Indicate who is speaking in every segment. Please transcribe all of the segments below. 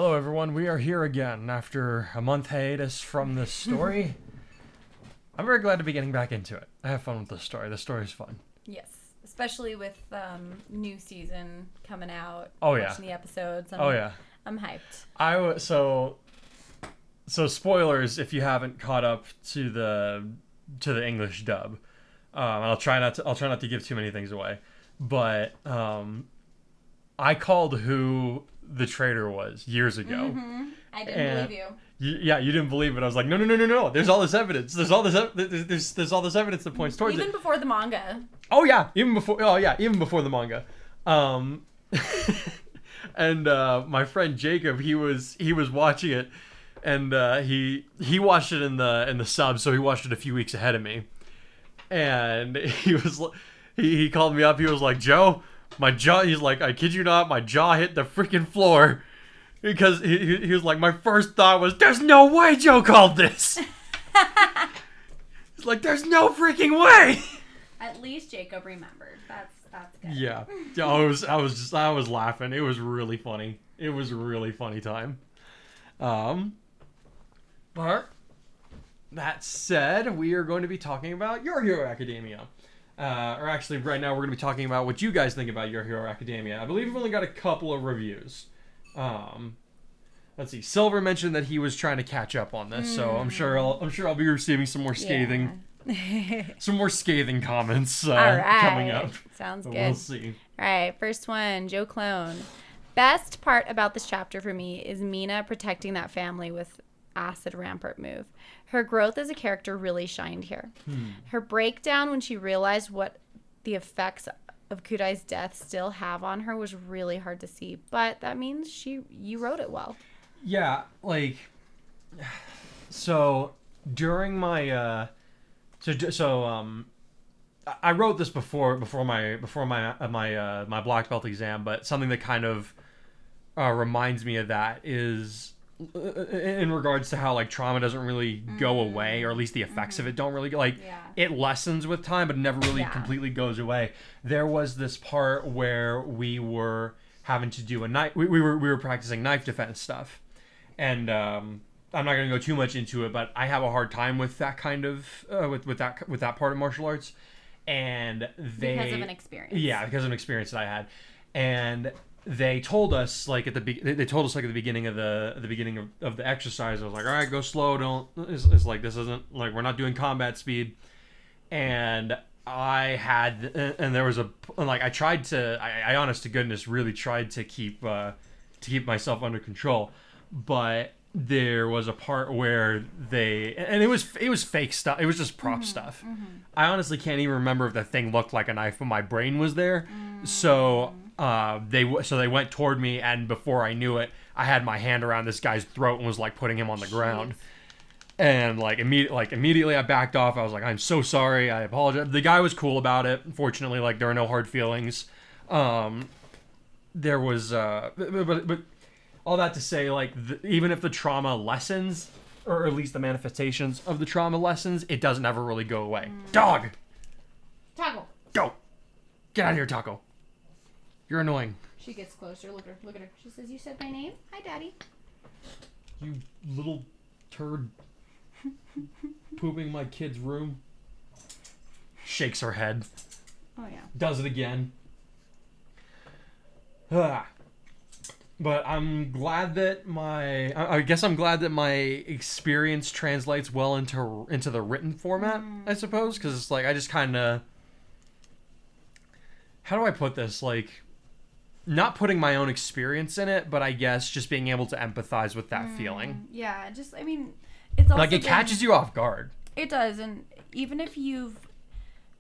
Speaker 1: Hello, everyone. We are here again after a month hiatus from this story. I'm very glad to be getting back into it. I have fun with this story. This story is fun.
Speaker 2: Yes, especially with new season coming out.
Speaker 1: Oh, yeah.
Speaker 2: Watching the episodes. I'm hyped.
Speaker 1: So spoilers if you haven't caught up to the English dub. I'll try not to give too many things away, but I called who the traitor was years ago.
Speaker 2: Mm-hmm. I didn't believe you.
Speaker 1: You didn't believe it. I was like, no. There's all this evidence. There's all this evidence that points towards it.
Speaker 2: Even before the manga.
Speaker 1: Oh yeah, even before the manga. And my friend Jacob, he was watching it, and he watched it in the sub, so he watched it a few weeks ahead of me. And he called me up. He was like, Joe, my jaw. He's like, I kid you not, my jaw hit the freaking floor. Because he was like, my first thought was, there's no way Joe called this. He's like, there's no freaking way.
Speaker 2: At least Jacob remembered. That's good.
Speaker 1: Yeah. I was laughing. It was really funny. It was a really funny time. But that said, we are going to be talking about Your Hero Academia. Or actually, right now we're going to be talking about what you guys think about Your Hero Academia. I believe we've only got a couple of reviews. Let's see. Silver mentioned that he was trying to catch up on this, so I'm sure I'll be receiving some more scathing, some more scathing comments coming up.
Speaker 2: Sounds
Speaker 1: but
Speaker 2: good.
Speaker 1: We'll see.
Speaker 2: All right, first one, Joe Clone. Best part about this chapter for me is Mina protecting that family with acid rampart move. Her growth as a character really shined here. Her breakdown when she realized what the effects of Kudai's death still have on her was really hard to see, but that means you wrote it well.
Speaker 1: Yeah, like, so during my I wrote this before my black belt exam, but something that kind of reminds me of that is in regards to how like trauma doesn't really go away, or at least the effects of it don't really it lessens with time, but it never really completely goes away. There was this part where we were having to do a knife. We were practicing knife defense stuff, and I'm not going to go too much into it, but I have a hard time with that kind of with that part of martial arts, and
Speaker 2: because of an experience.
Speaker 1: Yeah, because of an experience that I had, and they told us like at the beginning of the exercise. I was like, all right, go slow. Don't. It's like this isn't like we're not doing combat speed, and there was I honest to goodness really tried to keep myself under control, but there was a part where it was fake stuff. It was just prop stuff. I honestly can't even remember if the thing looked like a knife, but my brain was there. So they went toward me, and before I knew it, I had my hand around this guy's throat and was like putting him on the ground. And immediately I backed off. I was like, I'm so sorry. I apologize. The guy was cool about it. Fortunately, like there were no hard feelings. There was, but all that to say, like even if the trauma lessens, or at least the manifestations of the trauma lessens, it doesn't ever really go away. Dog.
Speaker 2: Taco.
Speaker 1: Go. Get out of here, Taco. You're annoying.
Speaker 2: She gets closer. Look at her. She says, "You said my name. Hi, Daddy."
Speaker 1: You little turd. Pooping my kid's room. Shakes her head.
Speaker 2: Oh yeah.
Speaker 1: Does it again. But I'm glad that I guess I'm glad that my experience translates well into the written format, I suppose, because it's like I just kind of, how do I put this, like, not putting my own experience in it, but I guess just being able to empathize with that feeling.
Speaker 2: Yeah, just, I mean, it's also
Speaker 1: like it catches you off guard.
Speaker 2: It does, and even if you've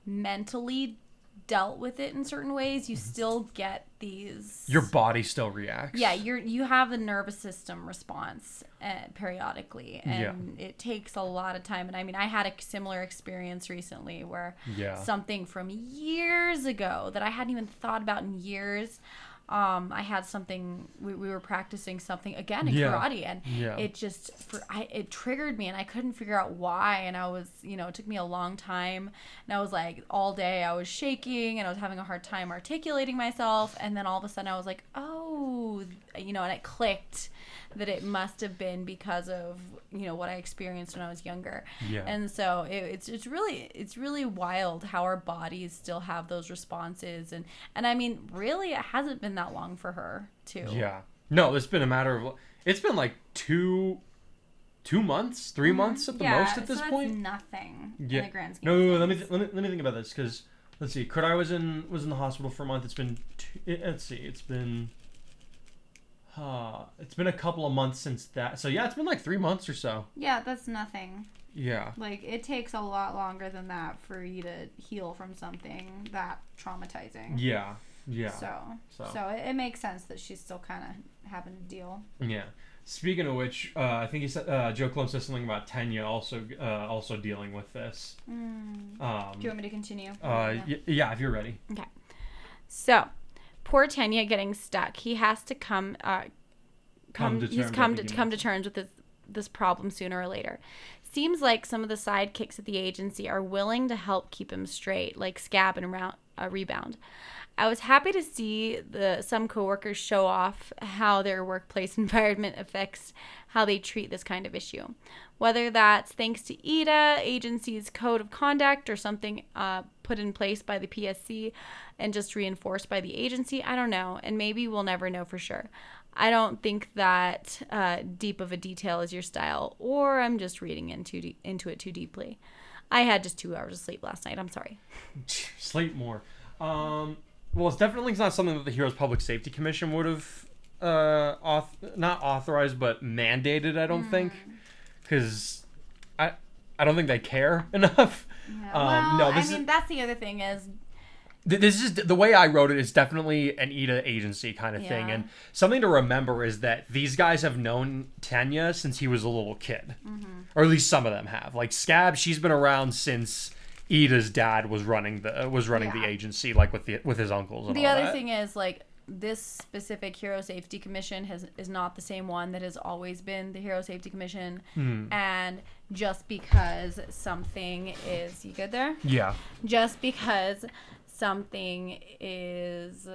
Speaker 2: mentally dealt with it in certain ways, you still get these.
Speaker 1: Your body still reacts.
Speaker 2: Yeah, you have the nervous system response periodically, and it takes a lot of time. And I mean, I had a similar experience recently where something from years ago that I hadn't even thought about in years. I had something, we were practicing something again in karate, and it just, it triggered me, and I couldn't figure out why, and I was, it took me a long time, and I was like, all day I was shaking, and I was having a hard time articulating myself, and then all of a sudden I was like, oh, oh, and it clicked that it must have been because of, what I experienced when I was younger.
Speaker 1: Yeah.
Speaker 2: And so it's really wild how our bodies still have those responses. And I mean, really, it hasn't been that long for her, too.
Speaker 1: Yeah. No, it's been a matter of, it's been like 2 months, 3 months at the most at this point.
Speaker 2: Nothing in the grand scheme.
Speaker 1: No, let me think about this, because let's see. Kurt, I was in the hospital for a month. It's been it's been a couple of months since that. So yeah, it's been like 3 months or so.
Speaker 2: Yeah, that's nothing.
Speaker 1: Yeah.
Speaker 2: Like, it takes a lot longer than that for you to heal from something that traumatizing.
Speaker 1: Yeah. Yeah.
Speaker 2: So it makes sense that she's still kind of having to deal.
Speaker 1: Yeah. Speaking of which, I think he said Joe Clum said something about Tenya also dealing with this.
Speaker 2: Do you want me to continue?
Speaker 1: Yeah, if you're ready.
Speaker 2: Okay. So, poor Tenya getting stuck. He has to come to terms with this problem sooner or later. Seems like some of the sidekicks at the agency are willing to help keep him straight, like Scab and Rebound. I was happy to see some coworkers show off how their workplace environment affects how they treat this kind of issue. Whether that's thanks to EDA, agency's code of conduct, or something put in place by the PSC and just reinforced by the agency, I don't know, and maybe we'll never know for sure. I don't think that deep of a detail is your style, or I'm just reading into it too deeply. I had just 2 hours of sleep last night. I'm sorry.
Speaker 1: Sleep more. Well, it's definitely not something that the Heroes Public Safety Commission would have not authorized, but mandated, I don't think. Because I don't think they care enough.
Speaker 2: Yeah. That's the other thing is...
Speaker 1: This is the way I wrote it is definitely an EDA agency kind of thing. And something to remember is that these guys have known Tenya since he was a little kid. Mm-hmm. Or at least some of them have. Like Scab, she's been around since... Ida's dad was running the agency, like with his uncles and all that.
Speaker 2: The other thing is, like, this specific Hero Safety Commission is not the same one that has always been the Hero Safety Commission. And just because something is... You good there?
Speaker 1: Yeah.
Speaker 2: Just because something is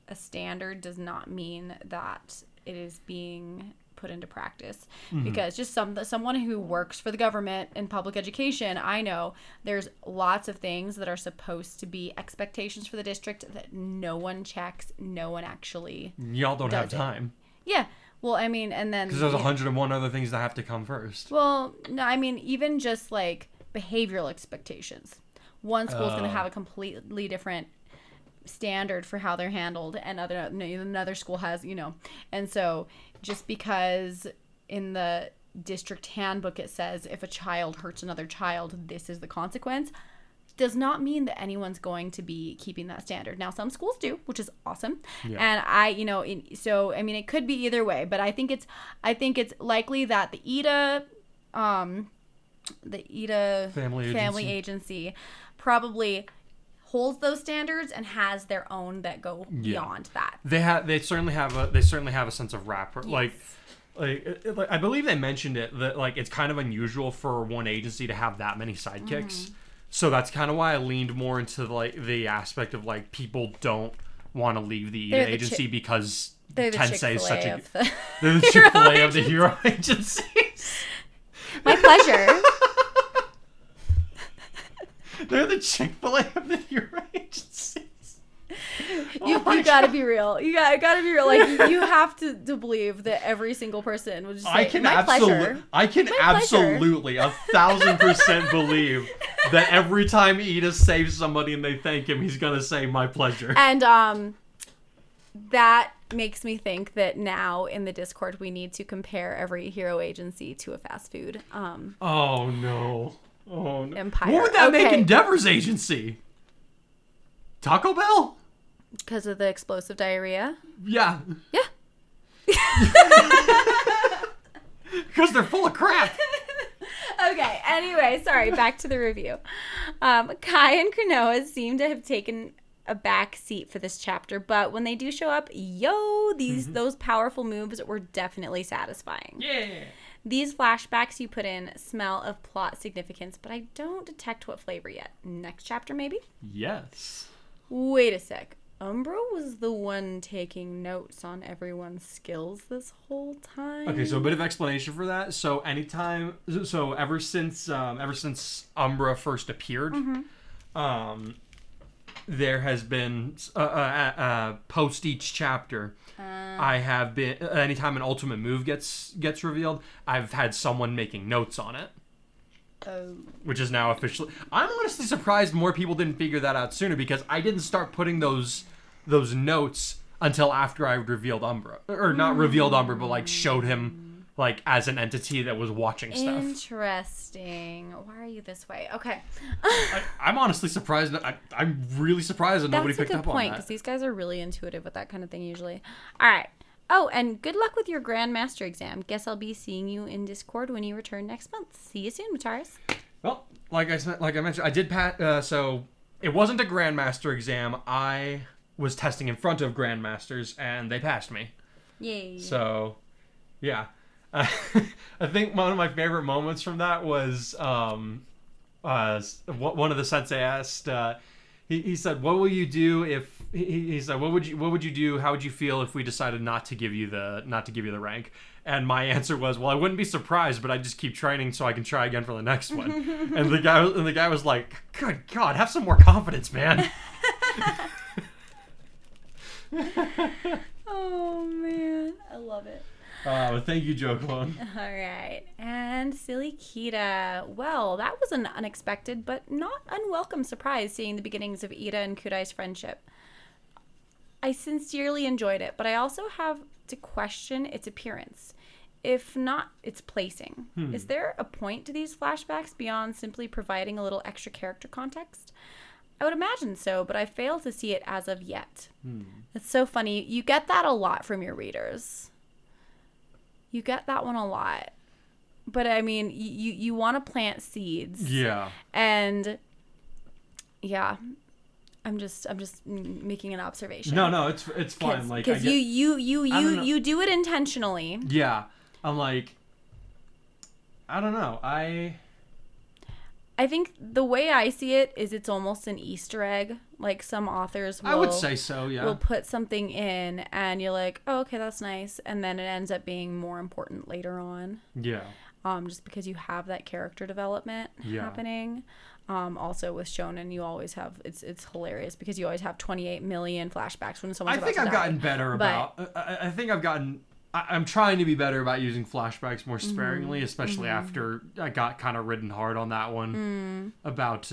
Speaker 2: a standard does not mean that it is being... put into practice, because just someone who works for the government in public education, I know there's lots of things that are supposed to be expectations for the district that no one checks, no one actually
Speaker 1: y'all don't have time.
Speaker 2: Yeah, well, I mean, and then
Speaker 1: because there's 101 other things that have to come first.
Speaker 2: Well, no, I mean, even just like behavioral expectations, one school's going to have a completely different standard for how they're handled, and another school has, and so just because in the district handbook it says if a child hurts another child, this is the consequence, does not mean that anyone's going to be keeping that standard. Now, some schools do, which is awesome. Yeah. And so it could be either way, but I think it's likely that the EDA family agency probably holds those standards and has their own that go beyond that.
Speaker 1: They certainly have a sense of rapport. Yes. Like I believe they mentioned it that like it's kind of unusual for one agency to have that many sidekicks. So that's kind of why I leaned more into like the aspect of like people don't want to leave the EDA agency because Tensei is such a they're the Chick-fil-A of the hero agencies.
Speaker 2: My pleasure.
Speaker 1: They're the Chick-fil-A of the hero agencies.
Speaker 2: You gotta be real. You gotta be real. Like, you have to believe that every single person would just say, I can absolutely
Speaker 1: 1,000% believe that every time Ida saves somebody and they thank him, he's gonna say, my pleasure.
Speaker 2: And that makes me think that now in the Discord we need to compare every hero agency to a fast food.
Speaker 1: Oh no.
Speaker 2: Empire.
Speaker 1: What would that make Endeavor's agency? Taco Bell?
Speaker 2: Because of the explosive diarrhea?
Speaker 1: Yeah.
Speaker 2: Yeah.
Speaker 1: Because they're full of crap.
Speaker 2: Okay, anyway, sorry, back to the review. Kai and Kunoa seem to have taken a back seat for this chapter, but when they do show up, those powerful moves were definitely satisfying.
Speaker 1: Yeah.
Speaker 2: These flashbacks you put in smell of plot significance, but I don't detect what flavor yet. Next chapter, maybe?
Speaker 1: Yes.
Speaker 2: Wait a sec. Umbra was the one taking notes on everyone's skills this whole time.
Speaker 1: Okay, so a bit of explanation for that. So ever since Umbra first appeared, there has been post each chapter. I have been anytime an ultimate move gets revealed, I've had someone making notes on it.
Speaker 2: Oh.
Speaker 1: Which is now officially. I'm honestly surprised more people didn't figure that out sooner, because I didn't start putting those notes until after I revealed Umbra, or not revealed Umbra, but like showed him like as an entity that was watching stuff.
Speaker 2: Interesting. Why are you this way? Okay.
Speaker 1: I'm honestly surprised. I'm really surprised that nobody picked up on that. That's a good point,
Speaker 2: because these guys are really intuitive with that kind of thing usually. All right. Oh, and good luck with your Grandmaster exam. Guess I'll be seeing you in Discord when you return next month. See you soon, Mataris.
Speaker 1: Well, like I mentioned, I did pass. So it wasn't a Grandmaster exam. I was testing in front of Grandmasters, and they passed me.
Speaker 2: Yay.
Speaker 1: So, yeah. I think one of my favorite moments from that was one of the sensei asked. He said, "What will you do if?" He said, "What would you do? How would you feel if we decided not to give you the rank?" And my answer was, "Well, I wouldn't be surprised, but I'd just keep training so I can try again for the next one." and the guy was like, "Good God, have some more confidence, man."
Speaker 2: Oh man, I love it.
Speaker 1: Thank you, Joe Clone.
Speaker 2: All right. And Silly Kita. Well, that was an unexpected but not unwelcome surprise, seeing the beginnings of Ida and Kudai's friendship. I sincerely enjoyed it, but I also have to question its appearance, if not its placing. Is there a point to these flashbacks beyond simply providing a little extra character context? I would imagine so, but I fail to see it as of yet. It's so funny. You get that a lot from your readers. You get that one a lot. But I mean, you want to plant seeds.
Speaker 1: Yeah.
Speaker 2: And yeah, I'm just making an observation.
Speaker 1: No, it's fine. Like,
Speaker 2: because you do it intentionally.
Speaker 1: Yeah. I'm like, I don't know.
Speaker 2: I think the way I see it is it's almost an Easter egg. Like, some authors will,
Speaker 1: I would say so, yeah.
Speaker 2: will put something in and you're like, oh, okay, that's nice. And then it ends up being more important later on.
Speaker 1: Yeah.
Speaker 2: Just because you have that character development happening. Also with Shonen, you always have, it's hilarious because you always have 28 million flashbacks when someone's about to die.
Speaker 1: I've gotten better about, I think I'm trying to be better about using flashbacks more sparingly, especially after I got kind of ridden hard on that one about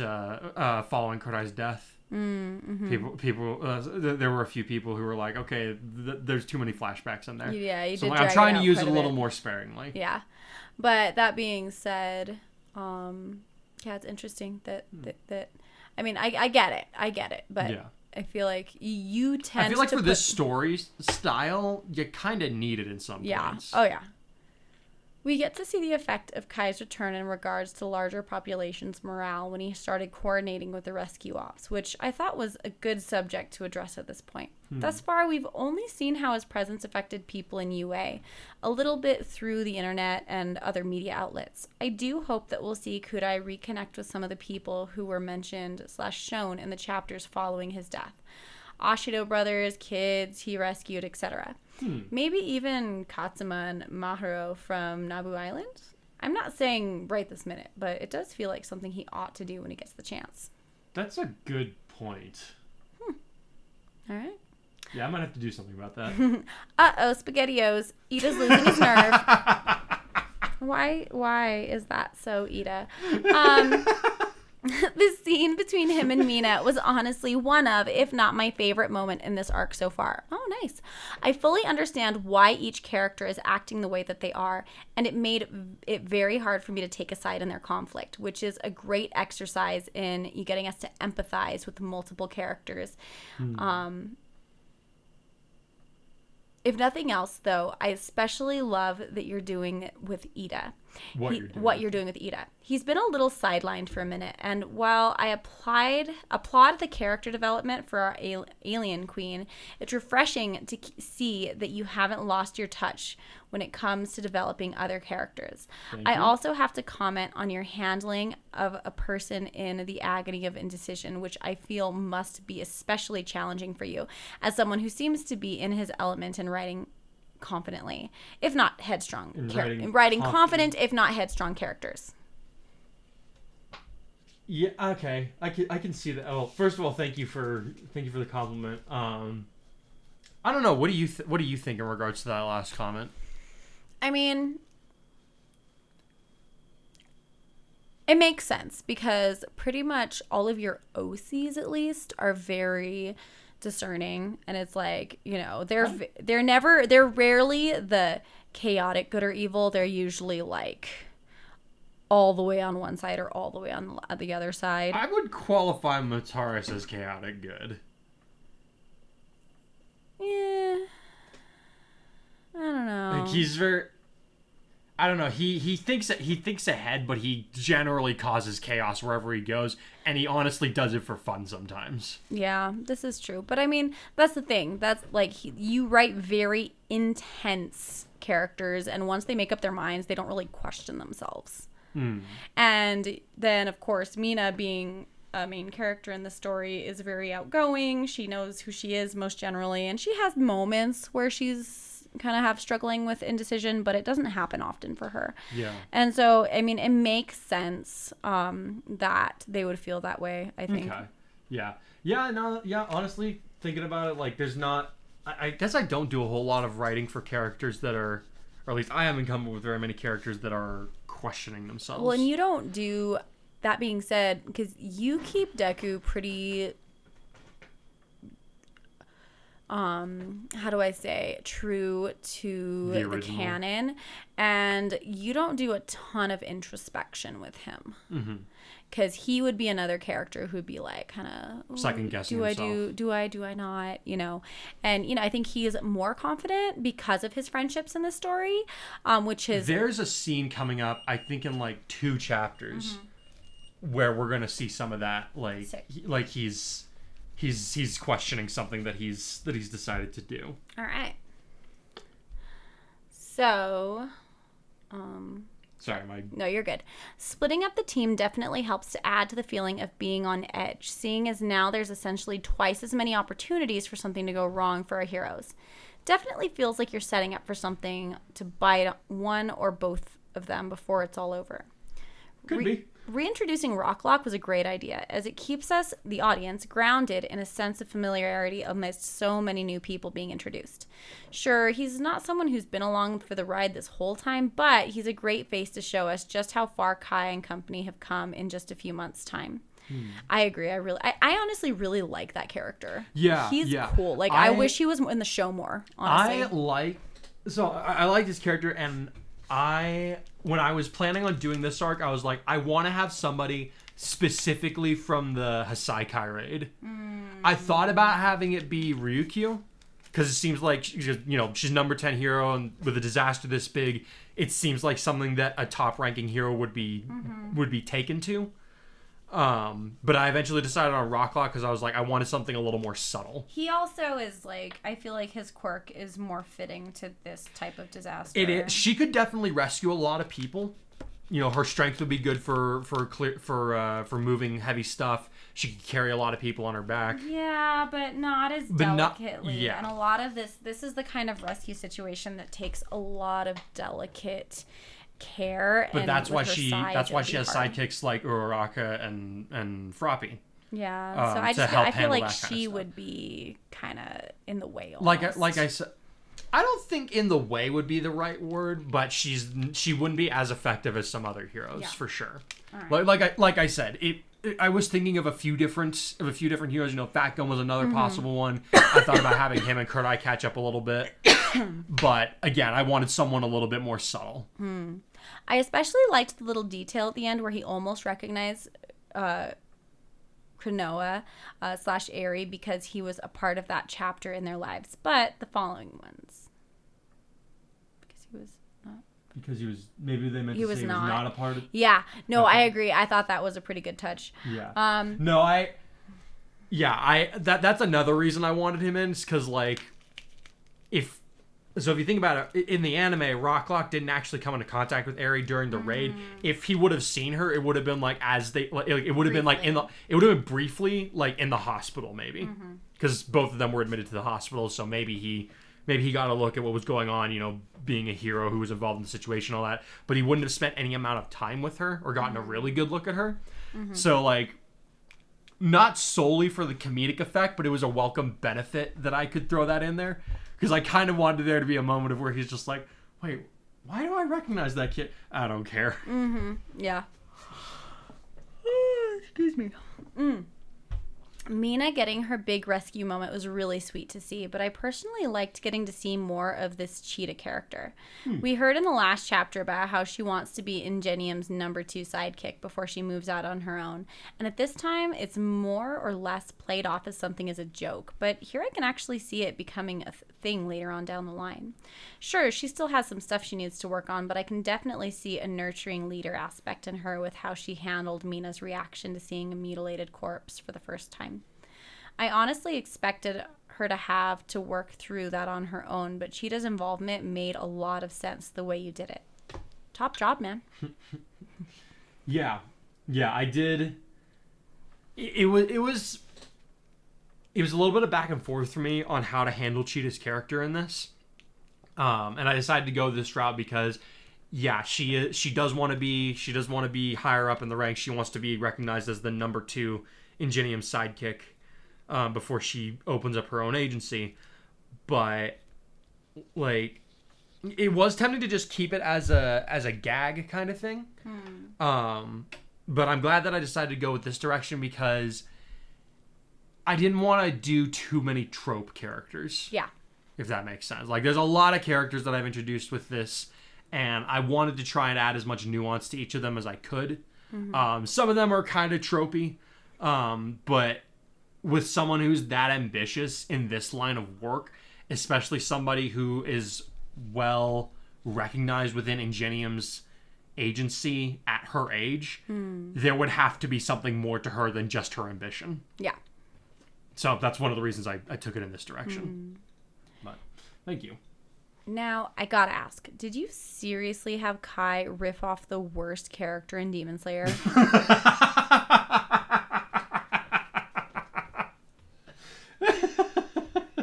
Speaker 1: following Kodai's death. People, there were a few people who were like, okay, there's too many flashbacks in there.
Speaker 2: Yeah, you
Speaker 1: so
Speaker 2: did.
Speaker 1: I'm trying to use it a little more sparingly.
Speaker 2: Yeah, but that being said, it's interesting that I mean, I get it, but yeah. I feel like you tend to. I feel like
Speaker 1: for this story style, you kind of need it in some points.
Speaker 2: Oh yeah. We get to see the effect of Kai's return in regards to larger populations' morale when he started coordinating with the rescue ops, which I thought was a good subject to address at this point. Thus far, we've only seen how his presence affected people in UA, a little bit through the internet and other media outlets. I do hope that we'll see Kudai reconnect with some of the people who were mentioned / shown in the chapters following his death. Ashido brothers, kids he rescued, etc. Maybe even Katsuma and Mahiro from Nabu Island? I'm not saying right this minute, but it does feel like something he ought to do when he gets the chance.
Speaker 1: That's a good point.
Speaker 2: All right.
Speaker 1: Yeah, I might have to do something about that.
Speaker 2: Uh-oh, SpaghettiOs. Ida's losing his nerve. Why is that so, Ida? The scene between him and Mina was honestly one of, if not my favorite moment in this arc so far. Oh, nice. I fully understand why each character is acting the way that they are, and it made it very hard for me to take a side in their conflict, which is a great exercise in you getting us to empathize with multiple characters. If nothing else, though, I especially love that you're doing it with Ida.
Speaker 1: what
Speaker 2: you're doing with Ida. He's been a little sidelined for a minute, and while I applaud the character development for our alien queen, it's refreshing to see that you haven't lost your touch when it comes to developing other characters. I also have to comment on your handling of a person in the agony of indecision, which I feel must be especially challenging for you, as someone who seems to be in his element in writing confidently, if not headstrong. Writing confident, if not headstrong characters.
Speaker 1: Yeah, okay. I can see that. Oh, first of all, thank you for the compliment. I don't know. What do you think in regards to that last comment?
Speaker 2: I mean, it makes sense because pretty much all of your OCs, at least, are very discerning, and it's like, you know, they're rarely the chaotic good or evil. They're usually like all the way on one side or all the way on the other side.
Speaker 1: I would qualify Mataris as chaotic good.
Speaker 2: Yeah, I don't know.
Speaker 1: Like, he's very, I don't know. He thinks ahead, but he generally causes chaos wherever he goes, and he honestly does it for fun sometimes.
Speaker 2: Yeah, this is true. But I mean, that's the thing. That's like you write very intense characters, and once they make up their minds, they don't really question themselves. And then, of course, Mina, being a main character in the story, is very outgoing. She knows who she is most generally, and she has moments where she's kind of have struggling with indecision, but it doesn't happen often for her.
Speaker 1: Yeah.
Speaker 2: And so, I mean, it makes sense that they would feel that way, I think.
Speaker 1: Okay. Yeah. Yeah, no, yeah, honestly, thinking about it, like, there's not... I guess I don't do a whole lot of writing for characters that are... Or at least I haven't come up with very many characters that are questioning themselves.
Speaker 2: Well, and you don't do... That being said, because you keep Deku pretty... how do I say, true to the canon, and you don't do a ton of introspection with him, because he would be another character who'd be like kind of
Speaker 1: second guessing himself.
Speaker 2: Do I not, you know? And you know, I think he is more confident because of his friendships in the story, which is
Speaker 1: there's a scene coming up, I think in like 2 chapters, where we're gonna see some of that, like he's questioning something that he's decided to do.
Speaker 2: All right. So,
Speaker 1: sorry,
Speaker 2: No, you're good. Splitting up the team definitely helps to add to the feeling of being on edge, seeing as now there's essentially twice as many opportunities for something to go wrong for our heroes. Definitely feels like you're setting up for something to bite one or both of them before it's all over.
Speaker 1: Could be.
Speaker 2: Reintroducing Rocklock was a great idea, as it keeps us, the audience, grounded in a sense of familiarity amidst so many new people being introduced. Sure, he's not someone who's been along for the ride this whole time, but he's a great face to show us just how far Kai and company have come in just a few months' time. I agree. I honestly really like that character.
Speaker 1: Yeah,
Speaker 2: he's cool. Like, I wish he was in the show more, honestly.
Speaker 1: I like this character, and when I was planning on doing this arc, I was like, I want to have somebody specifically from the Hasaikai raid. I thought about having it be Ryukyu, because it seems like, she's number 10 hero, and with a disaster this big, it seems like something that a top-ranking hero would be taken to. But I eventually decided on Rocklock because I was like, I wanted something a little more subtle.
Speaker 2: He also is like, I feel like his quirk is more fitting to this type of disaster.
Speaker 1: It is. She could definitely rescue a lot of people. You know, her strength would be good for moving heavy stuff. She could carry a lot of people on her back.
Speaker 2: Yeah, but not as delicately. And a lot of this is the kind of rescue situation that takes a lot of delicate care.
Speaker 1: But that's why she has sidekicks like Uraraka and Froppy.
Speaker 2: Yeah. So I feel like she would be kind of in the way almost.
Speaker 1: Like I said, I don't think in the way would be the right word, but she wouldn't be as effective as some other heroes for sure. Right. Like I said, I was thinking of a few different heroes. Fat Gun was another possible one. I thought about having him and Kurt-Eye catch up a little bit, but again, I wanted someone a little bit more subtle.
Speaker 2: I especially liked the little detail at the end where he almost recognized Klonoa / Eri because he was a part of that chapter in their lives, but the following ones, because he was not.
Speaker 1: because maybe they meant
Speaker 2: he
Speaker 1: to
Speaker 2: was
Speaker 1: say he was not a part of.
Speaker 2: Yeah, no,
Speaker 1: okay.
Speaker 2: I agree. I thought that was a pretty good touch.
Speaker 1: Yeah. That's another reason I wanted him in, is because like, if you think about it, in the anime, Rocklock didn't actually come into contact with Eri during the raid. If he would have seen her, it would have been like it would have been like it would have been briefly like in the hospital, maybe, because both of them were admitted to the hospital. So maybe he got a look at what was going on, being a hero who was involved in the situation, all that. But he wouldn't have spent any amount of time with her or gotten a really good look at her. So like, not solely for the comedic effect, but it was a welcome benefit that I could throw that in there. Because I kind of wanted there to be a moment of where he's just like, wait, why do I recognize that kid? I don't care.
Speaker 2: Yeah. Excuse me. Mina getting her big rescue moment was really sweet to see, but I personally liked getting to see more of this Cheetah character. We heard in the last chapter about how she wants to be Ingenium's number 2 sidekick before she moves out on her own, and at this time it's more or less played off as something as a joke, but here I can actually see it becoming a thing later on down the line. Sure, she still has some stuff she needs to work on, but I can definitely see a nurturing leader aspect in her with how she handled Mina's reaction to seeing a mutilated corpse for the first time. I honestly expected her to have to work through that on her own, but Cheetah's involvement made a lot of sense the way you did it. Top job, man.
Speaker 1: Yeah, I did. It was a little bit of back and forth for me on how to handle Cheetah's character in this, and I decided to go this route because, yeah, she does want to be higher up in the ranks. She wants to be recognized as the number 2 Ingenium sidekick. Before she opens up her own agency, but like, it was tempting to just keep it as a gag kind of thing. But I'm glad that I decided to go with this direction because I didn't want to do too many trope characters.
Speaker 2: Yeah.
Speaker 1: If that makes sense. Like, there's a lot of characters that I've introduced with this, and I wanted to try and add as much nuance to each of them as I could. Some of them are kind of tropey, but with someone who's that ambitious in this line of work, especially somebody who is well recognized within Ingenium's agency at her age, there would have to be something more to her than just her ambition.
Speaker 2: Yeah.
Speaker 1: So that's one of the reasons I took it in this direction. But thank you.
Speaker 2: Now, I gotta ask, did you seriously have Kai riff off the worst character in Demon Slayer?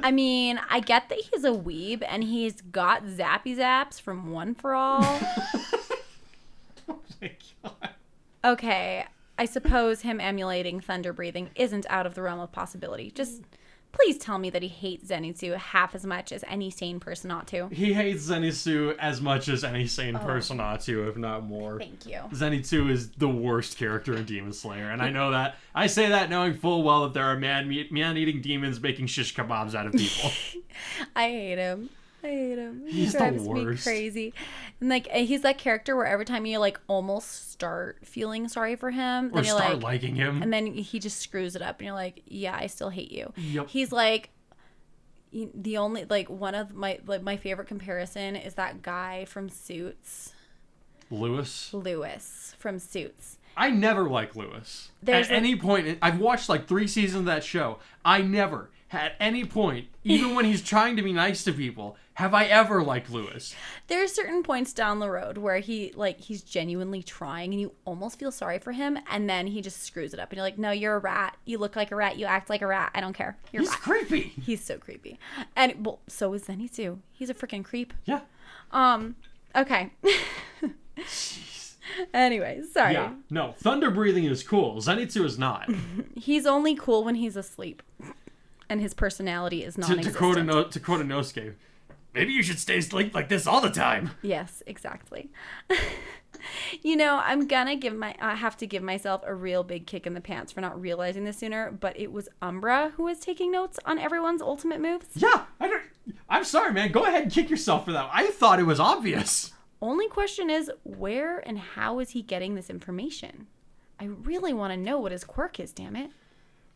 Speaker 2: I mean, I get that he's a weeb and he's got zappy zaps from One for All.
Speaker 1: Oh my god.
Speaker 2: Okay, I suppose him emulating thunder breathing isn't out of the realm of possibility. Just please tell me that he hates Zenitsu half as much as any sane person ought to.
Speaker 1: He hates Zenitsu as much as any sane person ought to, if not more.
Speaker 2: Thank you.
Speaker 1: Zenitsu is the worst character in Demon Slayer, and I know that. I say that knowing full well that there are man-eating demons making shish kebabs out of people.
Speaker 2: I hate him.
Speaker 1: He's
Speaker 2: He drives
Speaker 1: the
Speaker 2: me
Speaker 1: worst.
Speaker 2: crazy. And like, he's that character where every time you like almost start feeling sorry for him,
Speaker 1: Or
Speaker 2: then you're
Speaker 1: start
Speaker 2: like,
Speaker 1: liking him.
Speaker 2: and then he just screws it up, and you're like, yeah, I still hate you.
Speaker 1: Yep.
Speaker 2: He's like, the only like one of my favorite comparison is that guy from Suits, Lewis from Suits.
Speaker 1: I never liked Lewis.
Speaker 2: There's
Speaker 1: At any point, I've watched like 3 seasons of that show. I never, at any point, even when he's trying to be nice to people, have I ever liked Lewis.
Speaker 2: There's certain points down the road where he's genuinely trying and you almost feel sorry for him, and then he just screws it up and you're like, no, you're a rat. You look like a rat. You act like a rat. I don't care. You're a rat.
Speaker 1: Creepy.
Speaker 2: He's so creepy. And well, so is Zenitsu. He's a freaking creep.
Speaker 1: Yeah.
Speaker 2: Okay. Anyway, sorry.
Speaker 1: Yeah. No, thunder breathing is cool. Zenitsu is not.
Speaker 2: He's only cool when he's asleep. And his personality is non-existent.
Speaker 1: To quote a Nosuke, maybe you should stay asleep like this all the time.
Speaker 2: Yes, exactly. You know, I have to give myself a real big kick in the pants for not realizing this sooner, but it was Umbra who was taking notes on everyone's ultimate moves.
Speaker 1: Yeah, I'm sorry, man. Go ahead and kick yourself for that. I thought it was obvious.
Speaker 2: Only question is, where and how is he getting this information? I really want to know what his quirk is, damn it.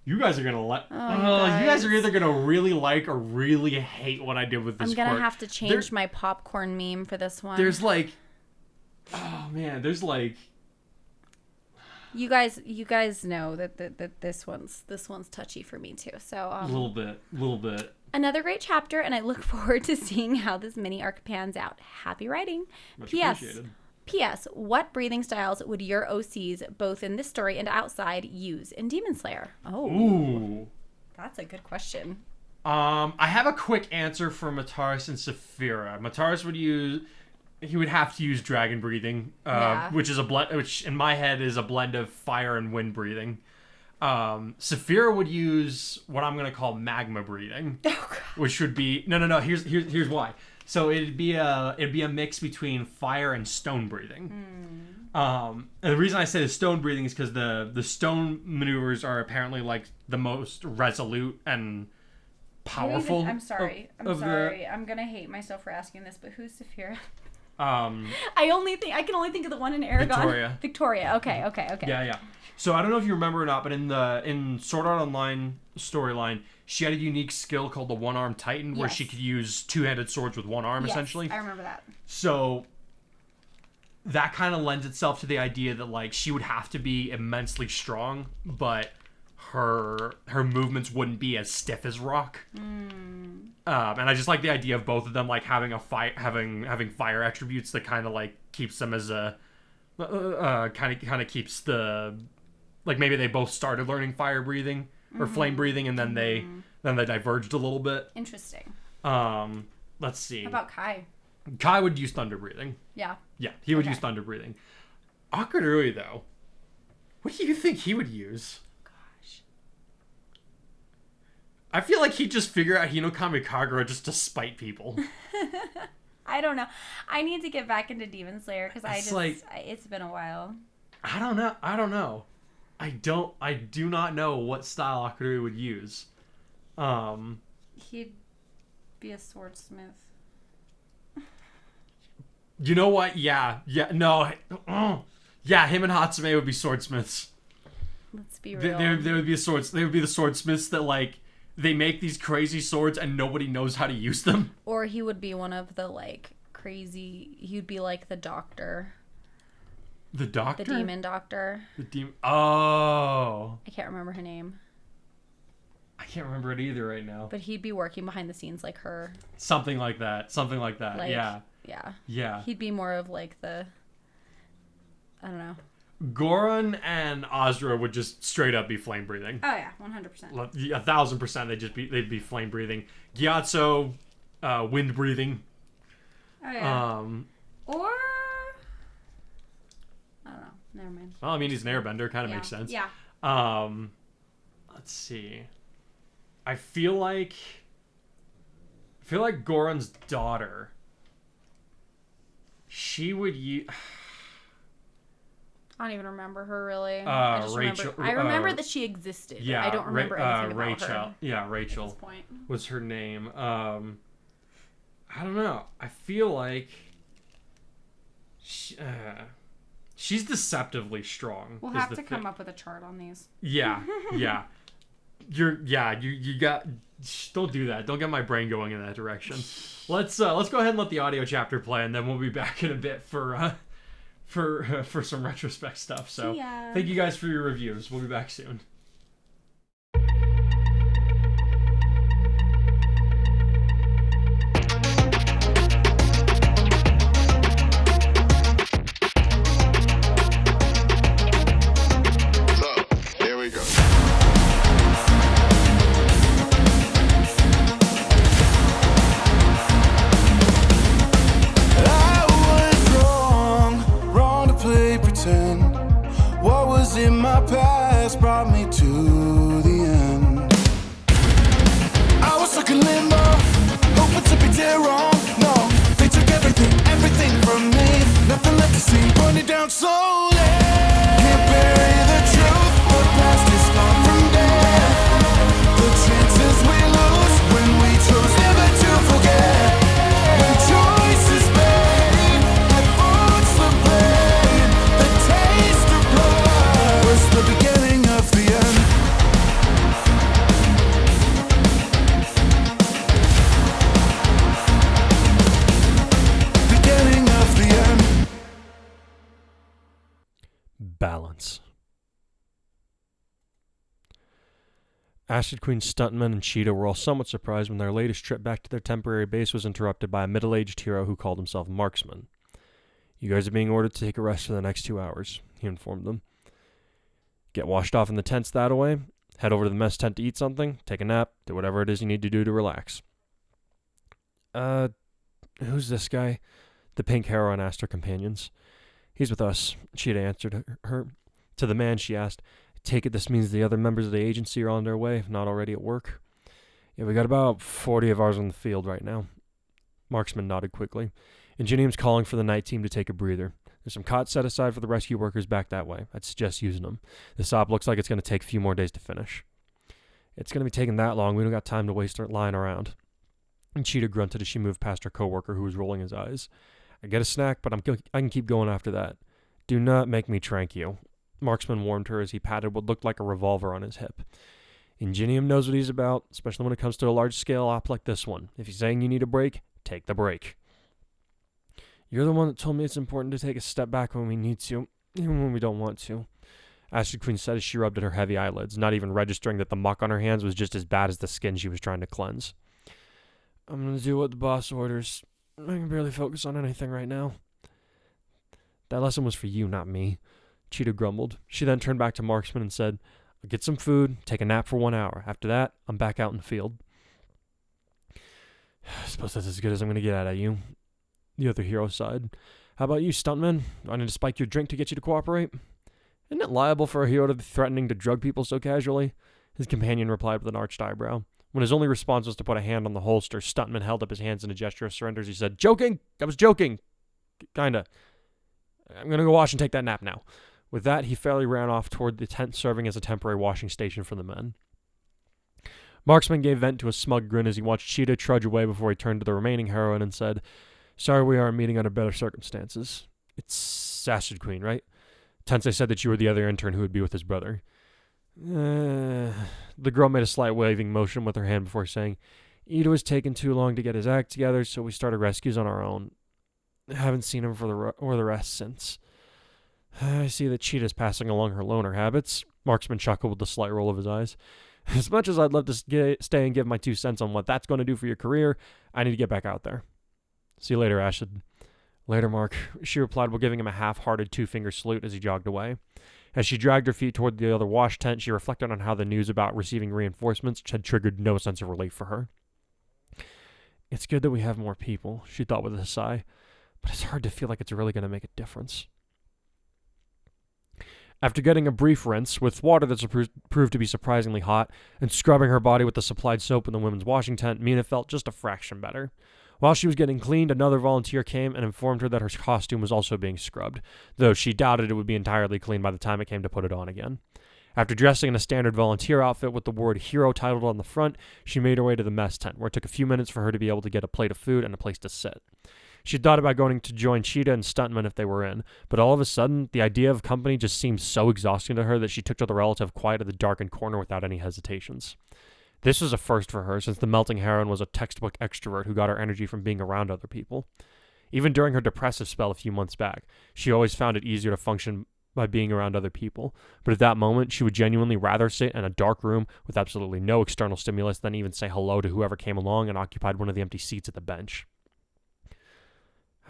Speaker 1: You guys are gonna you guys are either gonna really like or really hate what I did with this.
Speaker 2: I'm gonna have to change my popcorn meme for this one.
Speaker 1: There's like Oh man, there's like.
Speaker 2: You guys know that this one's touchy for me too. So
Speaker 1: A little bit.
Speaker 2: Another great chapter, and I look forward to seeing how this mini arc pans out. Happy writing.
Speaker 1: Much
Speaker 2: P.S.
Speaker 1: appreciated.
Speaker 2: P.S. What breathing styles would your OCs, both in this story and outside, use in Demon Slayer? Oh,
Speaker 1: Ooh,
Speaker 2: that's a good question.
Speaker 1: I have a quick answer for Mataris and Saphira. Mataris would have to use dragon breathing, which is a blend, which in my head is a blend of fire and wind breathing. Saphira would use what I'm gonna call magma breathing, which would be no. Here's why. So it'd be a mix between fire and stone breathing. And the reason I say the stone breathing is because the stone maneuvers are apparently like the most resolute and powerful.
Speaker 2: I'm sorry. I'm gonna hate myself for asking this, but who's Saphira? I can only think of the one in Aragon. Victoria. Okay.
Speaker 1: Yeah. So I don't know if you remember or not, but in Sword Art Online storyline, she had a unique skill called the One-Armed Titan, where she could use two-handed swords with one arm, essentially.
Speaker 2: I remember that.
Speaker 1: So that kind of lends itself to the idea that like she would have to be immensely strong, but her movements wouldn't be as stiff as rock. And I just like the idea of both of them like having having fire attributes that kind of like keeps them as a kind of keeps the like maybe they both started learning fire breathing or flame breathing and then they diverged a little bit.
Speaker 2: Interesting.
Speaker 1: Let's see.
Speaker 2: How about Kai?
Speaker 1: Kai would use thunder breathing.
Speaker 2: Yeah,
Speaker 1: he would use thunder breathing. Akurui though, what do you think he would use? I feel like he'd just figure out Hinokami Kagura just to spite people.
Speaker 2: I don't know. I need to get back into Demon Slayer because it's been a while.
Speaker 1: I don't know. I do not know what style Akurui would use.
Speaker 2: He'd be a swordsmith.
Speaker 1: You know what? Yeah, no. Yeah, him and Hatsume would be swordsmiths.
Speaker 2: Let's be real.
Speaker 1: They would be They would be the swordsmiths that like they make these crazy swords and nobody knows how to use them.
Speaker 2: Or he would be one of the like crazy. He'd be like the doctor.
Speaker 1: The doctor?
Speaker 2: The demon doctor.
Speaker 1: The demon. Oh.
Speaker 2: I can't remember her name.
Speaker 1: I can't remember it either right now.
Speaker 2: But he'd be working behind the scenes like her.
Speaker 1: Something like that. Like, yeah.
Speaker 2: Yeah. He'd be more of like the. I don't know.
Speaker 1: Goran and Azra would just straight up be flame breathing.
Speaker 2: Oh yeah, 100%.
Speaker 1: 1,000%. They'd be flame breathing. Gyatso, wind breathing.
Speaker 2: Oh yeah. Or I don't know. Never mind.
Speaker 1: Well, I mean he's an airbender. Kind of makes sense.
Speaker 2: Yeah.
Speaker 1: Let's see. I feel like Goran's daughter. She would use.
Speaker 2: I don't even remember her really.
Speaker 1: Rachel.
Speaker 2: I remember that she existed. Yeah, I don't remember anything about
Speaker 1: Rachel.
Speaker 2: her.
Speaker 1: Yeah, Rachel.
Speaker 2: At this point.
Speaker 1: Was her name. I don't know. I feel like she's deceptively strong.
Speaker 2: We'll have to come up with a chart on these.
Speaker 1: Yeah. You got. Don't do that. Don't get my brain going in that direction. Let's go ahead and let the audio chapter play, and then we'll be back in a bit for some retrospect stuff. So thank you guys for your reviews. We'll be back soon.
Speaker 3: So, here we go. What was in my past brought me to the end. I was stuck in limbo, hoping to be dead wrong. No, they took everything from me. Nothing left to see, burn it down slowly. Can't bury the truth, the past is far from dead. The chances we lose when we chose never to forget. When choices made, I fought the blame. The taste of blood was the beginning.
Speaker 1: balance. Acid Queen, Stuntman, and Cheetah were all somewhat surprised when their latest trip back to their temporary base was interrupted by a middle-aged hero who called himself Marksman. You guys are being ordered to take a rest for the next 2 hours, he informed them. Get washed off in the tents that away, head over to the mess tent to eat something, take a nap, do whatever it is you need to do to relax. Who's this guy? The pink heroine asked her companions. He's with us, Cheetah answered her. To the man, she asked, take it this means the other members of the agency are on their way, if not already at work. Yeah, we got about 40 of ours on the field right now. Marksman nodded quickly. Ingenium's calling for the night team to take a breather. There's some cots set aside for the rescue workers back that way. I'd suggest using them. This op looks like it's going to take a few more days to finish. It's going to be taking that long. We don't got time to waste lying around. And Cheetah grunted as she moved past her coworker who was rolling his eyes. I get a snack, but I can keep going after that. Do not make me trank you. Marksman warned her as he patted what looked like a revolver on his hip. Ingenium knows what he's about, especially when it comes to a large-scale op like this one. If he's saying you need a break, take the break. You're the one that told me it's important to take a step back when we need to, even when we don't want to. Acid Queen said as she rubbed at her heavy eyelids, not even registering that the muck on her hands was just as bad as the skin she was trying to cleanse. I'm going to do what the boss orders. I can barely focus on anything right now. That lesson was for you, not me. Cheetah grumbled. She then turned back to Marksman and said, I'll get some food, take a nap for 1 hour. After that, I'm back out in the field. I suppose that's as good as I'm going to get out of you. The other hero sighed. How about you, Stuntman? Do I need to spike your drink to get you to cooperate? Isn't it liable for a hero to be threatening to drug people so casually? His companion replied with an arched eyebrow. When his only response was to put a hand on the holster, Stuntman held up his hands in a gesture of surrender as he said, Joking! I was joking! Kinda. I'm gonna go wash and take that nap now. With that, he fairly ran off toward the tent serving as a temporary washing station for the men. Marksman gave vent to a smug grin as he watched Cheetah trudge away before he turned to the remaining heroine and said, Sorry we aren't meeting under better circumstances. It's Acid Queen, right? Tensei said that you were the other intern who would be with his brother. The girl made a slight waving motion with her hand before saying, Ida was taking too long to get his act together, so we started rescues on our own. Haven't seen him or the rest since. I see that Cheetah's passing along her loner habits. Marksman chuckled with a slight roll of his eyes. As much as I'd love to stay and give my 2 cents on what that's going to do for your career, I need to get back out there. See you later, Acid. Later, Mark, she replied while giving him a half-hearted 2-finger salute as he jogged away. As she dragged her feet toward the other wash tent, she reflected on how the news about receiving reinforcements had triggered no sense of relief for her. It's good that we have more people, she thought with a sigh, but it's hard to feel like it's really going to make a difference. After getting a brief rinse with water that proved to be surprisingly hot and scrubbing her body with the supplied soap in the women's washing tent, Mina felt just a fraction better. While she was getting cleaned, another volunteer came and informed her that her costume was also being scrubbed, though she doubted it would be entirely clean by the time it came to put it on again. After dressing in a standard volunteer outfit with the word hero titled on the front, she made her way to the mess tent, where it took a few minutes for her to be able to get a plate of food and a place to sit. She thought about going to join Cheetah and Stuntman if they were in, but all of a sudden, the idea of company just seemed so exhausting to her that she took to the relative quiet of the darkened corner without any hesitations. This was a first for her, since the melting heroine was a textbook extrovert who got her energy from being around other people. Even during her depressive spell a few months back, she always found it easier to function by being around other people, but at that moment, she would genuinely rather sit in a dark room with absolutely no external stimulus than even say hello to whoever came along and occupied one of the empty seats at the bench.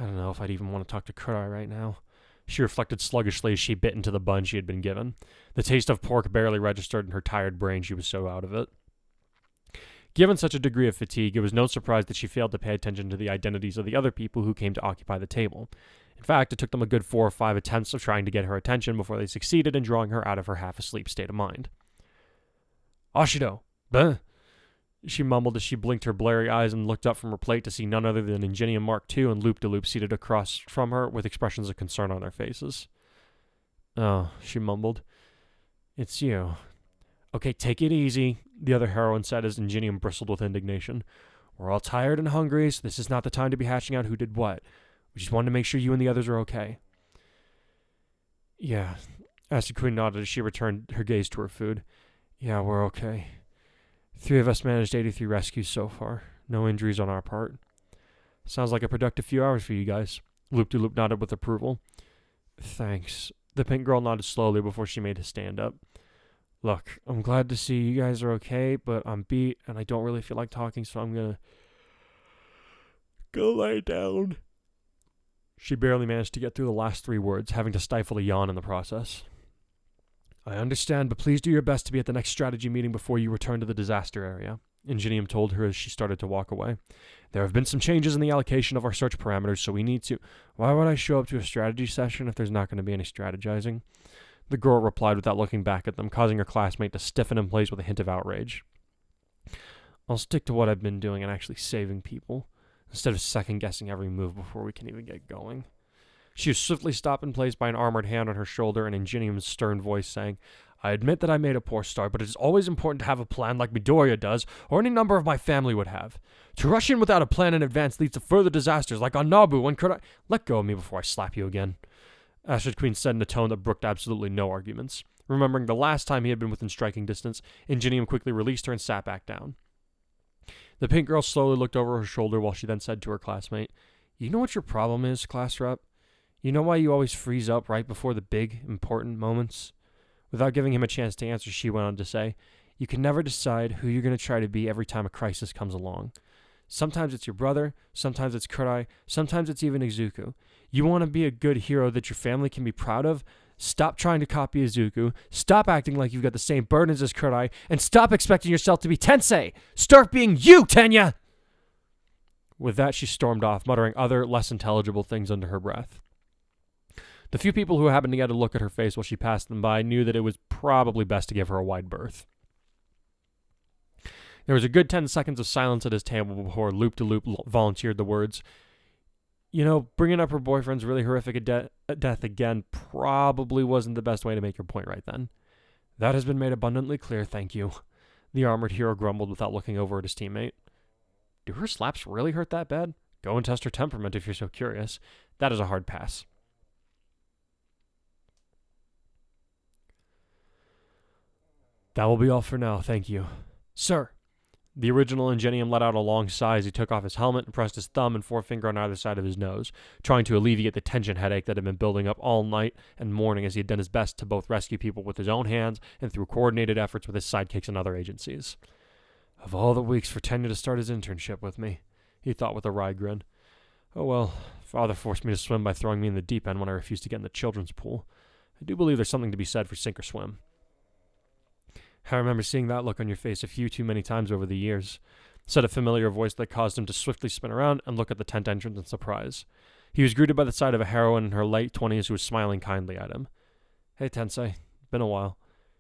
Speaker 1: I don't know if I'd even want to talk to Kurai right now. She reflected sluggishly as she bit into the bun she had been given. The taste of pork barely registered in her tired brain, she was so out of it. Given such a degree of fatigue, it was no surprise that she failed to pay attention to the identities of the other people who came to occupy the table. In fact, it took them a good 4 or 5 attempts of trying to get her attention before they succeeded in drawing her out of her half-asleep state of mind. Ashido! Bah! She mumbled as she blinked her blurry eyes and looked up from her plate to see none other than Ingenium Mark II and Loop-de-Loop seated across from her with expressions of concern on their faces. Oh, she mumbled. It's you. Okay, take it easy, the other heroine said as Ingenium bristled with indignation. We're all tired and hungry, so this is not the time to be hatching out who did what. We just wanted to make sure you and the others are okay. Yeah, Acid Queen nodded as she returned her gaze to her food. Yeah, we're okay. 3 of us managed 83 rescues so far. No injuries on our part. Sounds like a productive few hours for you guys. Loop-de-Loop nodded with approval. Thanks. The pink girl nodded slowly before she made his stand up. Look, I'm glad to see you guys are okay, but I'm beat and I don't really feel like talking, so I'm gonna go lie down. She barely managed to get through the last 3 words, having to stifle a yawn in the process. I understand, but please do your best to be at the next strategy meeting before you return to the disaster area, Ingenium told her as she started to walk away. There have been some changes in the allocation of our search parameters, so we need to... Why would I show up to a strategy session if there's not going to be any strategizing? The girl replied without looking back at them, causing her classmate to stiffen in place with a hint of outrage. I'll stick to what I've been doing and actually saving people, instead of second-guessing every move before we can even get going. She was swiftly stopped in place by an armored hand on her shoulder and Ingenium's stern voice saying, I admit that I made a poor start, but it is always important to have a plan like Midoriya does, or any number of my family would have. To rush in without a plan in advance leads to further disasters, like on Nabu when Let go of me before I slap you again. Astrid Queen said in a tone that brooked absolutely no arguments. Remembering the last time he had been within striking distance, Ingenium quickly released her and sat back down. The pink girl slowly looked over her shoulder while she then said to her classmate, You know what your problem is, class rep? You know why you always freeze up right before the big, important moments? Without giving him a chance to answer, she went on to say, You can never decide who you're going to try to be every time a crisis comes along. Sometimes it's your brother, sometimes it's Kurai, sometimes it's even Izuku. You want to be a good hero that your family can be proud of? Stop trying to copy Izuku, stop acting like you've got the same burdens as Kurai, and stop expecting yourself to be Tensei! Start being you, Tenya! With that, she stormed off, muttering other, less intelligible things under her breath. The few people who happened to get a look at her face while she passed them by knew that it was probably best to give her a wide berth. There was a good 10 seconds of silence at his table before Loop-de-Loop volunteered the words, You know, bringing up her boyfriend's really horrific death again probably wasn't the best way to make your point right then. That has been made abundantly clear, thank you. The armored hero grumbled without looking over at his teammate. Do her slaps really hurt that bad? Go and test her temperament if you're so curious. That is a hard pass. That will be all for now, thank you. Sir. The original Ingenium let out a long sigh as he took off his helmet and pressed his thumb and forefinger on either side of his nose, trying to alleviate the tension headache that had been building up all night and morning as he had done his best to both rescue people with his own hands and through coordinated efforts with his sidekicks and other agencies. Of all the weeks for Tenya to start his internship with me, he thought with a wry grin. Oh well, Father forced me to swim by throwing me in the deep end when I refused to get in the children's pool. I do believe there's something to be said for sink or swim. I remember seeing that look on your face a few too many times over the years, said a familiar voice that caused him to swiftly spin around and look at the tent entrance in surprise. He was greeted by the sight of a heroine in her late 20s who was smiling kindly at him. Hey, Tensei. Been a while.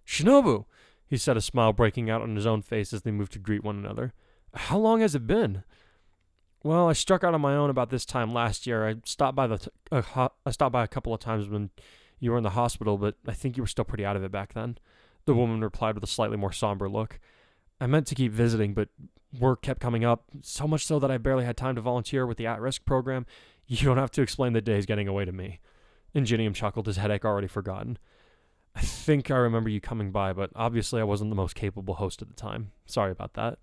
Speaker 1: Shinobu! He said, a smile breaking out on his own face as they moved to greet one another. How long has it been? Well, I struck out on my own about this time last year. I stopped by a couple of times when you were in the hospital, but I think you were still pretty out of it back then. The woman replied with a slightly more somber look. I meant to keep visiting, but work kept coming up, so much so that I barely had time to volunteer with the at-risk program. You don't have to explain the days getting away to me. Ingenium chuckled, his headache already forgotten. I think I remember you coming by, but obviously I wasn't the most capable host at the time. Sorry about that.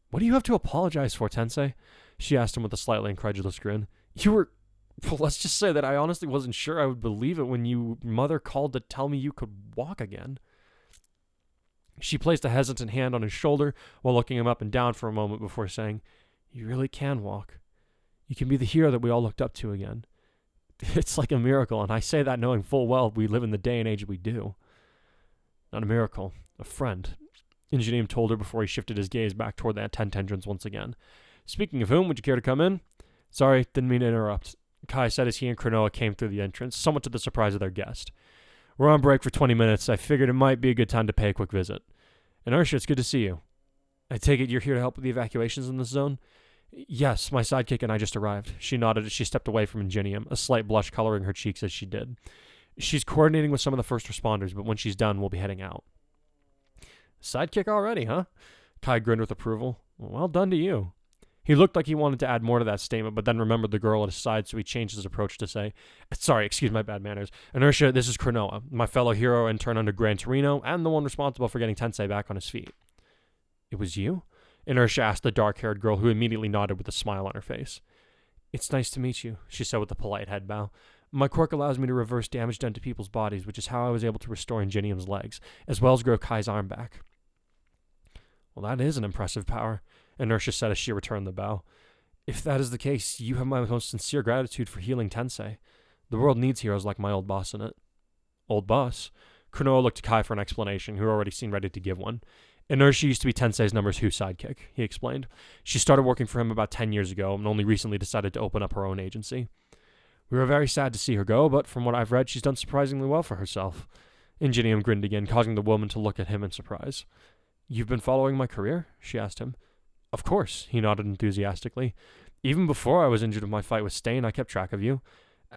Speaker 1: What do you have to apologize for, Tensei? She asked him with a slightly incredulous grin. Well, let's just say that I honestly wasn't sure I would believe it when your mother called to tell me you could walk again. She placed a hesitant hand on his shoulder while looking him up and down for a moment before saying, You really can walk. You can be the hero that we all looked up to again. It's like a miracle, and I say that knowing full well we live in the day and age we do. Not a miracle, a friend, Ingenium told her before he shifted his gaze back toward that tent entrance once again. Speaking of whom, would you care to come in? Sorry, didn't mean to interrupt, Kai said as he and Cronoa came through the entrance, somewhat to the surprise of their guest. We're on break for 20 minutes. I figured it might be a good time to pay a quick visit. Inertia, it's good to see you. I take it you're here to help with the evacuations in this zone? Yes, my sidekick and I just arrived. She nodded as she stepped away from Ingenium, a slight blush coloring her cheeks as she did. She's coordinating with some of the first responders, but when she's done, we'll be heading out. Sidekick already, huh? Kai grinned with approval. Well done to you. He looked like he wanted to add more to that statement, but then remembered the girl at his side, so he changed his approach to say, Sorry, excuse my bad manners. Inertia, this is Cronoa, my fellow hero intern under Gran Torino, and the one responsible for getting Tensei back on his feet. It was you? Inertia asked the dark-haired girl, who immediately nodded with a smile on her face. It's nice to meet you, she said with a polite head bow.
Speaker 4: My quirk allows me to reverse damage done to people's bodies, which is how I was able to restore Ingenium's legs, as well as grow Kai's arm back. Well, that is an impressive power, Inertia said as she returned the bow. If that is the case, you have my most sincere gratitude for healing Tensei. The world needs heroes like my old boss in it. Old boss? Kunoa looked to Kai for an explanation, who already seemed ready to give one. Inertia used to be Tensei's number 2 sidekick, he explained. She started working for him about 10 years ago and only recently decided to open up her own agency. We were very sad to see her go, but from what I've read, she's done surprisingly well for herself. Ingenium grinned again, causing the woman to look at him in surprise. You've been following my career? She asked him. Of course, he nodded enthusiastically. Even before I was injured in my fight with Stain, I kept track of you.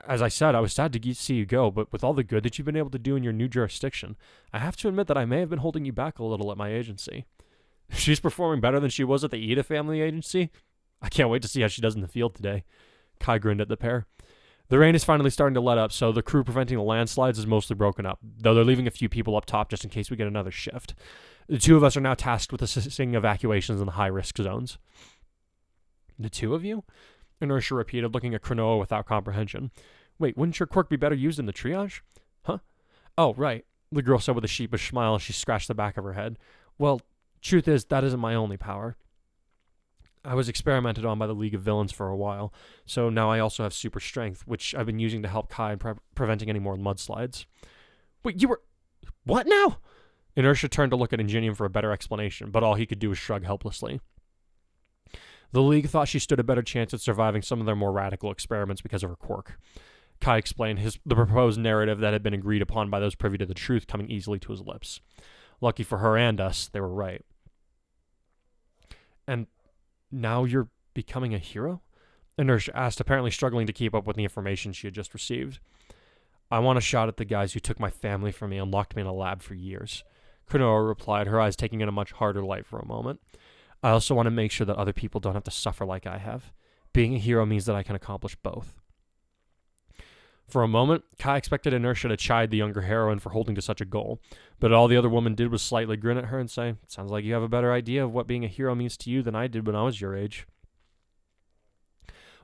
Speaker 4: As I said, I was sad to see you go, but with all the good that you've been able to do in your new jurisdiction, I have to admit that I may have been holding you back a little at my agency. She's performing better than she was at the Ida family agency? I can't wait to see how she does in the field today. Kai grinned at the pair. The rain is finally starting to let up, so the crew preventing the landslides is mostly broken up, though they're leaving a few people up top just in case we get another shift. The 2 of us are now tasked with assisting evacuations in the high-risk zones. The 2 of you? Inertia repeated, looking at Cronoa without comprehension. Wait, wouldn't your quirk be better used in the triage? Huh? Oh, right, the girl said with a sheepish smile as she scratched the back of her head. Well, truth is, that isn't my only power. I was experimented on by the League of Villains for a while, so now I also have super strength, which I've been using to help Kai in preventing any more mudslides. Wait, you were... What now? Inertia turned to look at Ingenium for a better explanation, but all he could do was shrug helplessly. The League thought she stood a better chance at surviving some of their more radical experiments because of her quirk. Kai explained the proposed narrative that had been agreed upon by those privy to the truth coming easily to his lips. Lucky for her and us, they were right. And now you're becoming a hero? Inertia asked, apparently struggling to keep up with the information she had just received. I want a shot at the guys who took my family from me and locked me in a lab for years. Kunoa replied, her eyes taking in a much harder light for a moment. I also want to make sure that other people don't have to suffer like I have. Being a hero means that I can accomplish both. For a moment, Kai expected Inertia to chide the younger heroine for holding to such a goal, but all the other woman did was slightly grin at her and say, sounds like you have a better idea of what being a hero means to you than I did when I was your age.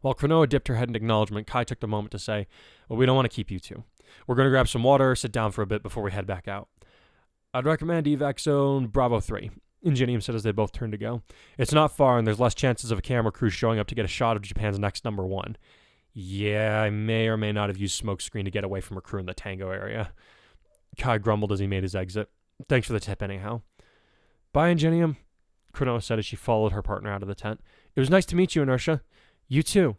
Speaker 4: While Cronoa dipped her head in acknowledgement, Kai took the moment to say, well, we don't want to keep you two. We're going to grab some water, sit down for a bit before we head back out. I'd recommend evac zone Bravo 3, Ingenium said as they both turned to go. It's not far and there's less chances of a camera crew showing up to get a shot of Japan's next number 1. Yeah, I may or may not have used smokescreen to get away from a crew in the Tango area. Kai grumbled as he made his exit. Thanks for the tip anyhow. Bye, Ingenium, Cronoa said as she followed her partner out of the tent. It was nice to meet you, Inertia. You too.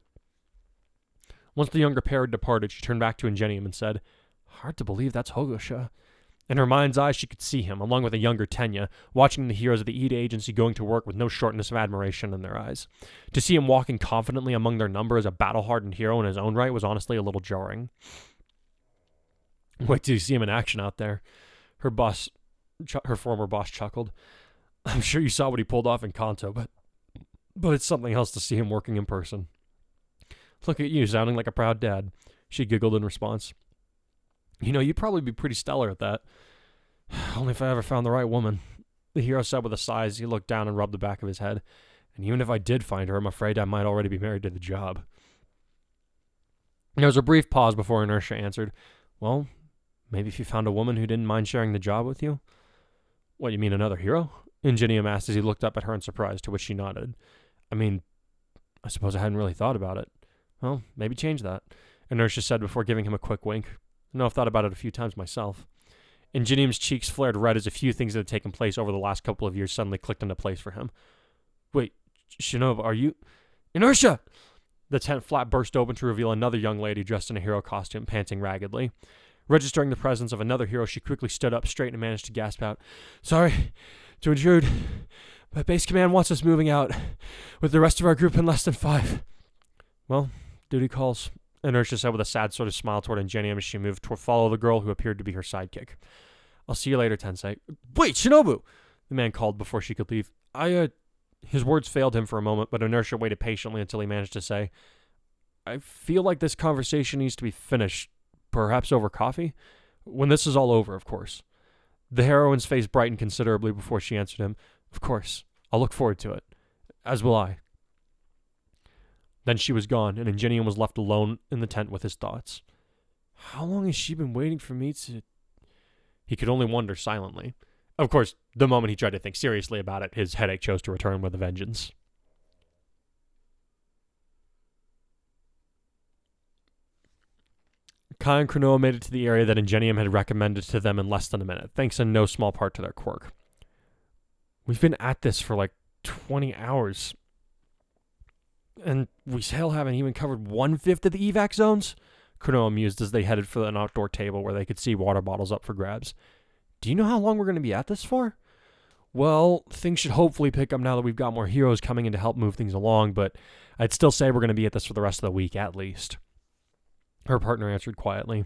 Speaker 4: Once the younger pair had departed, she turned back to Ingenium and said, hard to believe that's Hogosha. In her mind's eye, she could see him, along with a younger Tenya, watching the heroes of the Ida agency going to work with no shortness of admiration in their eyes. To see him walking confidently among their number as a battle-hardened hero in his own right was honestly a little jarring. Wait till you see him in action out there. Her former boss chuckled. I'm sure you saw what he pulled off in Kanto, but it's something else to see him working in person. Look at you, sounding like a proud dad, she giggled in response. You know, you'd probably be pretty stellar at that. Only if I ever found the right woman, the hero said with a sigh as he looked down and rubbed the back of his head. And even if I did find her, I'm afraid I might already be married to the job. There was a brief pause before Inertia answered, well, maybe if you found a woman who didn't mind sharing the job with you? What, you mean another hero? Ingenium asked as he looked up at her in surprise, to which she nodded. I mean, I suppose I hadn't really thought about it. Well, maybe change that, Inertia said before giving him a quick wink. I know I've thought about it a few times myself. Ingenium's cheeks flared red as a few things that had taken place over the last couple of years suddenly clicked into place for him. Wait, Shinobu, are you... Inertia! The tent flap burst open to reveal another young lady dressed in a hero costume, panting raggedly. Registering the presence of another hero, she quickly stood up straight and managed to gasp out, Sorry to intrude, but base command wants us moving out with the rest of our group in less than 5. Well, duty calls, Inertia said with a sad sort of smile toward Ingenium as she moved to follow the girl who appeared to be her sidekick. I'll see you later, Tensei. Wait, Shinobu! The man called before she could leave. His words failed him for a moment, but Inertia waited patiently until he managed to say, I feel like this conversation needs to be finished, perhaps over coffee? When this is all over, of course. The heroine's face brightened considerably before she answered him. Of course. I'll look forward to it. As will I. Then she was gone, and Ingenium was left alone in the tent with his thoughts. How long has she been waiting for me to... He could only wonder silently. Of course, the moment he tried to think seriously about it, his headache chose to return with a vengeance. Kai and Cronoa made it to the area that Ingenium had recommended to them in less than a minute, thanks in no small part to their quirk. We've been at this for like 20 hours. And we still haven't even covered 1/5 of the evac zones? Cronoa mused as they headed for an outdoor table where they could see water bottles up for grabs. Do you know how long we're going to be at this for? Well, things should hopefully pick up now that we've got more heroes coming in to help move things along, but I'd still say we're going to be at this for the rest of the week at least. Her partner answered quietly.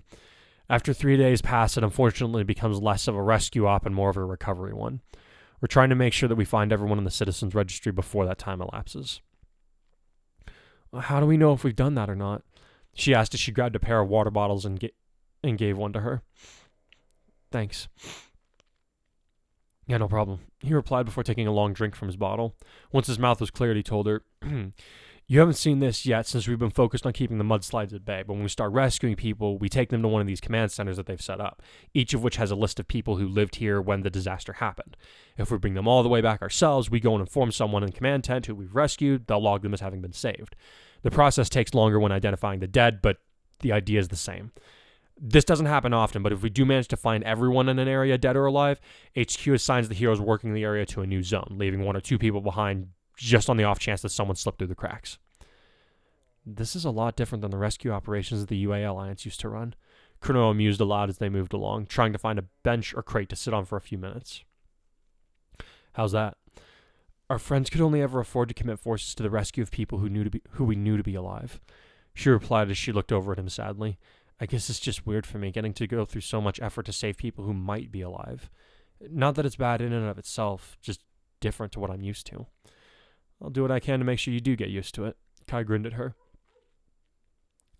Speaker 4: After 3 days pass, it unfortunately becomes less of a rescue op and more of a recovery one. We're trying to make sure that we find everyone in the citizens registry before that time elapses. How do we know if we've done that or not? She asked as she grabbed a pair of water bottles and gave one to her. Thanks. Yeah, no problem. He replied before taking a long drink from his bottle. Once his mouth was cleared, he told her, You haven't seen this yet since we've been focused on keeping the mudslides at bay, but when we start rescuing people, we take them to one of these command centers that they've set up, each of which has a list of people who lived here when the disaster happened. If we bring them all the way back ourselves, we go and inform someone in command tent who we've rescued, they'll log them as having been saved. The process takes longer when identifying the dead, but the idea is the same. This doesn't happen often, but if we do manage to find everyone in an area dead or alive, HQ assigns the heroes working the area to a new zone, leaving 1 or 2 people behind just on the off chance that someone slipped through the cracks. This is a lot different than the rescue operations that the UA Alliance used to run. Cronoa mused aloud as they moved along, trying to find a bench or crate to sit on for a few minutes. How's that? Our friends could only ever afford to commit forces to the rescue of people who we knew to be alive. She replied as she looked over at him sadly. I guess it's just weird for me getting to go through so much effort to save people who might be alive. Not that it's bad in and of itself, just different to what I'm used to. I'll do what I can to make sure you do get used to it. Kai grinned at her.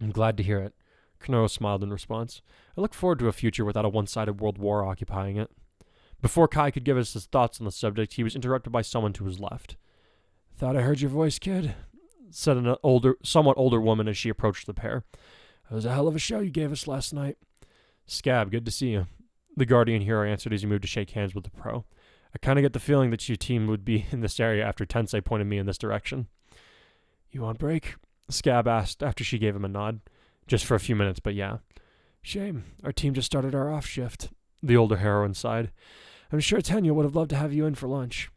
Speaker 4: I'm glad to hear it. Cronoa smiled in response. I look forward to a future without a one-sided world war occupying it. Before Kai could give us his thoughts on the subject, he was interrupted by someone to his left. Thought I heard your voice, kid, said an somewhat older woman as she approached the pair. It was a hell of a show you gave us last night. Scab, good to see you. The Guardian hero answered as he moved to shake hands with the pro. I kind of get the feeling that your team would be in this area after Tensei pointed me in this direction. You want break? Scab asked after she gave him a nod. Just for a few minutes, but yeah. Shame. Our team just started our off shift. The older heroine sighed. I'm sure Tanya would have loved to have you in for lunch.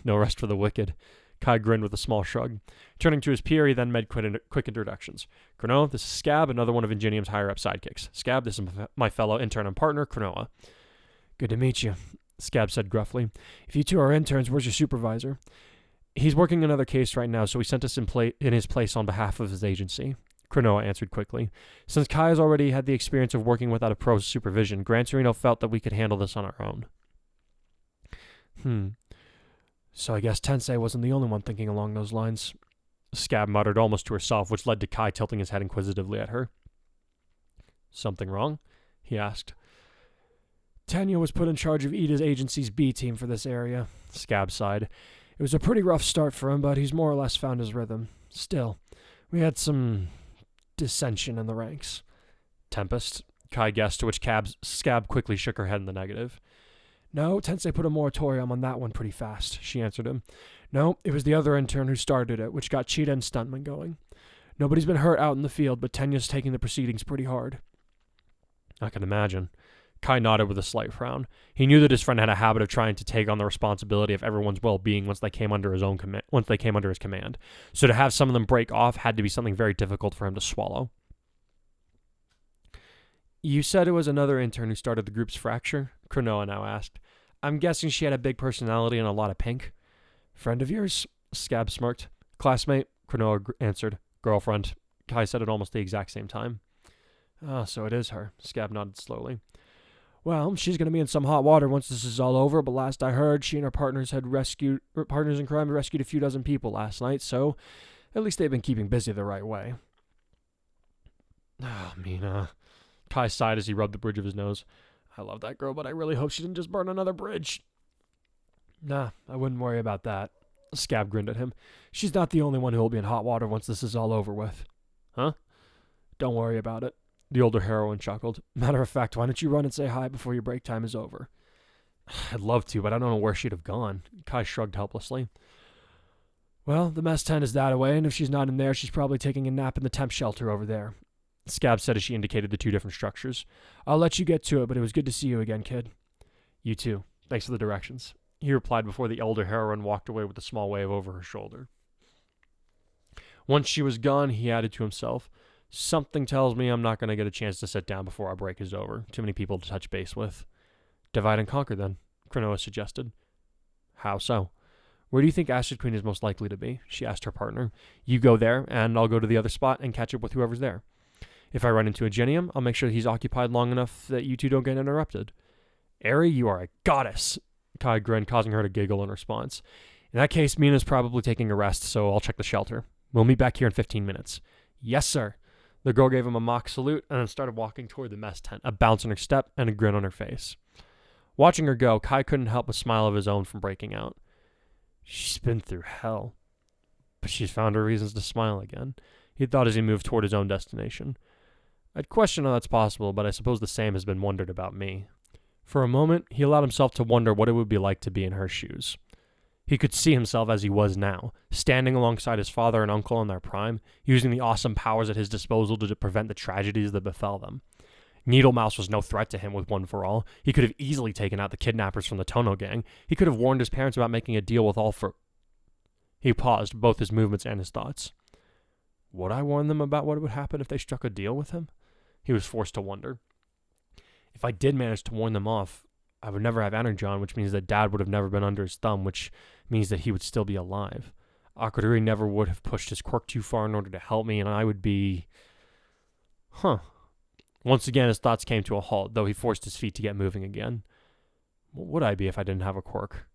Speaker 4: No rest for the wicked. Kai grinned with a small shrug. Turning to his peer, he then made quick introductions. Cronoa, this is Scab, another one of Ingenium's higher-up sidekicks. Scab, this is my fellow intern and partner, Cronoa. Good to meet you, Scab said gruffly. If you two are interns, where's your supervisor? He's working another case right now, so he sent us in his place on behalf of his agency. Cronoa answered quickly. Since Kai has already had the experience of working without a pro's supervision, Gran Torino felt that we could handle this on our own. So I guess Tensei wasn't the only one thinking along those lines. Scab muttered almost to herself, which led to Kai tilting his head inquisitively at her. Something wrong? He asked. Tanya was put in charge of Ida's agency's B team for this area, Scab sighed. It was a pretty rough start for him, but he's more or less found his rhythm. Still, we had some dissension in the ranks. Tempest? Kai guessed, to which Scab quickly shook her head in the negative. No, Tensei put a moratorium on that one pretty fast, she answered him. No, it was the other intern who started it, which got Cheetah and Stuntman going. Nobody's been hurt out in the field, but Tanya's taking the proceedings pretty hard. I can imagine. Kai nodded with a slight frown. He knew that his friend had a habit of trying to take on the responsibility of everyone's well-being once they came under his command. So to have some of them break off had to be something very difficult for him to swallow. You said it was another intern who started the group's fracture? Cronoa now asked. I'm guessing she had a big personality and a lot of pink. Friend of yours? Scab smirked. Classmate? Cronoa answered. Girlfriend. Kai said it almost the exact same time. Ah, so it is her. Scab nodded slowly. Well, she's going to be in some hot water once this is all over, but last I heard, she and her partners in crime had rescued a few dozen people last night, so at least they've been keeping busy the right way. Oh, Mina. Kai sighed as he rubbed the bridge of his nose. I love that girl, but I really hope she didn't just burn another bridge. Nah, I wouldn't worry about that. Scab grinned at him. She's not the only one who will be in hot water once this is all over with. Huh? Don't worry about it. The older heroine chuckled. Matter of fact, why don't you run and say hi before your break time is over? I'd love to, but I don't know where she'd have gone. Kai shrugged helplessly. Well, the mess tent is that away, and if she's not in there, she's probably taking a nap in the temp shelter over there. Scab said as she indicated the two different structures. I'll let you get to it, but it was good to see you again, kid. You too. Thanks for the directions. He replied before the elder heroine walked away with a small wave over her shoulder. Once she was gone, he added to himself, something tells me I'm not going to get a chance to sit down before our break is over. Too many people to touch base with. Divide and conquer, then, Cronoa suggested. How so? Where do you think Acid Queen is most likely to be? She asked her partner. You go there, and I'll go to the other spot and catch up with whoever's there. If I run into a Genium, I'll make sure he's occupied long enough that you two don't get interrupted. Eri, you are a goddess, Kai grinned, causing her to giggle in response. In that case, Mina's probably taking a rest, so I'll check the shelter. We'll meet back here in 15 minutes. Yes, sir. The girl gave him a mock salute and then started walking toward the mess tent, a bounce in her step and a grin on her face. Watching her go, Kai couldn't help a smile of his own from breaking out. She's been through hell, but she's found her reasons to smile again, he thought as he moved toward his own destination. I'd question how that's possible, but I suppose the same has been wondered about me. For a moment, he allowed himself to wonder what it would be like to be in her shoes. He could see himself as he was now, standing alongside his father and uncle in their prime, using the awesome powers at his disposal to prevent the tragedies that befell them. Needlemouse was no threat to him with One for All. He could have easily taken out the kidnappers from the Tono gang. He could have warned his parents about making a deal with All for... He paused, both his movements and his thoughts. Would I warn them about what would happen if they struck a deal with him? He was forced to wonder. If I did manage to warn them off, I would never have Energon, which means that Dad would have never been under his thumb, which means that he would still be alive. Akaduri never would have pushed his quirk too far in order to help me, and I would be... Once again, his thoughts came to a halt, though he forced his feet to get moving again. What would I be if I didn't have a quirk?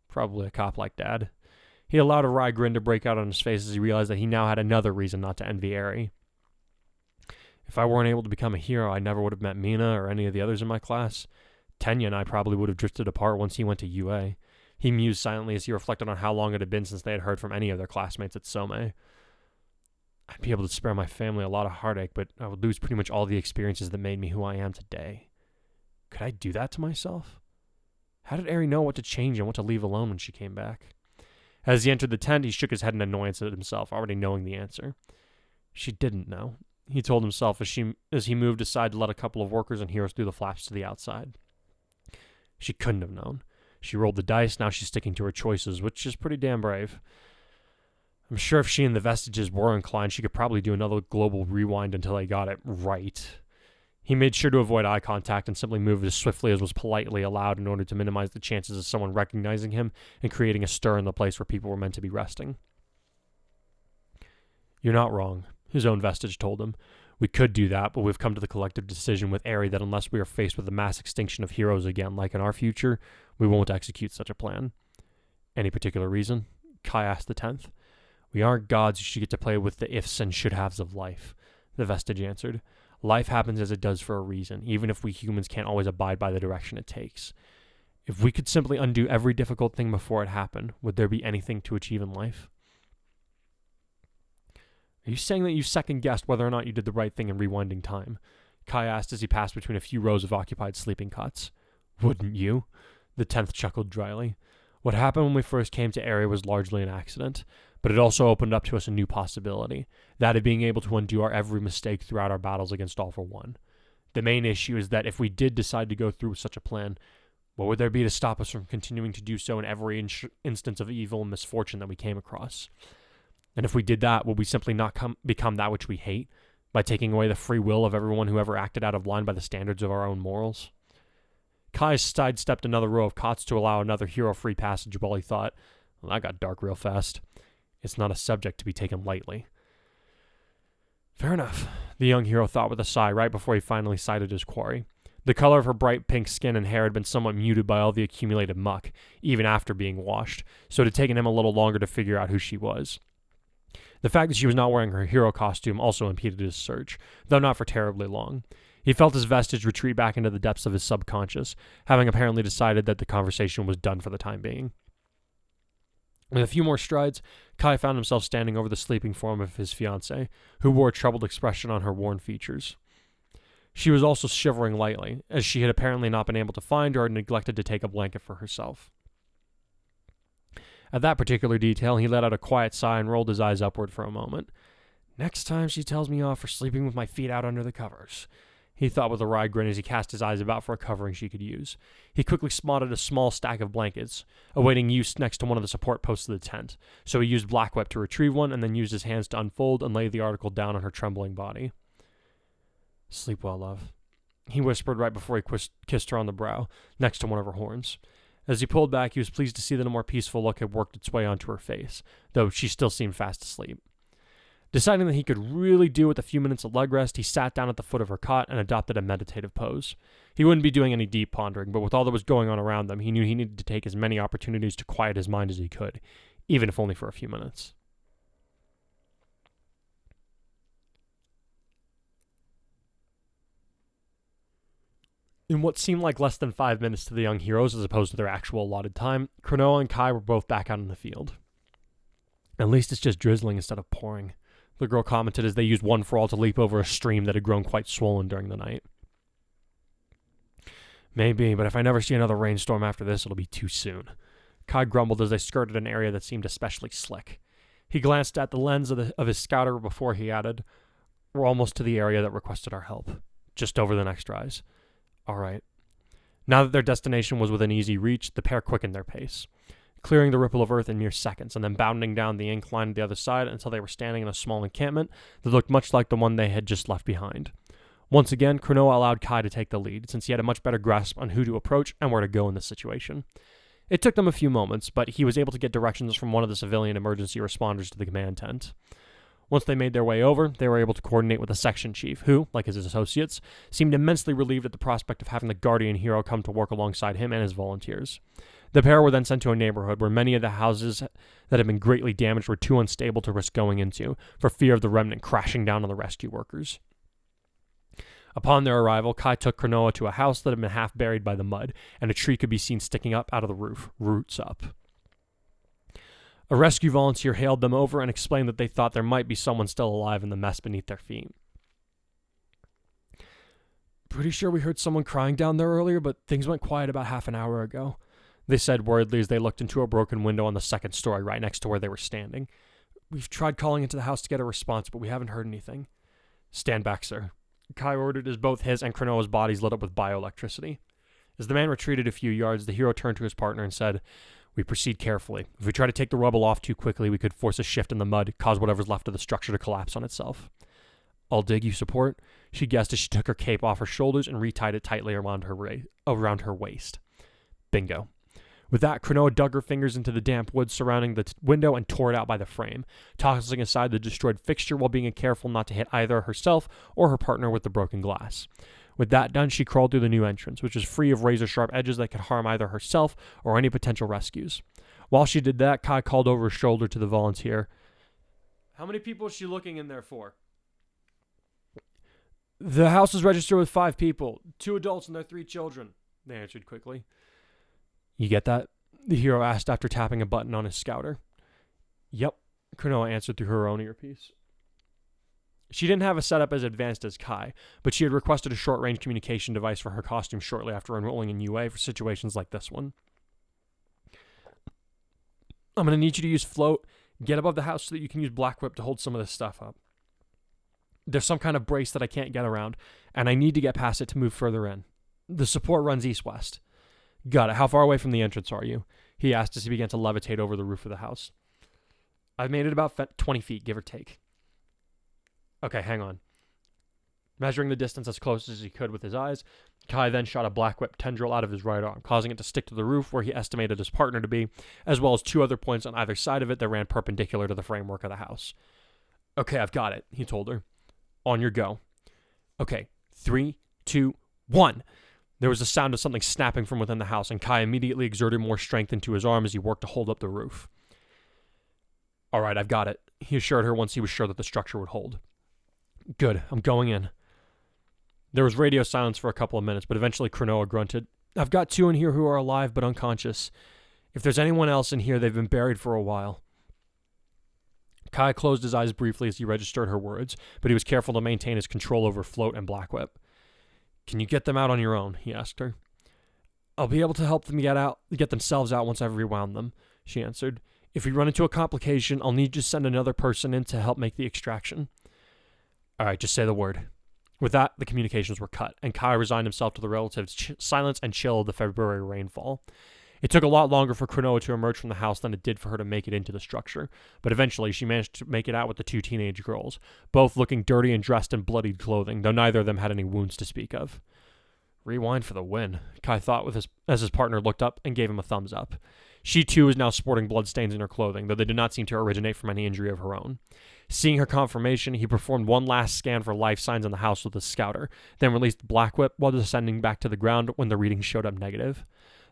Speaker 4: Probably a cop like Dad. He allowed a wry grin to break out on his face as he realized that he now had another reason not to envy Eri. If I weren't able to become a hero, I never would have met Mina or any of the others in my class. Tenya and I probably would have drifted apart once he went to UA. He mused silently as he reflected on how long it had been since they had heard from any of their classmates at Some. I'd be able to spare my family a lot of heartache, but I would lose pretty much all the experiences that made me who I am today. Could I do that to myself? How did Eri know what to change and what to leave alone when she came back? As he entered the tent, he shook his head in annoyance at himself, already knowing the answer. She didn't know, he told himself as he moved aside to let a couple of workers and heroes through the flaps to the outside. She couldn't have known. She rolled the dice, now she's sticking to her choices, which is pretty damn brave. I'm sure if she and the Vestiges were inclined, she could probably do another global rewind until they got it right. He made sure to avoid eye contact and simply moved as swiftly as was politely allowed in order to minimize the chances of someone recognizing him and creating a stir in the place where people were meant to be resting. You're not wrong, his own vestige told him. We could do that, but we've come to the collective decision with Eri that unless we are faced with a mass extinction of heroes again, like in our future, we won't execute such a plan. Any particular reason? Kai asked the 10th. We aren't gods who should get to play with the ifs and should-haves of life, the vestige answered. Life happens as it does for a reason, even if we humans can't always abide by the direction it takes. If we could simply undo every difficult thing before it happened, would there be anything to achieve in life? Are you saying that you second-guessed whether or not you did the right thing in rewinding time? Kai asked as he passed between a few rows of occupied sleeping cots. Wouldn't you? The 10th chuckled dryly. What happened when we first came to Eri was largely an accident, but it also opened up to us a new possibility, that of being able to undo our every mistake throughout our battles against All for One. The main issue is that if we did decide to go through with such a plan, what would there be to stop us from continuing to do so in every instance of evil and misfortune that we came across? And if we did that, would we simply not become that which we hate, by taking away the free will of everyone who ever acted out of line by the standards of our own morals? Kai sidestepped another row of cots to allow another hero-free passage while he thought, well, that got dark real fast. It's not a subject to be taken lightly. Fair enough, the young hero thought with a sigh right before he finally sighted his quarry. The color of her bright pink skin and hair had been somewhat muted by all the accumulated muck, even after being washed, so it had taken him a little longer to figure out who she was. The fact that she was not wearing her hero costume also impeded his search, though not for terribly long. He felt his vestige retreat back into the depths of his subconscious, having apparently decided that the conversation was done for the time being. With a few more strides, Kai found himself standing over the sleeping form of his fiancée, who wore a troubled expression on her worn features. She was also shivering lightly, as she had apparently not been able to find or had neglected to take a blanket for herself. At that particular detail, he let out a quiet sigh and rolled his eyes upward for a moment. Next time she tells me off for sleeping with my feet out under the covers, he thought with a wry grin as he cast his eyes about for a covering she could use. He quickly spotted a small stack of blankets, awaiting use next to one of the support posts of the tent, so he used Black Whip to retrieve one and then used his hands to unfold and lay the article down on her trembling body. Sleep well, love, he whispered right before he kissed her on the brow, next to one of her horns. As he pulled back, he was pleased to see that a more peaceful look had worked its way onto her face, though she still seemed fast asleep. Deciding that he could really do with a few minutes of leg rest, he sat down at the foot of her cot and adopted a meditative pose. He wouldn't be doing any deep pondering, but with all that was going on around them, he knew he needed to take as many opportunities to quiet his mind as he could, even if only for a few minutes. In what seemed like less than 5 minutes to the young heroes as opposed to their actual allotted time, Cronoa and Kai were both back out in the field. At least it's just drizzling instead of pouring, the girl commented as they used One for All to leap over a stream that had grown quite swollen during the night. Maybe, but if I never see another rainstorm after this, it'll be too soon, Kai grumbled as they skirted an area that seemed especially slick. He glanced at the lens of his scouter before he added, "We're almost to the area that requested our help. Just over the next rise." All right. Now that their destination was within easy reach, the pair quickened their pace, clearing the ripple of earth in mere seconds, and then bounding down the incline to the other side until they were standing in a small encampment that looked much like the one they had just left behind. Once again, Cronoa allowed Kai to take the lead, since he had a much better grasp on who to approach and where to go in this situation. It took them a few moments, but he was able to get directions from one of the civilian emergency responders to the command tent. Once they made their way over, they were able to coordinate with the section chief, who, like his associates, seemed immensely relieved at the prospect of having the guardian hero come to work alongside him and his volunteers. The pair were then sent to a neighborhood where many of the houses that had been greatly damaged were too unstable to risk going into, for fear of the remnant crashing down on the rescue workers. Upon their arrival, Kai took Cronoa to a house that had been half buried by the mud, and a tree could be seen sticking up out of the roof, roots up. A rescue volunteer hailed them over and explained that they thought there might be someone still alive in the mess beneath their feet. "Pretty sure we heard someone crying down there earlier, but things went quiet about half an hour ago," they said worriedly as they looked into a broken window on the second story right next to where they were standing. "We've tried calling into the house to get a response, but we haven't heard anything." "Stand back, sir," Kai ordered as both his and Cronoa's bodies lit up with bioelectricity. As the man retreated a few yards, the hero turned to his partner and said, "We proceed carefully. If we try to take the rubble off too quickly, we could force a shift in the mud, cause whatever's left of the structure to collapse on itself." "I'll dig, you support," she guessed as she took her cape off her shoulders and retied it tightly around her waist. Bingo. With that, Cronoa dug her fingers into the damp wood surrounding the window and tore it out by the frame, tossing aside the destroyed fixture while being careful not to hit either herself or her partner with the broken glass. With that done, she crawled through the new entrance, which was free of razor-sharp edges that could harm either herself or any potential rescues. While she did that, Kai called over his shoulder to the volunteer. "How many people is she looking in there for?" "The house is registered with 5 people, 2 adults and their 3 children," they answered quickly. "You get that?" the hero asked after tapping a button on his scouter. "Yep," Cronoa answered through her own earpiece. She didn't have a setup as advanced as Kai, but she had requested a short-range communication device for her costume shortly after enrolling in UA for situations like this one. "I'm going to need you to use float, get above the house so that you can use Black Whip to hold some of this stuff up. There's some kind of brace that I can't get around, and I need to get past it to move further in. The support runs east-west." "Got it. How far away from the entrance are you?" he asked as he began to levitate over the roof of the house. "I've made it about 20 feet, give or take." "Okay, hang on." Measuring the distance as close as he could with his eyes, Kai then shot a Black Whip tendril out of his right arm, causing it to stick to the roof where he estimated his partner to be, as well as 2 other points on either side of it that ran perpendicular to the framework of the house. "Okay, I've got it," he told her. "On your go." "Okay, 3, 2, 1. There was the sound of something snapping from within the house, and Kai immediately exerted more strength into his arm as he worked to hold up the roof. "All right, I've got it," he assured her once he was sure that the structure would hold. "Good, I'm going in." There was radio silence for a couple of minutes, but eventually Cronoa grunted, "I've got 2 in here who are alive but unconscious. If there's anyone else in here, they've been buried for a while." Kai closed his eyes briefly as he registered her words, but he was careful to maintain his control over float and Black Whip. Can you get them out on your own? He asked her. I'll be able to help them get themselves out once I've rewound them, she answered. If we run into a complication, I'll need you to send another person in to help make the extraction. All right, just say the word. With that, the communications were cut, and Kai resigned himself to the relative silence and chill of the February rainfall. It took a lot longer for Cronoa to emerge from the house than it did for her to make it into the structure, but eventually she managed to make it out with the two teenage girls, both looking dirty and dressed in bloodied clothing, though neither of them had any wounds to speak of. Rewind for the win, Kai thought as his partner looked up and gave him a thumbs up. She too was now sporting bloodstains in her clothing, though they did not seem to originate from any injury of her own. Seeing her confirmation, he performed one last scan for life signs in the house with his scouter, then released the black whip while descending back to the ground when the readings showed up negative.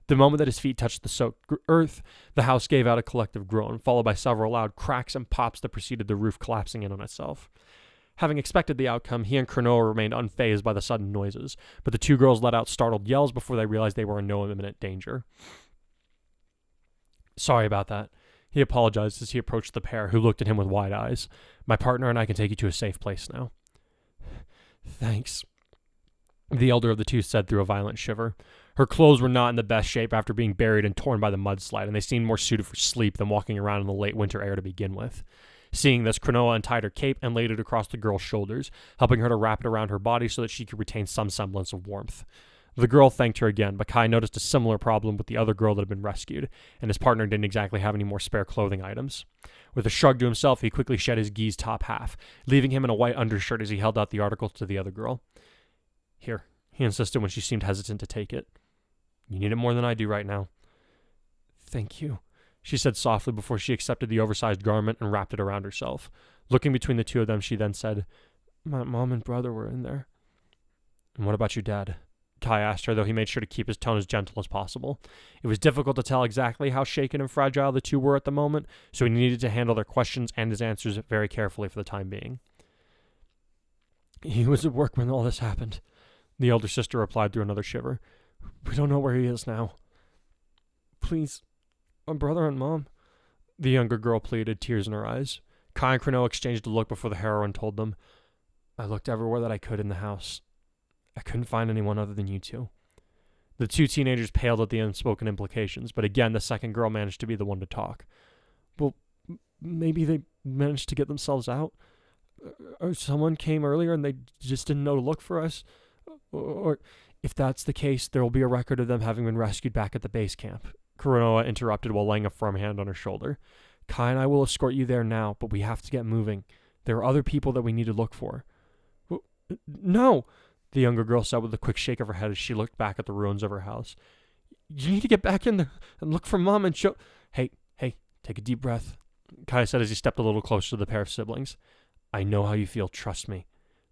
Speaker 4: The moment that his feet touched the soaked earth, the house gave out a collective groan, followed by several loud cracks and pops that preceded the roof collapsing in on itself. Having expected the outcome, he and Cronoa remained unfazed by the sudden noises, but the two girls let out startled yells before they realized they were in no imminent danger. Sorry about that. He apologized as he approached the pair, who looked at him with wide eyes. My partner and I can take you to a safe place now. Thanks, the elder of the two said through a violent shiver. Her clothes were not in the best shape after being buried and torn by the mudslide, and they seemed more suited for sleep than walking around in the late winter air to begin with. Seeing this, Cronoa untied her cape and laid it across the girl's shoulders, helping her to wrap it around her body so that she could retain some semblance of warmth. The girl thanked her again, but Kai noticed a similar problem with the other girl that had been rescued, and his partner didn't exactly have any more spare clothing items. With a shrug to himself, he quickly shed his gi's top half, leaving him in a white undershirt as he held out the article to the other girl. Here, he insisted when she seemed hesitant to take it. You need it more than I do right now. Thank you, she said softly before she accepted the oversized garment and wrapped it around herself. Looking between the two of them, she then said, My mom and brother were in there. And what about your dad? Kai asked her, though he made sure to keep his tone as gentle as possible. It was difficult to tell exactly how shaken and fragile the two were at the moment, so he needed to handle their questions and his answers very carefully for the time being. He was at work when all this happened, the elder sister replied through another shiver. We don't know where he is now. Please, my brother and mom, the younger girl pleaded, tears in her eyes. Kai and Cronoa exchanged a look before the heroine told them, I looked everywhere that I could in the house. I couldn't find anyone other than you two. The two teenagers paled at the unspoken implications, but again the second girl managed to be the one to talk. Well, maybe they managed to get themselves out? Or someone came earlier and they just didn't know to look for us? Or if that's the case, there will be a record of them having been rescued back at the base camp. Cronoa interrupted while laying a firm hand on her shoulder. Kai and I will escort you there now, but we have to get moving. There are other people that we need to look for. No! The younger girl said with a quick shake of her head as she looked back at the ruins of her house. You need to get back in there and look for Mom and show... Hey, take a deep breath, Kai said as he stepped a little closer to the pair of siblings. I know how you feel, trust me.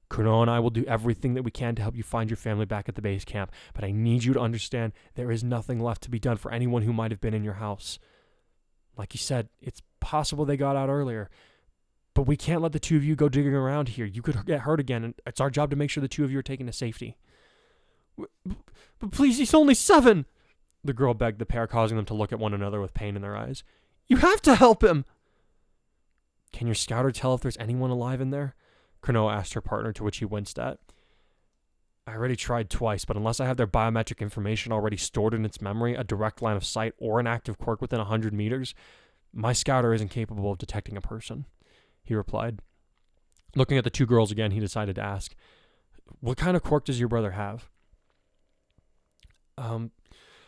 Speaker 4: Cronoa and I will do everything that we can to help you find your family back at the base camp, but I need you to understand there is nothing left to be done for anyone who might have been in your house. Like you said, it's possible they got out earlier, but we can't let the two of you go digging around here. You could get hurt again, and it's our job to make sure the two of you are taken to safety. But please, he's only 7, the girl begged the pair, causing them to look at one another with pain in their eyes. You have to help him! Can your scouter tell if there's anyone alive in there? Cronoa asked her partner, to which he winced at. I already tried twice, but unless I have their biometric information already stored in its memory, a direct line of sight, or an active quirk within 100 meters, my scouter isn't capable of detecting a person, he replied. Looking at the two girls again, he decided to ask, what kind of quirk does your brother have?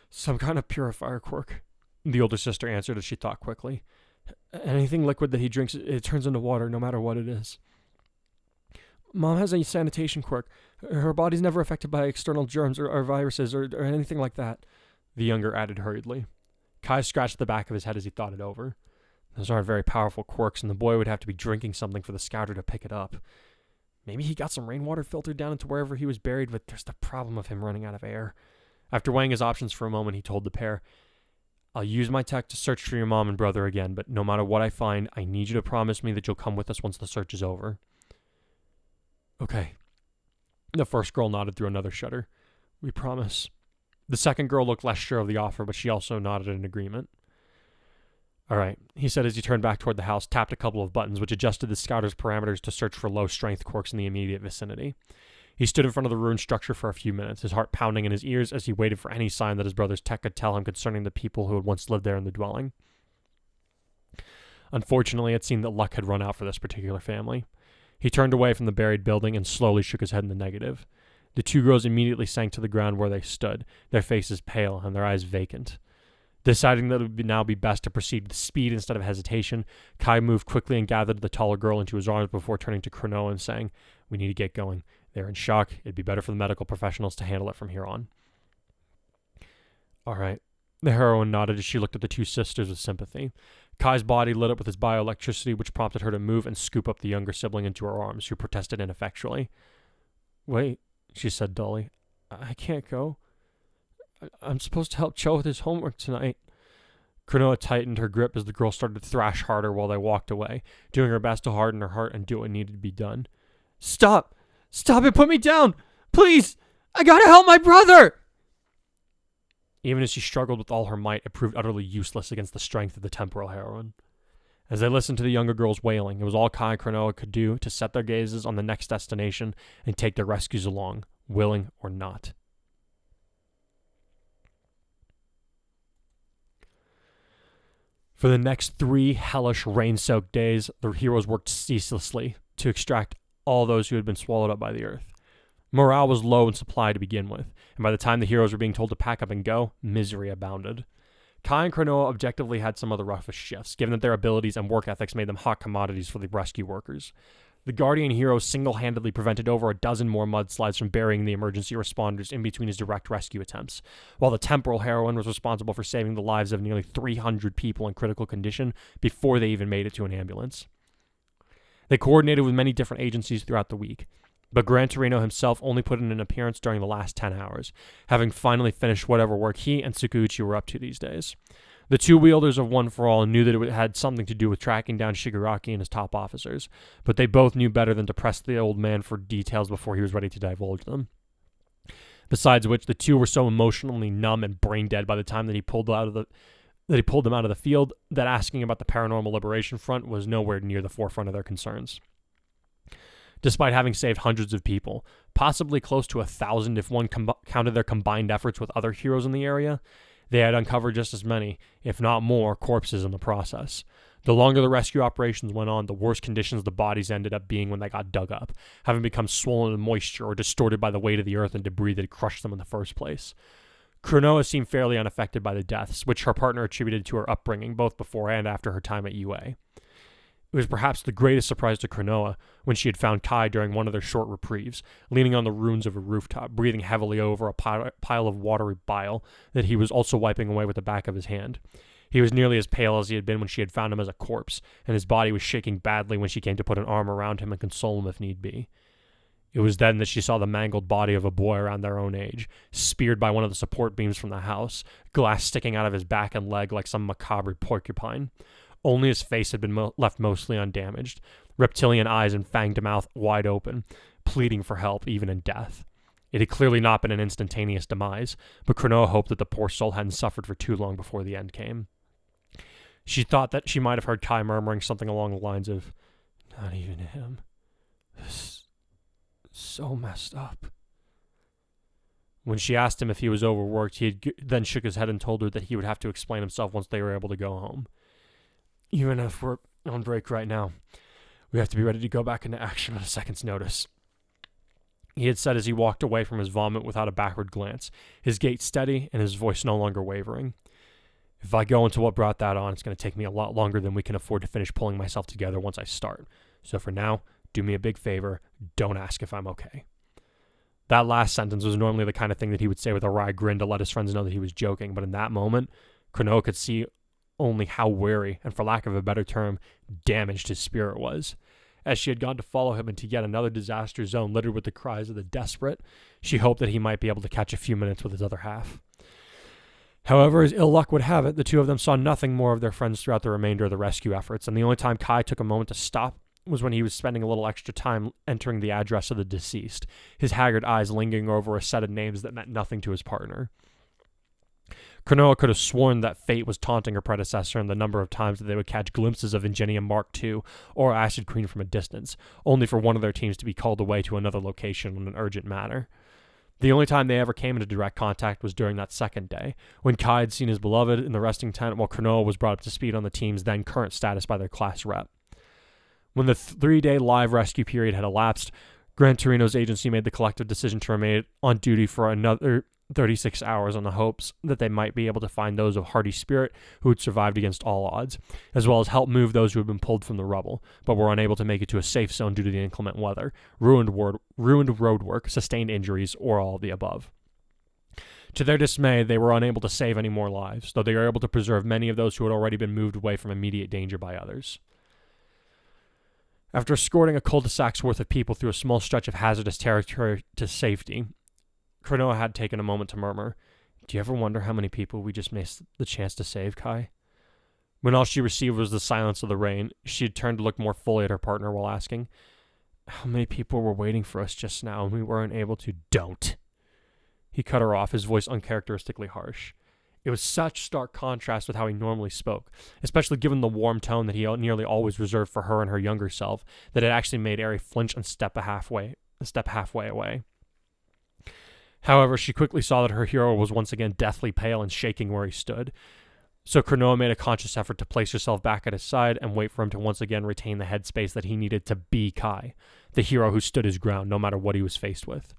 Speaker 4: Some kind of purifier quirk, the older sister answered as she thought quickly. Anything liquid that he drinks, it turns into water, no matter what it is. Mom has a sanitation quirk. Her body's never affected by external germs or viruses or anything like that, the younger added hurriedly. Kai scratched the back of his head as he thought it over. Those aren't very powerful quirks, and the boy would have to be drinking something for the scouter to pick it up. Maybe he got some rainwater filtered down into wherever he was buried, but there's the problem of him running out of air. After weighing his options for a moment, he told the pair, I'll use my tech to search for your mom and brother again, but no matter what I find, I need you to promise me that you'll come with us once the search is over. Okay. The first girl nodded through another shudder. We promise. The second girl looked less sure of the offer, but she also nodded in agreement. All right, he said as he turned back toward the house, tapped a couple of buttons, which adjusted the scouter's parameters to search for low-strength quirks in the immediate vicinity. He stood in front of the ruined structure for a few minutes, his heart pounding in his ears as he waited for any sign that his brother's tech could tell him concerning the people who had once lived there in the dwelling. Unfortunately, it seemed that luck had run out for this particular family. He turned away from the buried building and slowly shook his head in the negative. The two girls immediately sank to the ground where they stood, their faces pale and their eyes vacant. Deciding that it would now be best to proceed with speed instead of hesitation, Kai moved quickly and gathered the taller girl into his arms before turning to Cronoa and saying, "We need to get going. They're in shock. It'd be better for the medical professionals to handle it from here on." "All right." The heroine nodded as she looked at the two sisters with sympathy. Kai's body lit up with his bioelectricity, which prompted her to move and scoop up the younger sibling into her arms, who protested ineffectually. "Wait," she said dully. "I can't go. I'm supposed to help Cho with his homework tonight." Cronoa tightened her grip as the girl started to thrash harder while they walked away, doing her best to harden her heart and do what needed to be done. "Stop! Stop it! Put me down! Please! I gotta help my brother!" Even as she struggled with all her might, it proved utterly useless against the strength of the temporal heroine. As they listened to the younger girl's wailing, it was all Kai and Cronoa could do to set their gazes on the next destination and take their rescues along, willing or not. For the next 3 hellish, rain-soaked days, the heroes worked ceaselessly to extract all those who had been swallowed up by the earth. Morale was low in supply to begin with, and by the time the heroes were being told to pack up and go, misery abounded. Kai and Cronoa objectively had some of the roughest shifts, given that their abilities and work ethics made them hot commodities for the rescue workers. The Guardian hero single-handedly prevented over a dozen more mudslides from burying the emergency responders in between his direct rescue attempts, while the temporal heroine was responsible for saving the lives of nearly 300 people in critical condition before they even made it to an ambulance. They coordinated with many different agencies throughout the week, but Gran Torino himself only put in an appearance during the last 10 hours, having finally finished whatever work he and Tsukauchi were up to these days. The two wielders of One for All knew that it had something to do with tracking down Shigaraki and his top officers, but they both knew better than to press the old man for details before he was ready to divulge them. Besides which, the two were so emotionally numb and brain dead by the time that he pulled them out of the field that asking about the Paranormal Liberation Front was nowhere near the forefront of their concerns. Despite having saved hundreds of people, possibly close to 1,000 if one counted their combined efforts with other heroes in the area, they had uncovered just as many, if not more, corpses in the process. The longer the rescue operations went on, the worse conditions the bodies ended up being when they got dug up, having become swollen with moisture or distorted by the weight of the earth and debris that had crushed them in the first place. Cronoa seemed fairly unaffected by the deaths, which her partner attributed to her upbringing both before and after her time at UA. It was perhaps the greatest surprise to Cronoa when she had found Kai during one of their short reprieves, leaning on the ruins of a rooftop, breathing heavily over a pile of watery bile that he was also wiping away with the back of his hand. He was nearly as pale as he had been when she had found him as a corpse, and his body was shaking badly when she came to put an arm around him and console him if need be. It was then that she saw the mangled body of a boy around their own age, speared by one of the support beams from the house, glass sticking out of his back and leg like some macabre porcupine. Only his face had been left mostly undamaged, reptilian eyes and fanged mouth wide open, pleading for help even in death. It had clearly not been an instantaneous demise, but Cronoa hoped that the poor soul hadn't suffered for too long before the end came. She thought that she might have heard Kai murmuring something along the lines of, "Not even him. This is so messed up." When she asked him if he was overworked, he then shook his head and told her that he would have to explain himself once they were able to go home. "Even if we're on break right now, we have to be ready to go back into action on a second's notice," he had said as he walked away from his vomit without a backward glance, his gait steady and his voice no longer wavering. "If I go into what brought that on, it's going to take me a lot longer than we can afford to finish pulling myself together once I start. So for now, do me a big favor, don't ask if I'm okay." That last sentence was normally the kind of thing that he would say with a wry grin to let his friends know that he was joking, but in that moment, Cronoa could see only how wary, and for lack of a better term, damaged his spirit was. As she had gone to follow him into yet another disaster zone littered with the cries of the desperate, she hoped that he might be able to catch a few minutes with his other half. However, as ill luck would have it, the two of them saw nothing more of their friends throughout the remainder of the rescue efforts, and the only time Kai took a moment to stop was when he was spending a little extra time entering the address of the deceased, his haggard eyes lingering over a set of names that meant nothing to his partner. Cronoa could have sworn that fate was taunting her predecessor in the number of times that they would catch glimpses of Ingenium Mark II or Acid Queen from a distance, only for one of their teams to be called away to another location in an urgent manner. The only time they ever came into direct contact was during that second day, when Kai had seen his beloved in the resting tent while Cronoa was brought up to speed on the team's then current status by their class rep. When the 3-day live rescue period had elapsed, Gran Torino's agency made the collective decision to remain on duty for another 36 hours on the hopes that they might be able to find those of hardy spirit who had survived against all odds, as well as help move those who had been pulled from the rubble, but were unable to make it to a safe zone due to the inclement weather, ruined road work, sustained injuries, or all of the above. To their dismay, they were unable to save any more lives, though they were able to preserve many of those who had already been moved away from immediate danger by others. After escorting a cul-de-sac's worth of people through a small stretch of hazardous territory to safety, Cronoa had taken a moment to murmur, "Do you ever wonder how many people we just missed the chance to save, Kai?" When all she received was the silence of the rain, she had turned to look more fully at her partner while asking, "How many people were waiting for us just now and we weren't able to—" "Don't!" He cut her off, his voice uncharacteristically harsh. It was such stark contrast with how he normally spoke, especially given the warm tone that he nearly always reserved for her and her younger self, that it actually made Ari flinch and step halfway away. However, she quickly saw that her hero was once again deathly pale and shaking where he stood. So Cronoa made a conscious effort to place herself back at his side and wait for him to once again retain the headspace that he needed to be Kai, the hero who stood his ground no matter what he was faced with.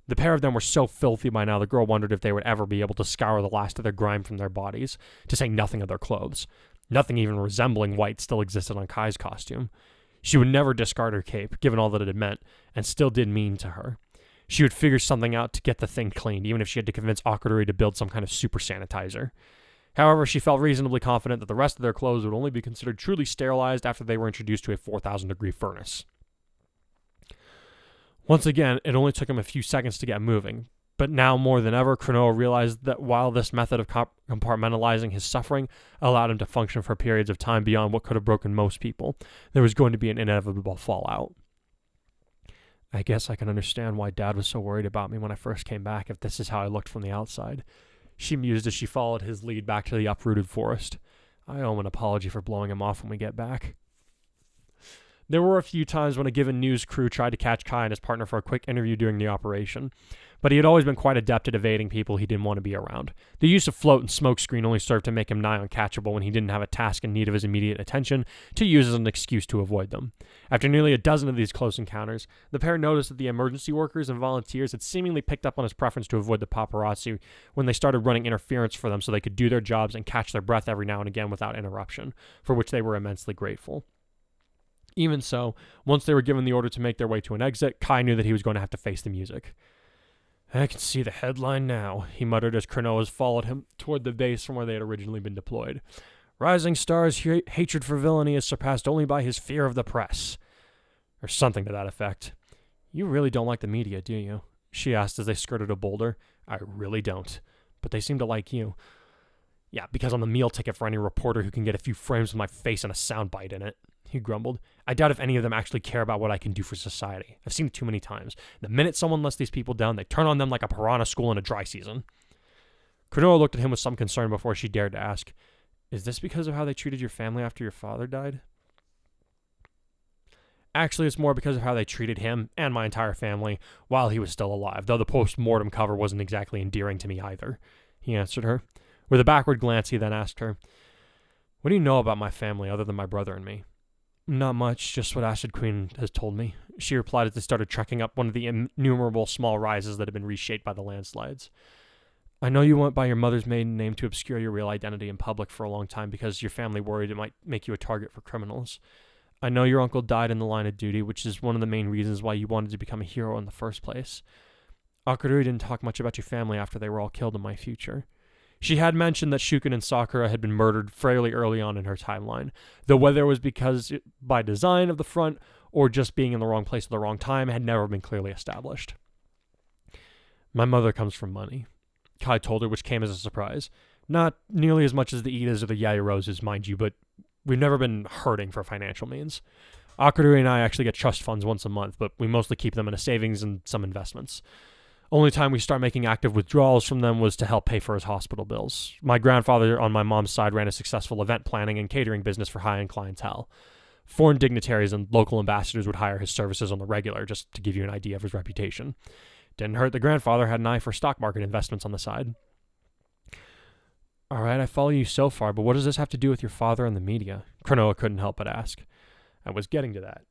Speaker 4: The pair of them were so filthy by now the girl wondered if they would ever be able to scour the last of their grime from their bodies, to say nothing of their clothes. Nothing even resembling white still existed on Kai's costume. She would never discard her cape, given all that it had meant, and still did mean to her. She would figure something out to get the thing cleaned, even if she had to convince Akadori to build some kind of super sanitizer. However, she felt reasonably confident that the rest of their clothes would only be considered truly sterilized after they were introduced to a 4,000-degree furnace. Once again, it only took him a few seconds to get moving, but now more than ever, Cronoa realized that while this method of compartmentalizing his suffering allowed him to function for periods of time beyond what could have broken most people, there was going to be an inevitable fallout. "I guess I can understand why Dad was so worried about me when I first came back if this is how I looked from the outside," she mused as she followed his lead back to the uprooted forest. "I owe him an apology for blowing him off when we get back." There were a few times when a given news crew tried to catch Kai and his partner for a quick interview during the operation, but he had always been quite adept at evading people he didn't want to be around. The use of float and smokescreen only served to make him nigh uncatchable when he didn't have a task in need of his immediate attention to use as an excuse to avoid them. After nearly a dozen of these close encounters, the pair noticed that the emergency workers and volunteers had seemingly picked up on his preference to avoid the paparazzi when they started running interference for them so they could do their jobs and catch their breath every now and again without interruption, for which they were immensely grateful. Even so, once they were given the order to make their way to an exit, Kai knew that he was going to have to face the music. "I can see the headline now," he muttered as Cronoa followed him toward the base from where they had originally been deployed. "Rising Star's hatred for villainy is surpassed only by his fear of the press." Or something to that effect. "You really don't like the media, do you?" she asked as they skirted a boulder. "I really don't. But they seem to like you." "Yeah, because I'm the meal ticket for any reporter who can get a few frames with my face and a soundbite in it," he grumbled. "I doubt if any of them actually care about what I can do for society. I've seen it too many times. The minute someone lets these people down, they turn on them like a piranha school in a dry season." Cronoa looked at him with some concern before she dared to ask, "Is this because of how they treated your family after your father died?" "Actually, it's more because of how they treated him and my entire family while he was still alive, though the post-mortem cover wasn't exactly endearing to me either," he answered her. With a backward glance, he then asked her, "What do you know about my family other than my brother and me?" "Not much, just what Acid Queen has told me," she replied as they started trekking up one of the innumerable small rises that had been reshaped by the landslides. "I know you went by your mother's maiden name to obscure your real identity in public for a long time because your family worried it might make you a target for criminals. I know your uncle died in the line of duty, which is one of the main reasons why you wanted to become a hero in the first place. Akadori didn't talk much about your family after they were all killed in my future." She had mentioned that Shuken and Sakura had been murdered fairly early on in her timeline, though whether it was because by design of the front or just being in the wrong place at the wrong time had never been clearly established. "My mother comes from money," Kai told her, which came as a surprise. "Not nearly as much as the Idas or the Yayaroses, mind you, but we've never been hurting for financial means. Akadori and I actually get trust funds once a month, but we mostly keep them in a savings and some investments. Only time we start making active withdrawals from them was to help pay for his hospital bills. My grandfather on my mom's side ran a successful event planning and catering business for high-end clientele. Foreign dignitaries and local ambassadors would hire his services on the regular, just to give you an idea of his reputation. Didn't hurt the grandfather had an eye for stock market investments on the side. All right, I follow you so far, but what does this have to do with your father and the media? Cronoa couldn't help but ask. I was getting to that.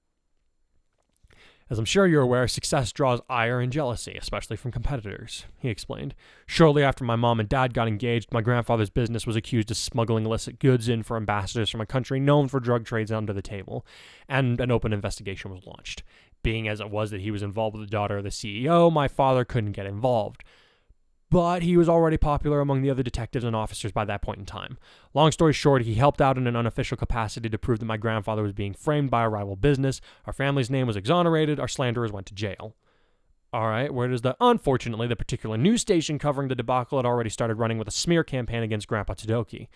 Speaker 4: As I'm sure you're aware, success draws ire and jealousy, especially from competitors, he explained. Shortly after my mom and dad got engaged, my grandfather's business was accused of smuggling illicit goods in for ambassadors from a country known for drug trades under the table, and an open investigation was launched. Being as it was that he was involved with the daughter of the CEO, my father couldn't get involved. But he was already popular among the other detectives and officers by that point in time. Long story short, he helped out in an unofficial capacity to prove that my grandfather was being framed by a rival business, our family's name was exonerated, our slanderers went to jail. Alright, where does unfortunately, the particular news station covering the debacle had already started running with a smear campaign against Grandpa Tadoki.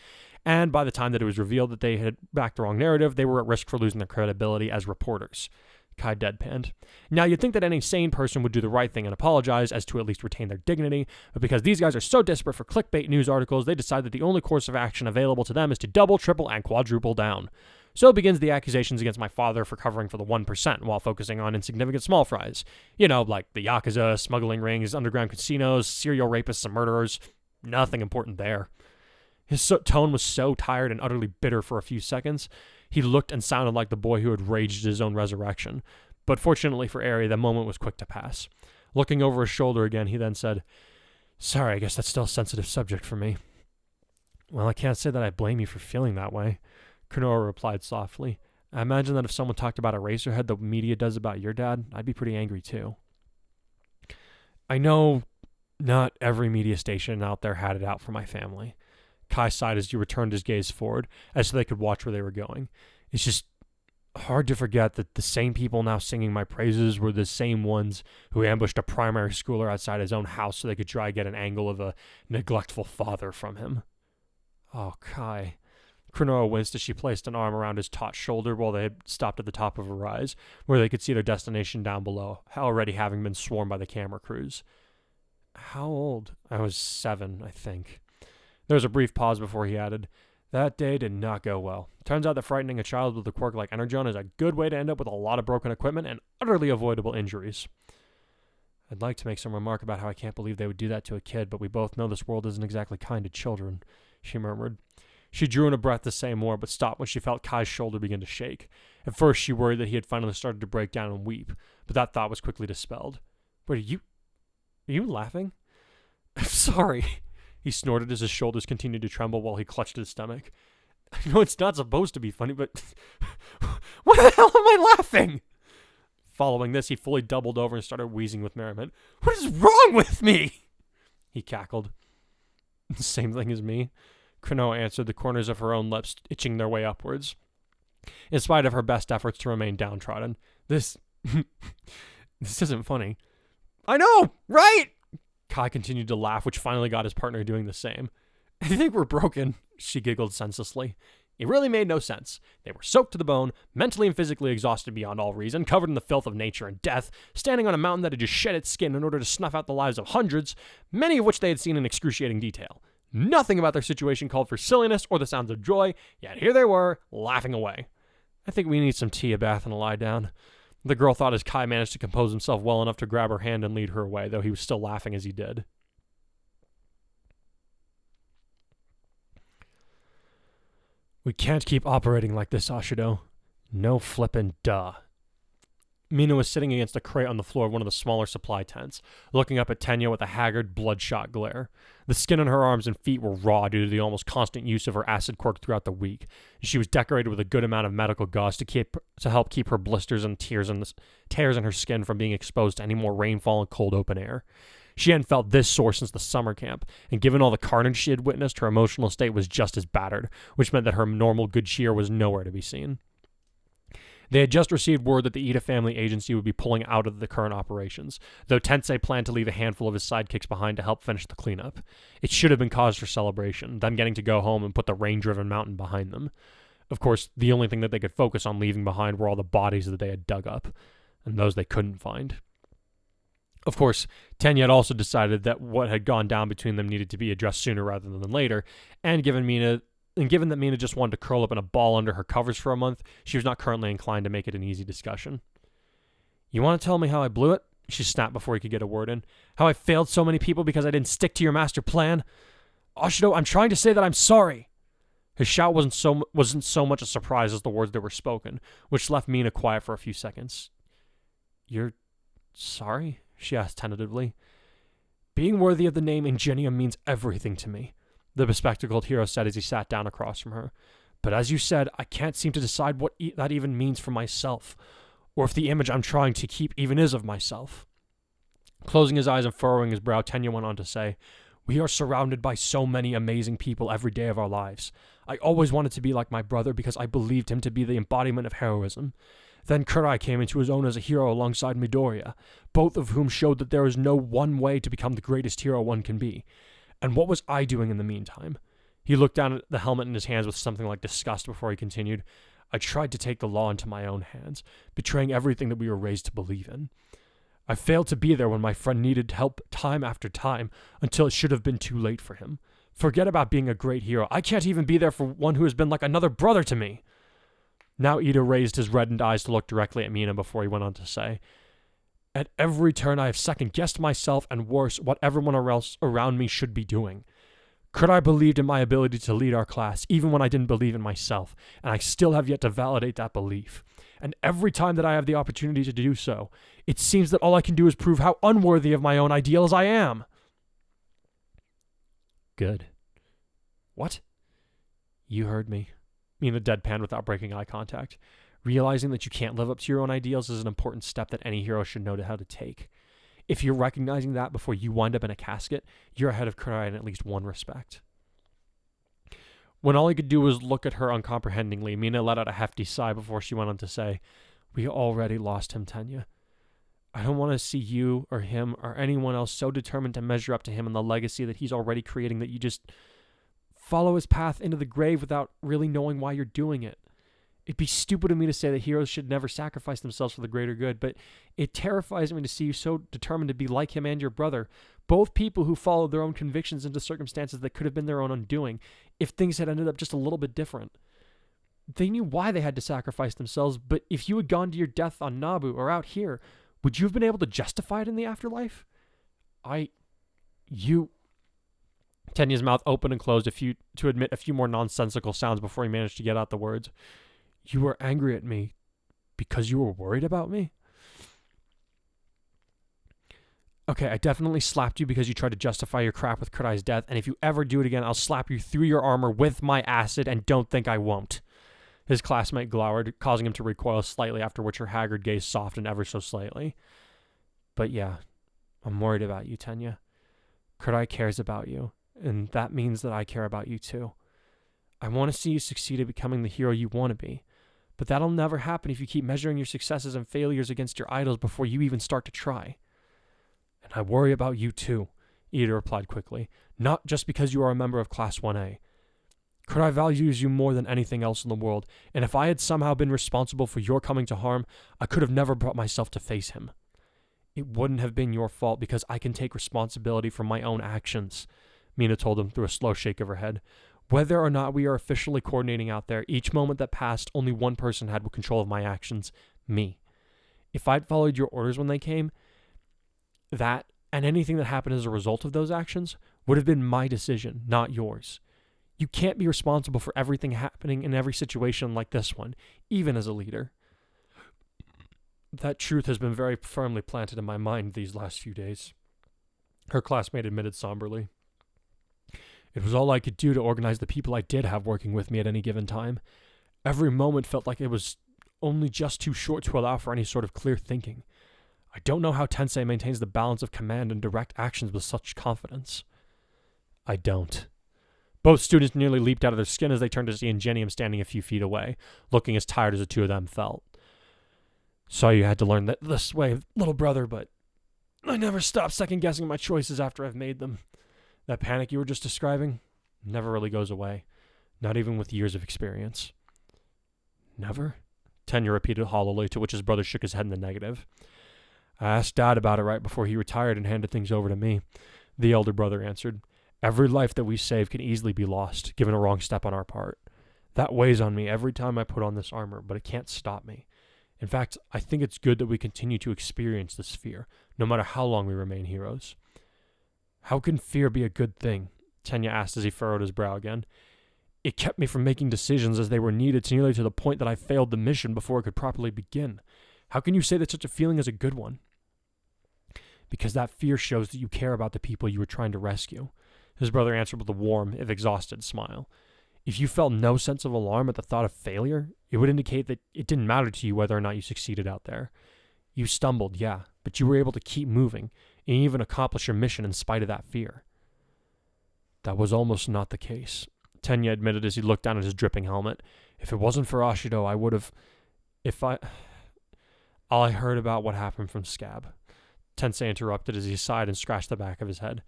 Speaker 4: And by the time that it was revealed that they had backed the wrong narrative, they were at risk for losing their credibility as reporters. Kai deadpanned. Now, you'd think that any sane person would do the right thing and apologize, as to at least retain their dignity, but because these guys are so desperate for clickbait news articles, they decide that the only course of action available to them is to double, triple, and quadruple down. So begins the accusations against my father for covering for the 1% while focusing on insignificant small fries. You know, like the Yakuza, smuggling rings, underground casinos, serial rapists and murderers. Nothing important there. His tone was so tired and utterly bitter for a few seconds. He looked and sounded like the boy who had raged at his own resurrection. But fortunately for Ari, the moment was quick to pass. Looking over his shoulder again, he then said, "Sorry, I guess that's still a sensitive subject for me." "Well, I can't say that I blame you for feeling that way," Cronoa replied softly. "I imagine that if someone talked about Eraserhead the media does about your dad, I'd be pretty angry too." I know not every media station out there had it out for my family. Kai sighed as he returned his gaze forward, as so they could watch where they were going. It's just hard to forget that the same people now singing my praises were the same ones who ambushed a primary schooler outside his own house so they could try to get an angle of a neglectful father from him. Oh, Kai. Cronoa winced as she placed an arm around his taut shoulder while they had stopped at the top of a rise, where they could see their destination down below, already having been swarmed by the camera crews. How old? I was 7, I think. There was a brief pause before he added, "That day did not go well. Turns out that frightening a child with a quirk like Energon is a good way to end up with a lot of broken equipment and utterly avoidable injuries." I'd like to make some remark about how I can't believe they would do that to a kid, but we both know this world isn't exactly kind to children, she murmured. She drew in a breath to say more, but stopped when she felt Kai's shoulder begin to shake. At first, she worried that he had finally started to break down and weep, but that thought was quickly dispelled. "Wait, are you laughing?" "I'm sorry," he snorted as his shoulders continued to tremble while he clutched his stomach. "I know it's not supposed to be funny, but why the hell am I laughing?" Following this, he fully doubled over and started wheezing with merriment. "What is wrong with me?" he cackled. "Same thing as me," Cronoa answered, the corners of her own lips itching their way upwards, in spite of her best efforts to remain downtrodden. This isn't funny." "I know, right?" Kai continued to laugh, which finally got his partner doing the same. "I think we're broken," she giggled senselessly. It really made no sense. They were soaked to the bone, mentally and physically exhausted beyond all reason, covered in the filth of nature and death, standing on a mountain that had just shed its skin in order to snuff out the lives of hundreds, many of which they had seen in excruciating detail. Nothing about their situation called for silliness or the sounds of joy, yet here they were, laughing away. "I think we need some tea, a bath, and a lie down," the girl thought as Kai managed to compose himself well enough to grab her hand and lead her away, though he was still laughing as he did. "We can't keep operating like this, Ashido. No flippin' duh." Mina was sitting against a crate on the floor of one of the smaller supply tents, looking up at Tenya with a haggard, bloodshot glare. The skin on her arms and feet were raw due to the almost constant use of her acid quirk throughout the week. She was decorated with a good amount of medical gauze to help keep her blisters and tears in her skin from being exposed to any more rainfall and cold open air. She hadn't felt this sore since the summer camp, and given all the carnage she had witnessed, her emotional state was just as battered, which meant that her normal good cheer was nowhere to be seen. They had just received word that the Ida family agency would be pulling out of the current operations, though Tensei planned to leave a handful of his sidekicks behind to help finish the cleanup. It should have been cause for celebration, them getting to go home and put the rain-driven mountain behind them. Of course, the only thing that they could focus on leaving behind were all the bodies that they had dug up, and those they couldn't find. Of course, Tenya had also decided that what had gone down between them needed to be addressed sooner rather than later, and given that Mina just wanted to curl up in a ball under her covers for a month, she was not currently inclined to make it an easy discussion. You want to tell me how I blew it? She snapped before he could get a word in. How I failed so many people because I didn't stick to your master plan? Ashido, I'm trying to say that I'm sorry. His shout wasn't so much a surprise as the words that were spoken, which left Mina quiet for a few seconds. You're sorry? She asked tentatively. Being worthy of the name Ingenium means everything to me, the bespectacled hero said as he sat down across from her. But as you said, I can't seem to decide what that even means for myself, or if the image I'm trying to keep even is of myself. Closing his eyes and furrowing his brow, Tenya went on to say, We are surrounded by so many amazing people every day of our lives. I always wanted to be like my brother because I believed him to be the embodiment of heroism. Then Kurai came into his own as a hero alongside Midoriya, both of whom showed that there is no one way to become the greatest hero one can be. And what was I doing in the meantime? He looked down at the helmet in his hands with something like disgust before he continued. I tried to take the law into my own hands, betraying everything that we were raised to believe in. I failed to be there when my friend needed help time after time until it should have been too late for him. Forget about being a great hero. I can't even be there for one who has been like another brother to me. Now Ida raised his reddened eyes to look directly at Mina before he went on to say, At every turn I have second-guessed myself and worse, what everyone else around me should be doing. Kurai believed in my ability to lead our class, even when I didn't believe in myself, and I still have yet to validate that belief. And every time that I have the opportunity to do so, it seems that all I can do is prove how unworthy of my own ideals I am. Good. What? You heard me. Mina deadpanned without breaking eye contact. Realizing that you can't live up to your own ideals is an important step that any hero should know how to take. If you're recognizing that before you wind up in a casket, you're ahead of Kurai in at least one respect. When all he could do was look at her uncomprehendingly, Mina let out a hefty sigh before she went on to say, We already lost him, Tenya. I don't want to see you or him or anyone else so determined to measure up to him and the legacy that he's already creating that you just follow his path into the grave without really knowing why you're doing it. It'd be stupid of me to say that heroes should never sacrifice themselves for the greater good, but it terrifies me to see you so determined to be like him and your brother, both people who followed their own convictions into circumstances that could have been their own undoing, if things had ended up just a little bit different. They knew why they had to sacrifice themselves, but if you had gone to your death on Nabu or out here, would you have been able to justify it in the afterlife? Tenya's mouth opened and closed to admit a few more nonsensical sounds before he managed to get out the words. You were angry at me because you were worried about me? Okay, I definitely slapped you because you tried to justify your crap with Kurai's death, and if you ever do it again, I'll slap you through your armor with my acid, and don't think I won't. His classmate glowered, causing him to recoil slightly, after which her haggard gaze softened ever so slightly. But yeah, I'm worried about you, Tenya. Kurai cares about you, and that means that I care about you too. I want to see you succeed at becoming the hero you want to be, but that'll never happen if you keep measuring your successes and failures against your idols before you even start to try. And I worry about you too, Ida replied quickly, not just because you are a member of Class 1A. Kurai values you more than anything else in the world, and if I had somehow been responsible for your coming to harm, I could have never brought myself to face him. It wouldn't have been your fault because I can take responsibility for my own actions, Mina told him through a slow shake of her head. Whether or not we are officially coordinating out there, each moment that passed, only one person had control of my actions, me. If I'd followed your orders when they came, that, and anything that happened as a result of those actions, would have been my decision, not yours. You can't be responsible for everything happening in every situation like this one, even as a leader. That truth has been very firmly planted in my mind these last few days, her classmate admitted somberly. It was all I could do to organize the people I did have working with me at any given time. Every moment felt like it was only just too short to allow for any sort of clear thinking. I don't know how Tensei maintains the balance of command and direct actions with such confidence. I don't. Both students nearly leaped out of their skin as they turned to see Ingenium standing a few feet away, looking as tired as the two of them felt. Sorry you had to learn that this way, little brother, but I never stop second-guessing my choices after I've made them. That panic you were just describing never really goes away, not even with years of experience. Never? Tenya repeated hollowly, to which his brother shook his head in the negative. I asked Dad about it right before he retired and handed things over to me. The elder brother answered. Every life that we save can easily be lost, given a wrong step on our part. That weighs on me every time I put on this armor, but it can't stop me. In fact, I think it's good that we continue to experience this fear, no matter how long we remain heroes. How can fear be a good thing? Tenya asked as he furrowed his brow again. It kept me from making decisions as they were needed, to nearly to the point that I failed the mission before it could properly begin. How can you say that such a feeling is a good one? Because that fear shows that you care about the people you were trying to rescue. His brother answered with a warm, if exhausted, smile. If you felt no sense of alarm at the thought of failure, it would indicate that it didn't matter to you whether or not you succeeded out there. You stumbled, yeah, but you were able to keep moving, and even accomplish your mission in spite of that fear. That was almost not the case, Tenya admitted as he looked down at his dripping helmet. If it wasn't for Ashido, I would have... All I heard about what happened from Scab. Tensei interrupted as he sighed and scratched the back of his head.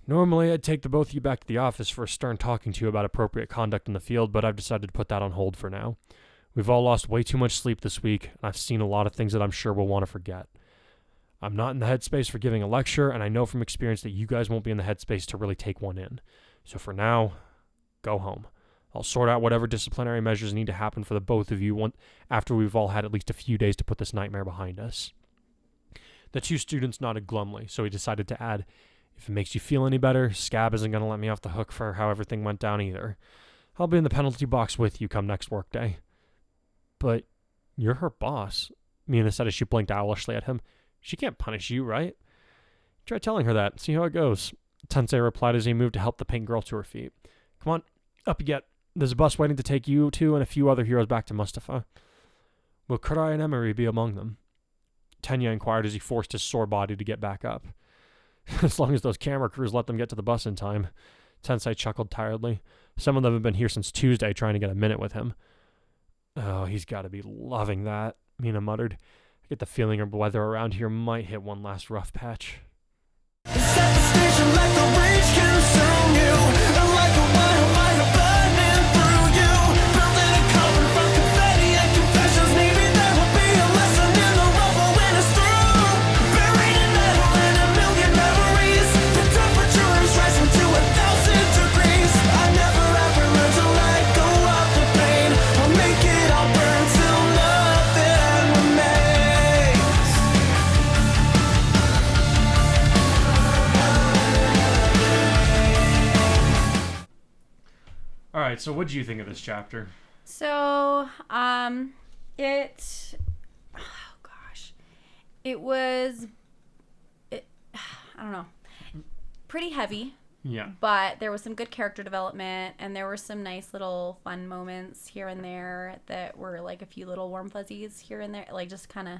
Speaker 4: Normally, I'd take the both of you back to the office for a stern talking to about appropriate conduct in the field, but I've decided to put that on hold for now. We've all lost way too much sleep this week, and I've seen a lot of things that I'm sure we'll want to forget. I'm not in the headspace for giving a lecture, and I know from experience that you guys won't be in the headspace to really take one in. So for now, go home. I'll sort out whatever disciplinary measures need to happen for the both of you after we've all had at least a few days to put this nightmare behind us. The two students nodded glumly, so he decided to add, if it makes you feel any better, Scab isn't going to let me off the hook for how everything went down either. I'll be in the penalty box with you come next workday. But you're her boss, Mina said as she blinked owlishly at him. She can't punish you, right? Try telling her that. See how it goes. Tensei replied as he moved to help the pink girl to her feet. Come on, up you get. There's a bus waiting to take you two and a few other heroes back to Mustafa. Will Kurai and Emery be among them? Tenya inquired as he forced his sore body to get back up. As long as those camera crews let them get to the bus in time. Tensei chuckled tiredly. Some of them have been here since Tuesday trying to get a minute with him. Oh, he's got to be loving that, Mina muttered. I get the feeling her weather around here might hit one last rough patch.
Speaker 3: Set the station like the rage consume you, and like a wildfire burning through you. Building a cover from confetti and confessions. Maybe there will be a lesson in the rubble when it's through. Buried in metal and a million memories. The temperature is rising to 1,000 degrees. I never ever learned to let go of the pain. I'll make it all burn till nothing remains.
Speaker 1: All right, so what do you think of this chapter?
Speaker 2: So, I don't know, pretty heavy.
Speaker 1: Yeah.
Speaker 2: But there was some good character development, and there were some nice little fun moments here and there that were like a few little warm fuzzies here and there, like just kind of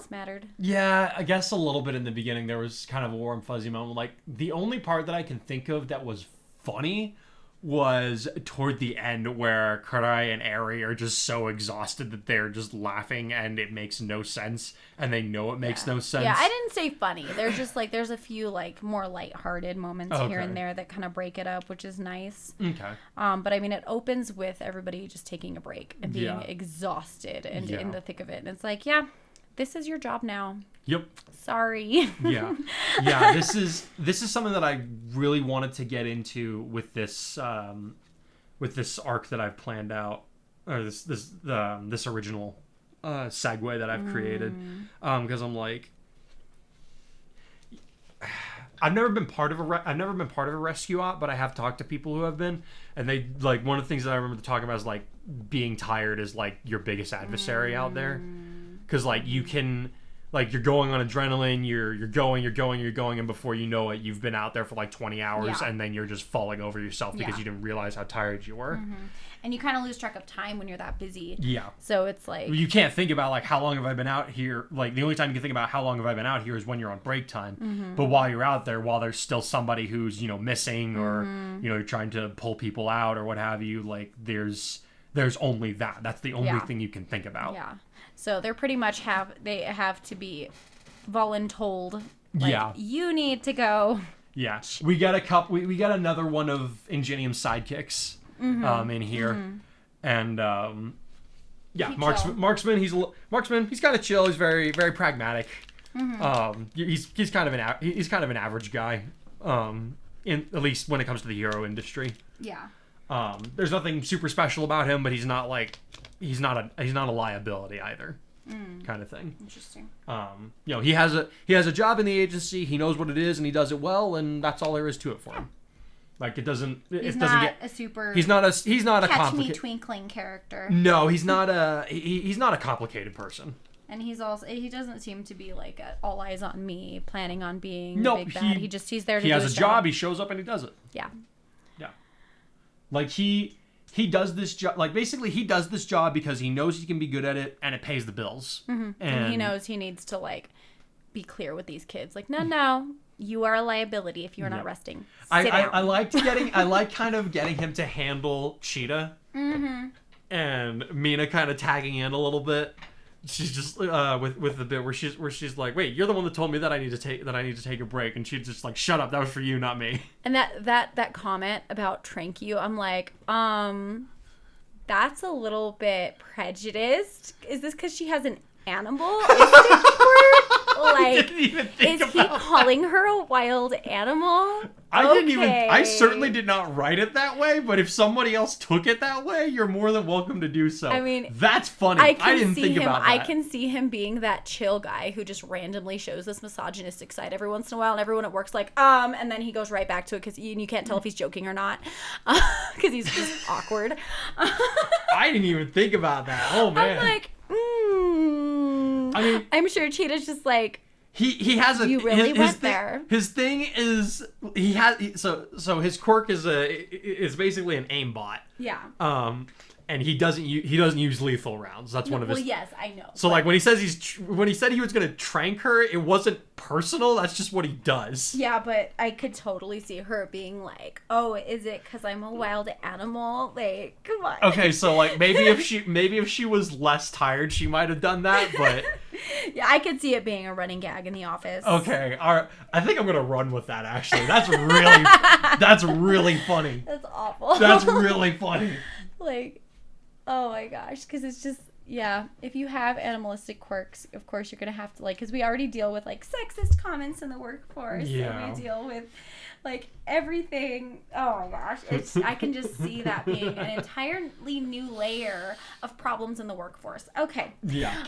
Speaker 2: smattered.
Speaker 1: Yeah, I guess a little bit in the beginning there was kind of a warm fuzzy moment. Like the only part that I can think of that was funny was toward the end where Kurai and Eri are just so exhausted that they're just laughing and it makes no sense and they know it makes no sense.
Speaker 2: Yeah, I didn't say funny. There's just like there's a few like more lighthearted moments here and there that kind of break it up, which is nice.
Speaker 1: Okay.
Speaker 2: But I mean it opens with everybody just taking a break and being exhausted and in the thick of it. And it's like, yeah, this is your job now.
Speaker 1: Yep.
Speaker 2: Sorry.
Speaker 1: Yeah. This is something that I really wanted to get into with this arc that I've planned out, or this original segue that I've created, because I'm like, I've never been part of a rescue op, but I have talked to people who have been, and they like one of the things that I remember talking about is like being tired is like your biggest adversary out there, because like you can. Like, you're going on adrenaline, you're going, and before you know it, you've been out there for like 20 hours, and then you're just falling over yourself because you didn't realize how tired you were.
Speaker 2: Mm-hmm. And you kind of lose track of time when you're that busy.
Speaker 1: Yeah.
Speaker 2: So it's like...
Speaker 1: You can't think about, like, how long have I been out here? Like, the only time you can think about how long have I been out here is when you're on break time. Mm-hmm. But while you're out there, while there's still somebody who's, you know, missing or, you know, you're trying to pull people out or what have you, like, there's only that. That's the only thing you can think about.
Speaker 2: Yeah. So they're pretty much have to be voluntold. Like, you need to go. Yeah.
Speaker 1: We got we got another one of Ingenium's sidekicks in here. And Marksman, he's kind of chill. He's very, very pragmatic. He's kind of an average guy, in at least when it comes to the hero industry.
Speaker 2: Yeah.
Speaker 1: There's nothing super special about him, but he's not a liability either, kind of thing.
Speaker 2: Interesting.
Speaker 1: He has a job in the agency. He knows what it is and he does it well, and that's all there is to it for him. Like he's not a
Speaker 2: catch me
Speaker 1: complicated
Speaker 2: twinkling character.
Speaker 1: No, he's not a complicated person.
Speaker 2: And he doesn't seem to be like all eyes on me, planning on being big bad. He's there to do his job.
Speaker 1: He has a job, he shows up and he does it.
Speaker 2: Yeah.
Speaker 1: Yeah. Like he does this job, like basically he does this job because he knows he can be good at it and it pays the bills.
Speaker 2: Mm-hmm. And he knows he needs to like be clear with these kids. Like, no, you are a liability if you're not resting. Sit down.
Speaker 1: I like kind of getting him to handle Cheetah.
Speaker 2: Mm-hmm.
Speaker 1: And Mina kind of tagging in a little bit. She's just with the bit where she's like, wait, you're the one that told me that I need to take a break, and she's just like, shut up, that was for you, not me. And
Speaker 2: that comment about trank you, I'm like, that's a little bit prejudiced. Is this because she has an animal instinct quirk? Like, is he calling her a wild animal?
Speaker 1: I certainly did not write it that way, but if somebody else took it that way, you're more than welcome to do so.
Speaker 2: I mean,
Speaker 1: that's funny. I didn't think about that.
Speaker 2: I can see him being that chill guy who just randomly shows this misogynistic side every once in a while, and everyone at work's like, and then he goes right back to it because you can't tell if he's joking or not because he's just awkward.
Speaker 1: I didn't even think about that. Oh man.
Speaker 2: I'm like,
Speaker 1: I mean,
Speaker 2: I'm sure Cheetah's just like,
Speaker 1: he has a
Speaker 2: you really went there.
Speaker 1: His thing is so his quirk is basically an aimbot.
Speaker 2: Yeah.
Speaker 1: And he doesn't use lethal rounds. That's one of his.
Speaker 2: Well, yes, I know.
Speaker 1: So like when he said he was gonna trank her, it wasn't personal. That's just what he does.
Speaker 2: Yeah, but I could totally see her being like, "Oh, is it because I'm a wild animal? Like, come on."
Speaker 1: Okay, so like maybe if she was less tired, she might have done that. But
Speaker 2: yeah, I could see it being a running gag in the office.
Speaker 1: Okay, all right. I think I'm gonna run with that. Actually, that's really funny.
Speaker 2: That's awful.
Speaker 1: That's really funny.
Speaker 2: Like, oh my gosh, because it's just, yeah, if you have animalistic quirks, of course you're going to have to, like, because we already deal with, like, sexist comments in the workforce.
Speaker 1: Yeah.
Speaker 2: And we deal with, like, everything. Oh my gosh. I can just see that being an entirely new layer of problems in the workforce. Okay.
Speaker 1: Yeah.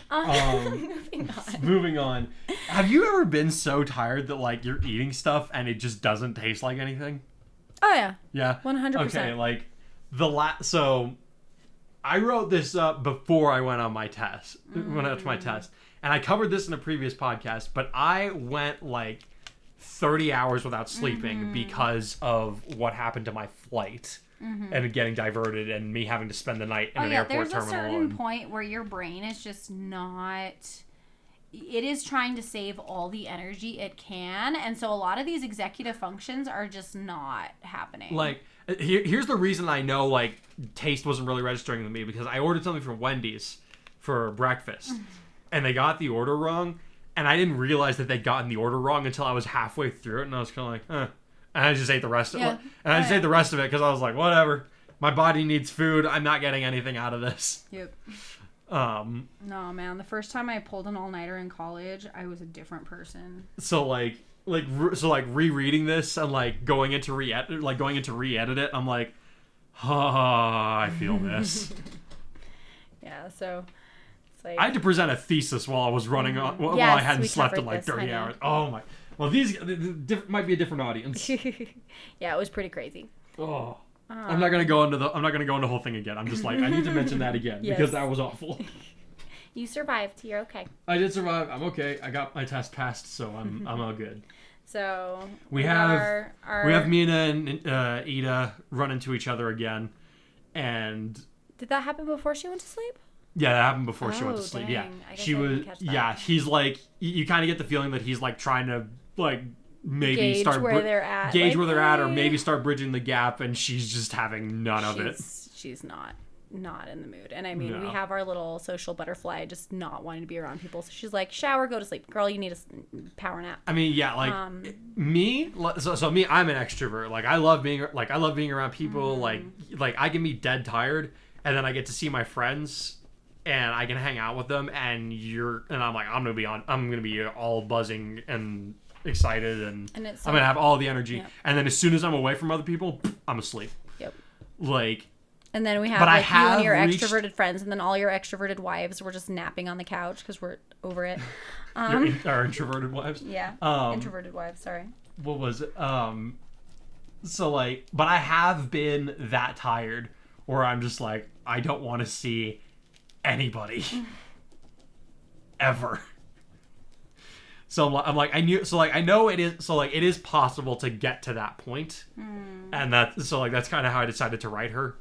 Speaker 2: Moving on.
Speaker 1: Have you ever been so tired that, like, you're eating stuff and it just doesn't taste like anything?
Speaker 2: Oh, yeah.
Speaker 1: Yeah?
Speaker 2: 100%.
Speaker 1: Okay, like, so I wrote this up before I went on my test, went out to my test, and I covered this in a previous podcast, but I went like 30 hours without sleeping because of what happened to my flight and getting diverted and me having to spend the night in an airport terminal.
Speaker 2: There's a certain point where your brain is just not... It is trying to save all the energy it can, and so a lot of these executive functions are just not happening.
Speaker 1: Like, here's the reason I know, like, taste wasn't really registering with me, because I ordered something from Wendy's for breakfast, and they got the order wrong, and I didn't realize that they'd gotten the order wrong until I was halfway through it, and I was kind of like, and I just ate the rest of it. And I just ate the rest of it because I was like, whatever. My body needs food. I'm not getting anything out of this.
Speaker 2: Yep. No, man. The first time I pulled an all-nighter in college, I was a different person.
Speaker 1: So rereading this and like going into re-edit it, I'm like, I feel this.
Speaker 2: Yeah. So it's like
Speaker 1: I had to present a thesis while I was running on while I hadn't slept in like 30 hours. Oh my. Well, these might be a different audience.
Speaker 2: Yeah, it was pretty crazy.
Speaker 1: Oh. I'm not gonna go into the whole thing again. I'm just like, I need to mention that again because that was awful.
Speaker 2: You survived. You're okay.
Speaker 1: I did survive. I'm okay. I got my test passed, so I'm all good.
Speaker 2: So
Speaker 1: we have Mina and Ida run into each other again, and
Speaker 2: did that happen before she went to sleep?
Speaker 1: Yeah, that happened before she went to sleep.
Speaker 2: Dang.
Speaker 1: Yeah,
Speaker 2: she was.
Speaker 1: Yeah, he's like, you kind of get the feeling that he's like trying to like. Maybe
Speaker 2: gauge
Speaker 1: start
Speaker 2: where they're at,
Speaker 1: or maybe start bridging the gap, and she's just having none of it.
Speaker 2: She's not in the mood. And I mean, we have our little social butterfly just not wanting to be around people. So she's like, shower, go to sleep, girl. You need a power nap.
Speaker 1: I mean, yeah, like me. So me, I'm an extrovert. Like I love being around people. Like I can be dead tired, and then I get to see my friends. and I can hang out with them, and I'm like, I'm gonna be all buzzing and excited, and I'm gonna have all the energy. Yep. And then as soon as I'm away from other people, I'm asleep.
Speaker 2: Yep.
Speaker 1: Like.
Speaker 2: And then we have like you and your extroverted friends, and then all your extroverted wives were just napping on the couch because we're over it.
Speaker 1: Our introverted wives.
Speaker 2: Yeah. Introverted wives. Sorry.
Speaker 1: What was it? So like, but I have been that tired, where I'm just like, I don't want to see anybody ever. So I'm like, I know it is. So like, it is possible to get to that point, and that's kind of how I decided to write her.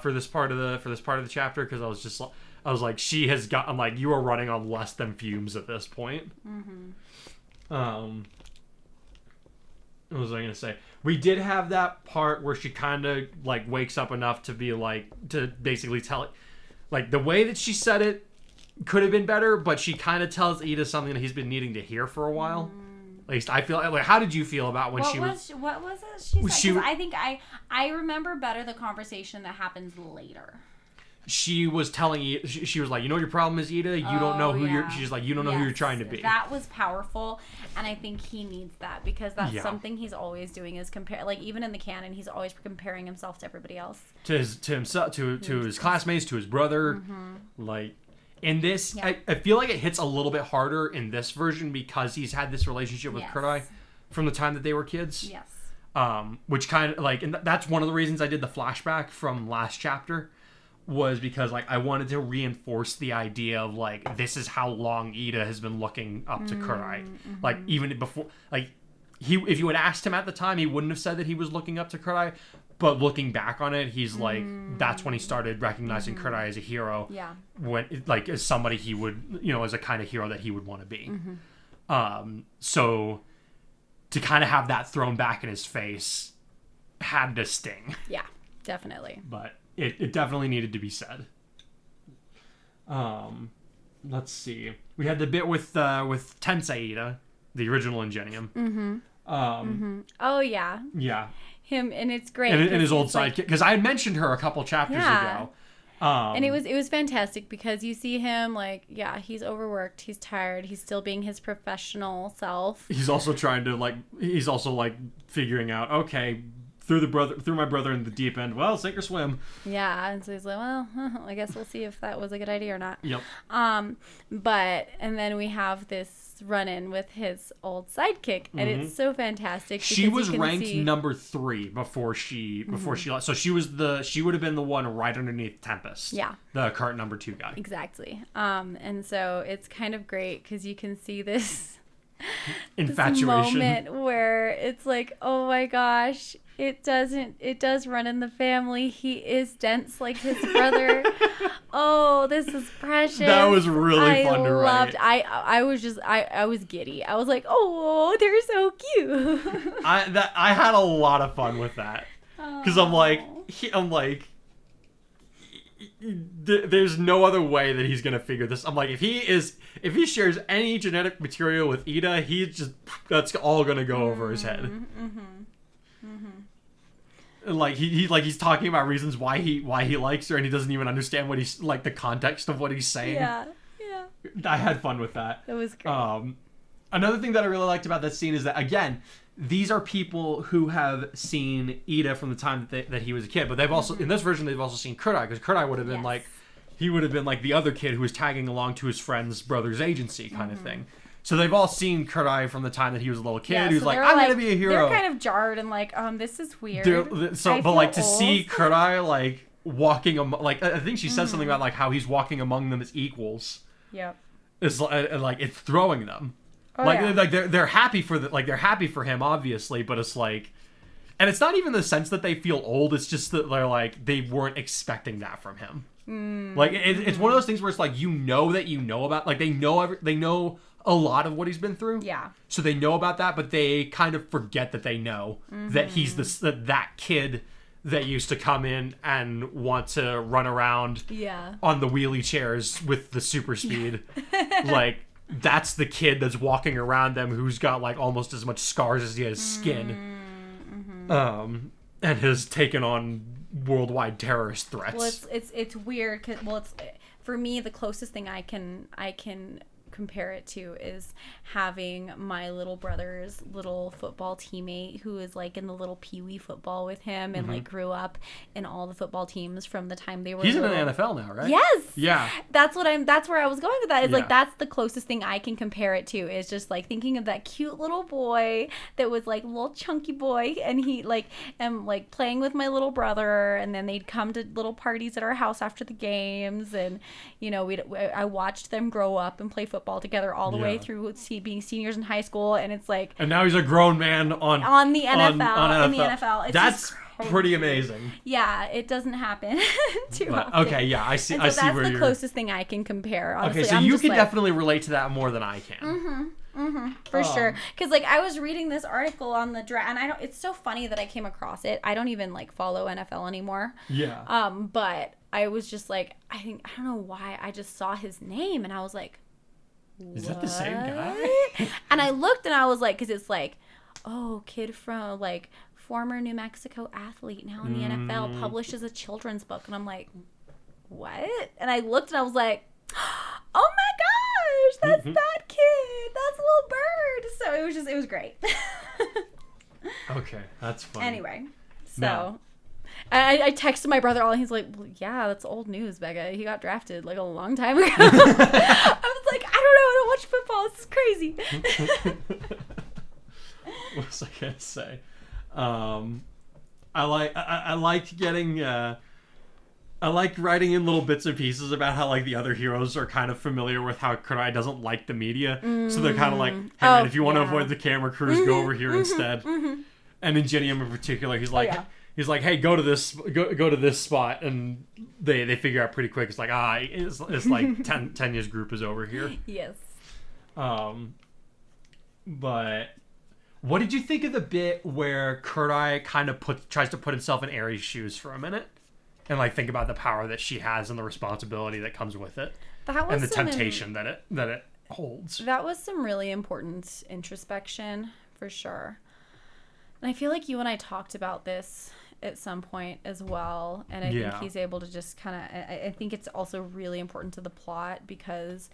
Speaker 1: For this part of the chapter, because I was like, she has got. I'm like, you are running on less than fumes at this point. What was I gonna say? We did have that part where she kind of like wakes up enough to be like, to basically tell it, like the way that she said it could have been better, but she kind of tells Ida something that he's been needing to hear for a while. At least I feel like. How did you feel about when
Speaker 2: what was it she said? I think I remember better the conversation that happens later.
Speaker 1: She was telling you. She was like, you know what your problem is, Ida. You don't know who you're. She's like, you don't know who you're trying to be.
Speaker 2: That was powerful, and I think he needs that because that's something he's always doing is compare. Like even in the canon, he's always comparing himself to everybody else. To himself, to his classmates, to his brother, like. In this, I feel like it hits a little bit harder in this version because he's had this relationship with Kurdai from the time that they were kids. Yes. Which kind of like, and that's one of the reasons I did the flashback from last chapter, was because like I wanted to reinforce the idea of like this is how long Ida has been looking up to Kurdai. Like even before, like if you had asked him at the time, he wouldn't have said that he was looking up to Kurdai. But looking back on it, he's like, that's when he started recognizing Kurdai as a hero. Yeah. When, like, as somebody he would, as a kind of hero that he would want to be. So, to kind of have that thrown back in his face had to sting. Yeah, definitely.
Speaker 1: But it definitely needed to be said. Let's see. We had the bit with Tensei Ida, the original Ingenium.
Speaker 2: Oh, yeah.
Speaker 1: Yeah.
Speaker 2: Him, and it's great.
Speaker 1: And his old sidekick, because I had mentioned her a couple chapters ago.
Speaker 2: And it was fantastic because you see him like, he's overworked, he's tired, he's still being his professional self.
Speaker 1: He's also trying to figuring out, okay, threw my brother in the deep end. Well, sink or swim.
Speaker 2: Yeah, and so he's like, well, I guess we'll see if that was a good idea or not.
Speaker 1: Yep.
Speaker 2: And then we have this run-in with his old sidekick, and it's so fantastic.
Speaker 1: She was ranked number 3 before she left. So she would have been the one right underneath Tempest. Yeah. The current number 2 guy.
Speaker 2: Exactly. And so it's kind of great because you can see this
Speaker 1: infatuation
Speaker 2: moment where it's like, oh my gosh, it does run in the family. He is dense like his brother. Oh, this is precious.
Speaker 1: That was really fun to write.
Speaker 2: I was giddy. I was like, oh, they're so cute.
Speaker 1: I had a lot of fun with that because I'm like, there's no other way that he's gonna figure this. I'm like, if he shares any genetic material with Ida, that's all gonna go over his head. Like he's talking about reasons why he likes her, and he doesn't even understand what he's like, the context of what he's saying. Yeah. I had fun with that.
Speaker 2: It was great.
Speaker 1: Another thing that I really liked about that scene is that, again, these are people who have seen Ida from the time that he was a kid, but they've also in this version they've also seen Kurdai, because Kurdai would have been he would have been like the other kid who was tagging along to his friend's brother's agency kind of thing. So they've all seen Kurdai from the time that he was a little kid. Who's like, I'm going to be a hero.
Speaker 2: They're kind of jarred and like, this is weird.
Speaker 1: To see Kurdai like walking, like I think she said something about like how he's walking among them as equals. Yep. It's like it's throwing them. Oh, like they're happy for they're happy for him obviously, but it's like, and it's not even the sense that they feel old. It's just that they're like they weren't expecting that from him. Like it's one of those things where it's like that about, like they know a lot of what he's been through. Yeah. So they know about that, but they kind of forget that they know that he's that kid that used to come in and want to run around on the wheelie chairs with the super speed. Like, that's the kid that's walking around them who's got like almost as much scars as he has skin. And has taken on worldwide terrorist threats.
Speaker 2: Well, it's weird. for me, the closest thing I can compare it to is having my little brother's little football teammate who is like in the little peewee football with him and like grew up in all the football teams from the time they were
Speaker 1: He's
Speaker 2: little.
Speaker 1: in the NFL now, right?
Speaker 2: Yes.
Speaker 1: Yeah.
Speaker 2: That's where I was going with that. Is
Speaker 1: Yeah.
Speaker 2: like that's the closest thing I can compare it to is just like thinking of that cute little boy that was like a little chunky boy and he like like playing with my little brother and then they'd come to little parties at our house after the games and you know I watched them grow up and play football together all the way through being seniors in high school and it's like
Speaker 1: and now he's a grown man on
Speaker 2: the NFL
Speaker 1: on
Speaker 2: in the NFL. It's
Speaker 1: that's
Speaker 2: just
Speaker 1: pretty amazing.
Speaker 2: Yeah, it doesn't happen too often.
Speaker 1: Okay, yeah, I see.
Speaker 2: And so
Speaker 1: I see
Speaker 2: that's
Speaker 1: where
Speaker 2: the
Speaker 1: you're.
Speaker 2: closest thing I can compare. Honestly,
Speaker 1: Okay, so
Speaker 2: I'm
Speaker 1: you
Speaker 2: just
Speaker 1: can
Speaker 2: like,
Speaker 1: definitely relate to that more than I can.
Speaker 2: for sure. Because like I was reading this article on the draft, and it's so funny that I came across it. I don't even like follow NFL anymore.
Speaker 1: Yeah.
Speaker 2: But I was just like, I don't know why I just saw his name and I was like,
Speaker 1: Is that the same guy?
Speaker 2: And I looked and I was like, because it's like, oh, kid from like former New Mexico athlete now in the NFL publishes a children's book, and I'm like, what? And I looked and I was like, oh my gosh, that's that kid, that's a little bird. So it was great.
Speaker 1: Okay, that's funny.
Speaker 2: Anyway, so.
Speaker 1: No.
Speaker 2: I texted my brother all and he's like, well, yeah, that's old news, Becca. He got drafted like a long time ago. I was like, I don't watch football. This is crazy.
Speaker 1: What was I gonna say? I liked getting I liked writing in little bits and pieces about how like the other heroes are kind of familiar with how Kurai doesn't like the media, so they're kind of like, hey man, if you want to avoid the camera crews, go over here instead. And in Genium in particular, he's like. He's like, hey, go to this spot, and they figure out pretty quick. It's like, it's like Tenya's group is over here.
Speaker 2: Yes.
Speaker 1: But what did you think of the bit where Kurai kind of tries to put himself in Aries' shoes for a minute, and like think about the power that she has and the responsibility that comes with it, and the temptation that it holds?
Speaker 2: That was some really important introspection for sure. And I feel like you and I talked about this at some point as well, and I think he's able to just kind of I think it's also really important to the plot because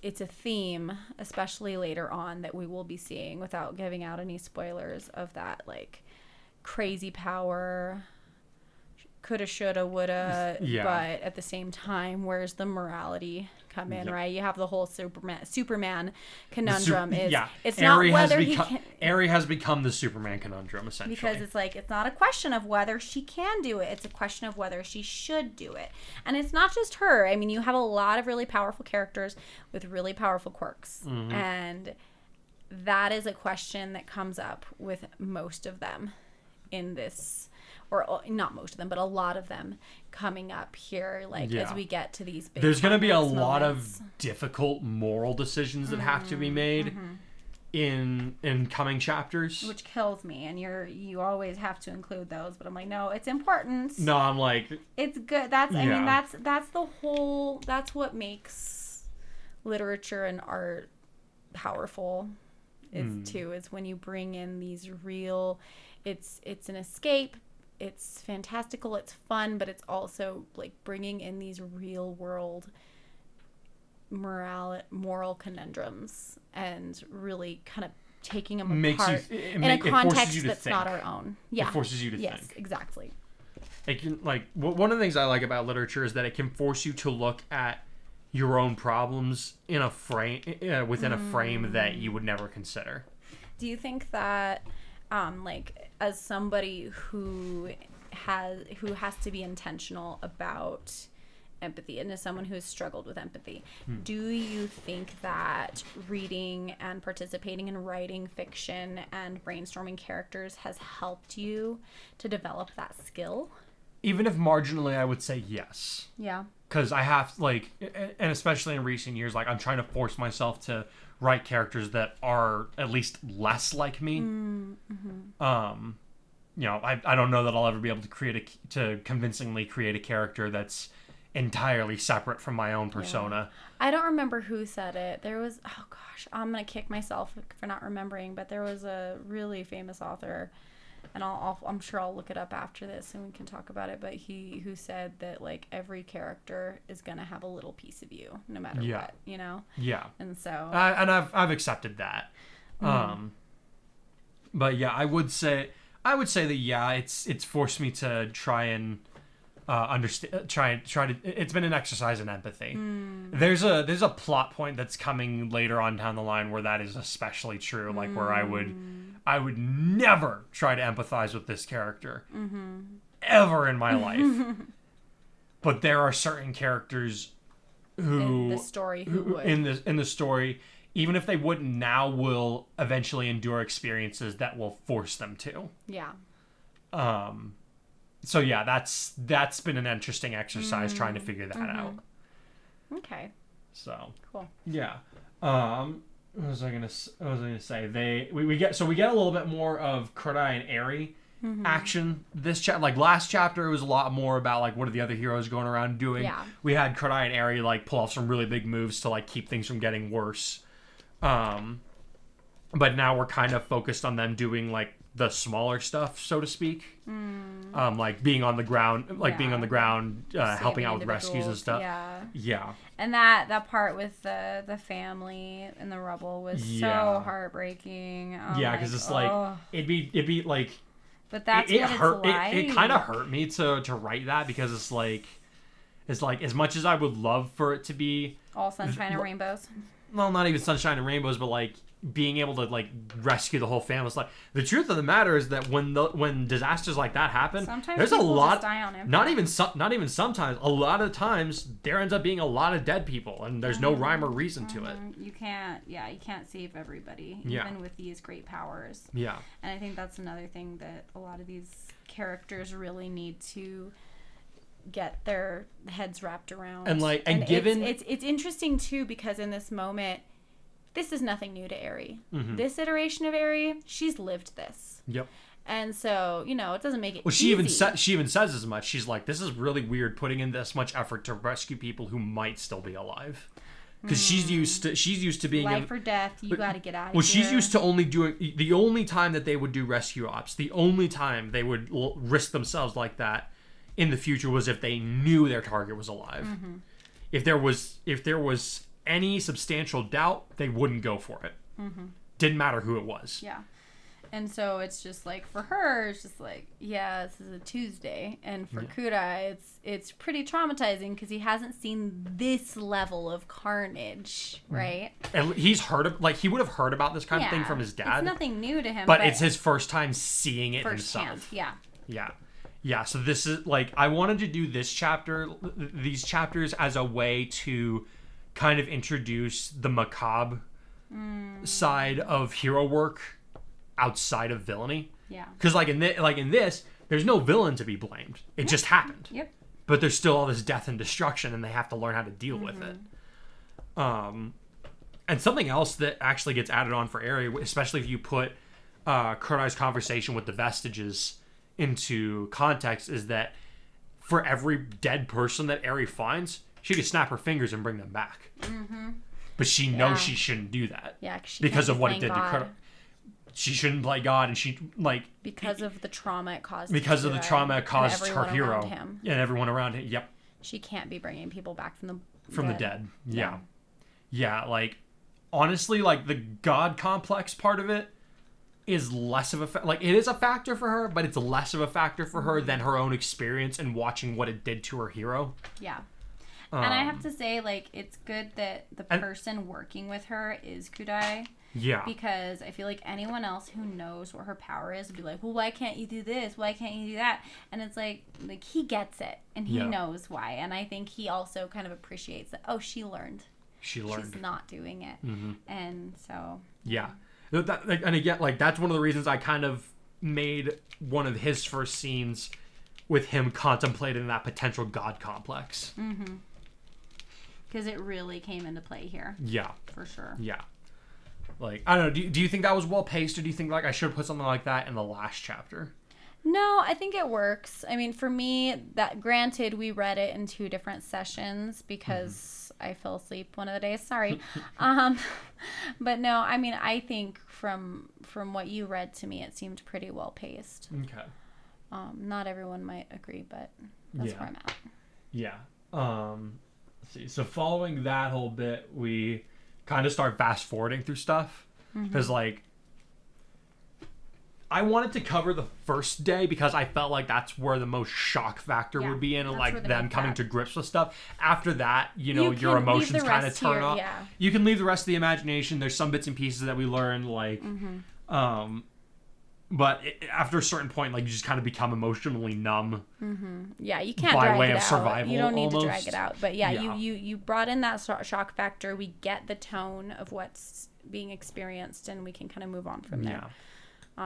Speaker 2: it's a theme, especially later on, that we will be seeing without giving out any spoilers of that like crazy power, coulda, shoulda, woulda, but at the same time, where's the morality come in, right? You have the whole Superman conundrum. It's not whether
Speaker 1: Aerie has become the Superman conundrum, essentially.
Speaker 2: Because it's like, it's not a question of whether she can do it. It's a question of whether she should do it. And it's not just her. I mean, you have a lot of really powerful characters with really powerful quirks. And that is a question that comes up with most of them in this, or not most of them, but a lot of them coming up here, like as we get to these big
Speaker 1: there's going to be a
Speaker 2: moments.
Speaker 1: lot of difficult moral decisions that have to be made in coming chapters,
Speaker 2: which kills me. And you always have to include those, but I'm like, no, it's important.
Speaker 1: No, I'm like,
Speaker 2: it's good. I mean, that's the whole. That's what makes literature and art powerful. Is when you bring in these real. It's an escape. It's fantastical, it's fun, but it's also like bringing in these real world moral conundrums and really kind of taking them apart in a context that's not our own. Yeah,
Speaker 1: it forces you to think.
Speaker 2: Yes, exactly.
Speaker 1: It can, like, one of the things I like about literature is that it can force you to look at your own problems in a frame within a frame that you would never consider.
Speaker 2: Do you think that like as somebody who has to be intentional about empathy and as someone who has struggled with empathy, do you think that reading and participating in writing fiction and brainstorming characters has helped you to develop that skill?
Speaker 1: Even if marginally, I would say yes.
Speaker 2: Yeah.
Speaker 1: Because I have, like, and especially in recent years, like, I'm trying to force myself to write characters that are at least less like me. You know, I don't know that I'll ever be able to convincingly create a character that's entirely separate from my own persona.
Speaker 2: I don't remember who said it. There was, oh gosh, I'm gonna kick myself for not remembering, but there was a really famous author and I'm sure I'll look it up after this and we can talk about it, but who said that like every character is gonna have a little piece of you no matter what, you know?
Speaker 1: Yeah.
Speaker 2: And so
Speaker 1: and I've accepted that. But yeah, I would say that it's forced me to try and understand, try to. It's been an exercise in empathy. There's a plot point that's coming later on down the line where that is especially true. Like where I would never try to empathize with this character ever in my life. But there are certain characters who
Speaker 2: in the story who would.
Speaker 1: in the story, even if they wouldn't now, will eventually endure experiences that will force them to.
Speaker 2: Yeah.
Speaker 1: So yeah, that's been an interesting exercise trying to figure that out.
Speaker 2: Okay.
Speaker 1: So
Speaker 2: cool.
Speaker 1: Yeah. What was I gonna say? We get a little bit more of Kurdai and Eri action this chapter. Like last chapter, it was a lot more about like what are the other heroes going around doing.
Speaker 2: Yeah.
Speaker 1: We had Kurdai and Eri like pull off some really big moves to like keep things from getting worse. But now we're kind of focused on them doing like the smaller stuff, so to speak. Like being on the ground, helping out with rescues and stuff. Yeah.
Speaker 2: And that part with the family in the rubble was so heartbreaking.
Speaker 1: Because it's like it'd be like.
Speaker 2: But that's
Speaker 1: it
Speaker 2: what
Speaker 1: hurt.
Speaker 2: It's like.
Speaker 1: It kind of hurt me to write that because it's like as much as I would love for it to be
Speaker 2: all sunshine and rainbows.
Speaker 1: Well, not even sunshine and rainbows, but like being able to like rescue the whole family. It's like the truth of the matter is that when disasters like that happen,
Speaker 2: sometimes
Speaker 1: there's a lot.
Speaker 2: Just die on impact.
Speaker 1: Not even sometimes. A lot of times there ends up being a lot of dead people, and there's no rhyme or reason to it.
Speaker 2: You can't save everybody, even with these great powers.
Speaker 1: Yeah.
Speaker 2: And I think that's another thing that a lot of these characters really need to get their heads wrapped around.
Speaker 1: And given
Speaker 2: it's interesting too, because in this moment, this is nothing new to Eri. This iteration of Eri, she's lived this.
Speaker 1: Yep.
Speaker 2: And so, it doesn't make it easy.
Speaker 1: She even says as much. She's like, this is really weird putting in this much effort to rescue people who might still be alive. Because she's used to being
Speaker 2: life or death. You got to get out of here.
Speaker 1: Well, she's used to only doing the only time that they would do rescue ops. The only time they would risk themselves like that in the future was if they knew their target was alive. If there was any substantial doubt, they wouldn't go for it. Didn't matter who it was.
Speaker 2: Yeah. And so it's just like, for her, it's just like, this is a Tuesday. And for Kudai, it's pretty traumatizing because he hasn't seen this level of carnage, right?
Speaker 1: And he's he would have heard about this kind of thing from his dad.
Speaker 2: It's nothing new to him.
Speaker 1: But it's his first time seeing it
Speaker 2: himself.
Speaker 1: Yeah, so this is like, I wanted to do these chapters as a way to kind of introduce the macabre side of hero work outside of villainy. Yeah. Because in this, there's no villain to be blamed. It just happened.
Speaker 2: Yep.
Speaker 1: But there's still all this death and destruction, and they have to learn how to deal with it. And something else that actually gets added on for Eri, especially if you put Kurdai's conversation with the vestiges into context, is that for every dead person that Eri finds, she could snap her fingers and bring them back. But she knows she shouldn't do that.
Speaker 2: Yeah,
Speaker 1: because of what it did to Kurdai. She shouldn't play God, and she
Speaker 2: because of the trauma it caused.
Speaker 1: Because of the trauma it caused her hero
Speaker 2: and
Speaker 1: everyone around him. Yep.
Speaker 2: She can't be bringing people back from
Speaker 1: the dead. Yeah. Honestly, the God complex part of it is less of a it is a factor for her, but it's less of a factor for her than her own experience and watching what it did to her hero.
Speaker 2: Yeah. And I have to say, it's good that the person working with her is Kudai.
Speaker 1: Yeah.
Speaker 2: Because I feel like anyone else who knows what her power is would be like, well, why can't you do this? Why can't you do that? And it's like he gets it and he knows why. And I think he also kind of appreciates that, she learned. She's not doing it. And so.
Speaker 1: Yeah. And again, that's one of the reasons I kind of made one of his first scenes with him contemplating that potential God complex.
Speaker 2: Because it really came into play here.
Speaker 1: Yeah.
Speaker 2: For sure.
Speaker 1: Yeah. I don't know. Do you think that was well paced, or do you think I should have put something like that in the last chapter?
Speaker 2: No, I think it works. I mean, for me, that granted, we read it in 2 different sessions because I fell asleep one of the days. Sorry. But no, I mean, I think from what you read to me, it seemed pretty well paced.
Speaker 1: Okay.
Speaker 2: Not everyone might agree, but that's where I'm at.
Speaker 1: Yeah. Let's see. So following that whole bit, we kind of start fast forwarding through stuff because like I wanted to cover the first day because I felt like that's where the most shock factor would be in, and like them coming to grips with stuff. After that, you know, your emotions kind of turn off.
Speaker 2: Yeah.
Speaker 1: You can leave the rest of the imagination. There's some bits and pieces that we learn, like, but after a certain point, like, you just kind of become emotionally numb.
Speaker 2: Yeah, you can't
Speaker 1: by
Speaker 2: drag
Speaker 1: way
Speaker 2: it
Speaker 1: of
Speaker 2: out.
Speaker 1: survival.
Speaker 2: You don't need
Speaker 1: almost.
Speaker 2: to drag it out. But yeah, you brought in that shock factor. We get the tone of what's being experienced, and we can kind of move on from there.
Speaker 1: Yeah.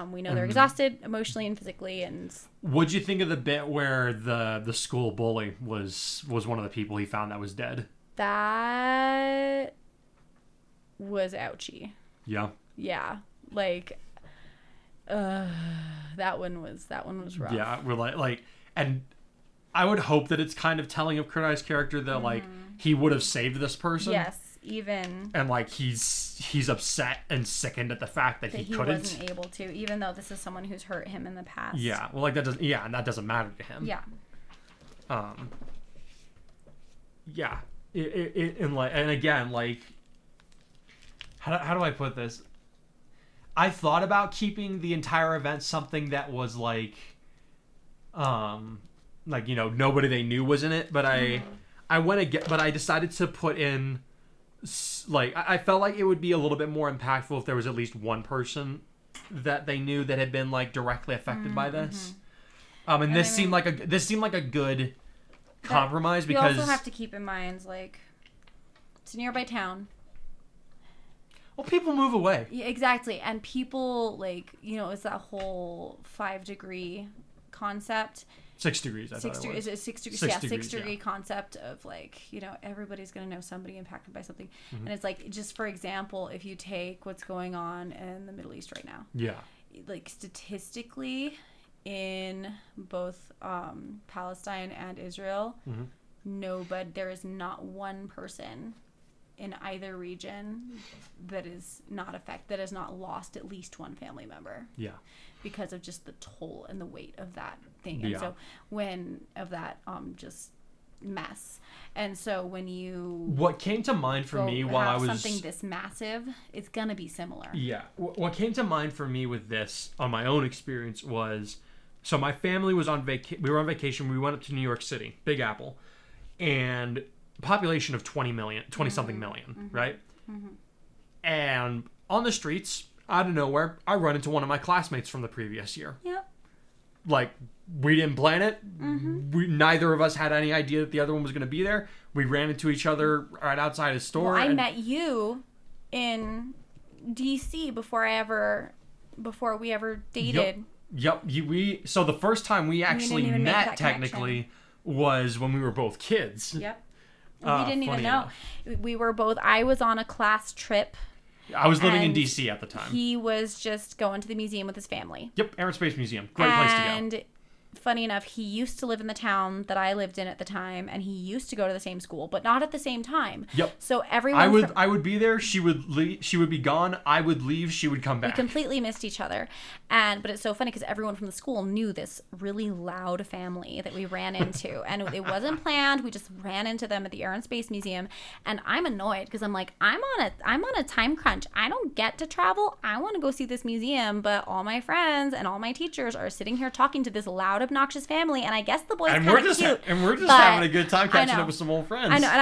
Speaker 2: We know they're exhausted emotionally and physically, and
Speaker 1: What'd you think of the bit where the school bully was one of the people he found that was dead?
Speaker 2: that was ouchy.
Speaker 1: Yeah.
Speaker 2: Yeah, like that one was rough.
Speaker 1: Yeah, we're like, and I would hope that it's kind of telling of Kurai's character that like he would have saved this person.
Speaker 2: Yes, even.
Speaker 1: And like he's upset and sickened at the fact that he couldn't.
Speaker 2: Wasn't able to, even though this is someone who's hurt him in the past.
Speaker 1: Yeah, well, like that doesn't. Yeah, and that doesn't matter to him.
Speaker 2: Yeah.
Speaker 1: Yeah. And again, like, how do I put this? I thought about keeping the entire event something that was like you know, nobody they knew was in it, but I decided to put in, like, I felt like it would be a little bit more impactful if there was at least one person that they knew that had been like directly affected by this. And this seemed like a good compromise because
Speaker 2: you also have to keep in mind, like, it's a nearby town.
Speaker 1: Well, people move away.
Speaker 2: Yeah, exactly. And people, like, you know, it's that whole 5-degree concept.
Speaker 1: 6 degrees, I thought it was.
Speaker 2: Is it 6 degrees? 6 degree concept of, like, you know, everybody's going to know somebody impacted by something. And it's like, just for example, if you take what's going on in the Middle East right now.
Speaker 1: Yeah.
Speaker 2: Like, statistically, in both Palestine and Israel, there is not one person in either region that is not that has not lost at least one family member.
Speaker 1: Yeah.
Speaker 2: Because of just the toll and the weight of that thing.
Speaker 1: Yeah.
Speaker 2: And so just mess. And so when you
Speaker 1: what came to mind for me while I was
Speaker 2: something this massive, it's gonna be similar.
Speaker 1: Yeah. What came to mind for me with this on my own experience was, so my family was on we were on vacation. We went up to New York City, Big Apple, and population of 20 something million, right? And on the streets, out of nowhere, I run into one of my classmates from the previous year.
Speaker 2: Yep.
Speaker 1: Like, we didn't plan it. Neither of us had any idea that the other one was going to be there. We ran into each other right outside a store.
Speaker 2: Well, I met you in DC before we ever dated.
Speaker 1: Yep. So the first time we actually met technically was when we were both kids.
Speaker 2: Yep. We didn't even know. We were both, I was on a class trip.
Speaker 1: I was living in DC at the time.
Speaker 2: He was just going to the museum with his family.
Speaker 1: Yep, Air and Space Museum. Great place to go.
Speaker 2: And funny enough, he used to live in the town that I lived in at the time, and he used to go to the same school, but not at the same time.
Speaker 1: Yep.
Speaker 2: So everyone
Speaker 1: I would be there, she would be gone, I would leave, she would come back.
Speaker 2: We completely missed each other. But it's so funny because everyone from the school knew this really loud family that we ran into, and it wasn't planned. We just ran into them at the Air and Space Museum, and I'm annoyed because I'm like, I'm on a time crunch. I don't get to travel. I want to go see this museum, but all my friends and all my teachers are sitting here talking to this loud, obnoxious family, and I guess the boys kind of cute.
Speaker 1: And we're just having a good time catching up with some old friends.
Speaker 2: I know, and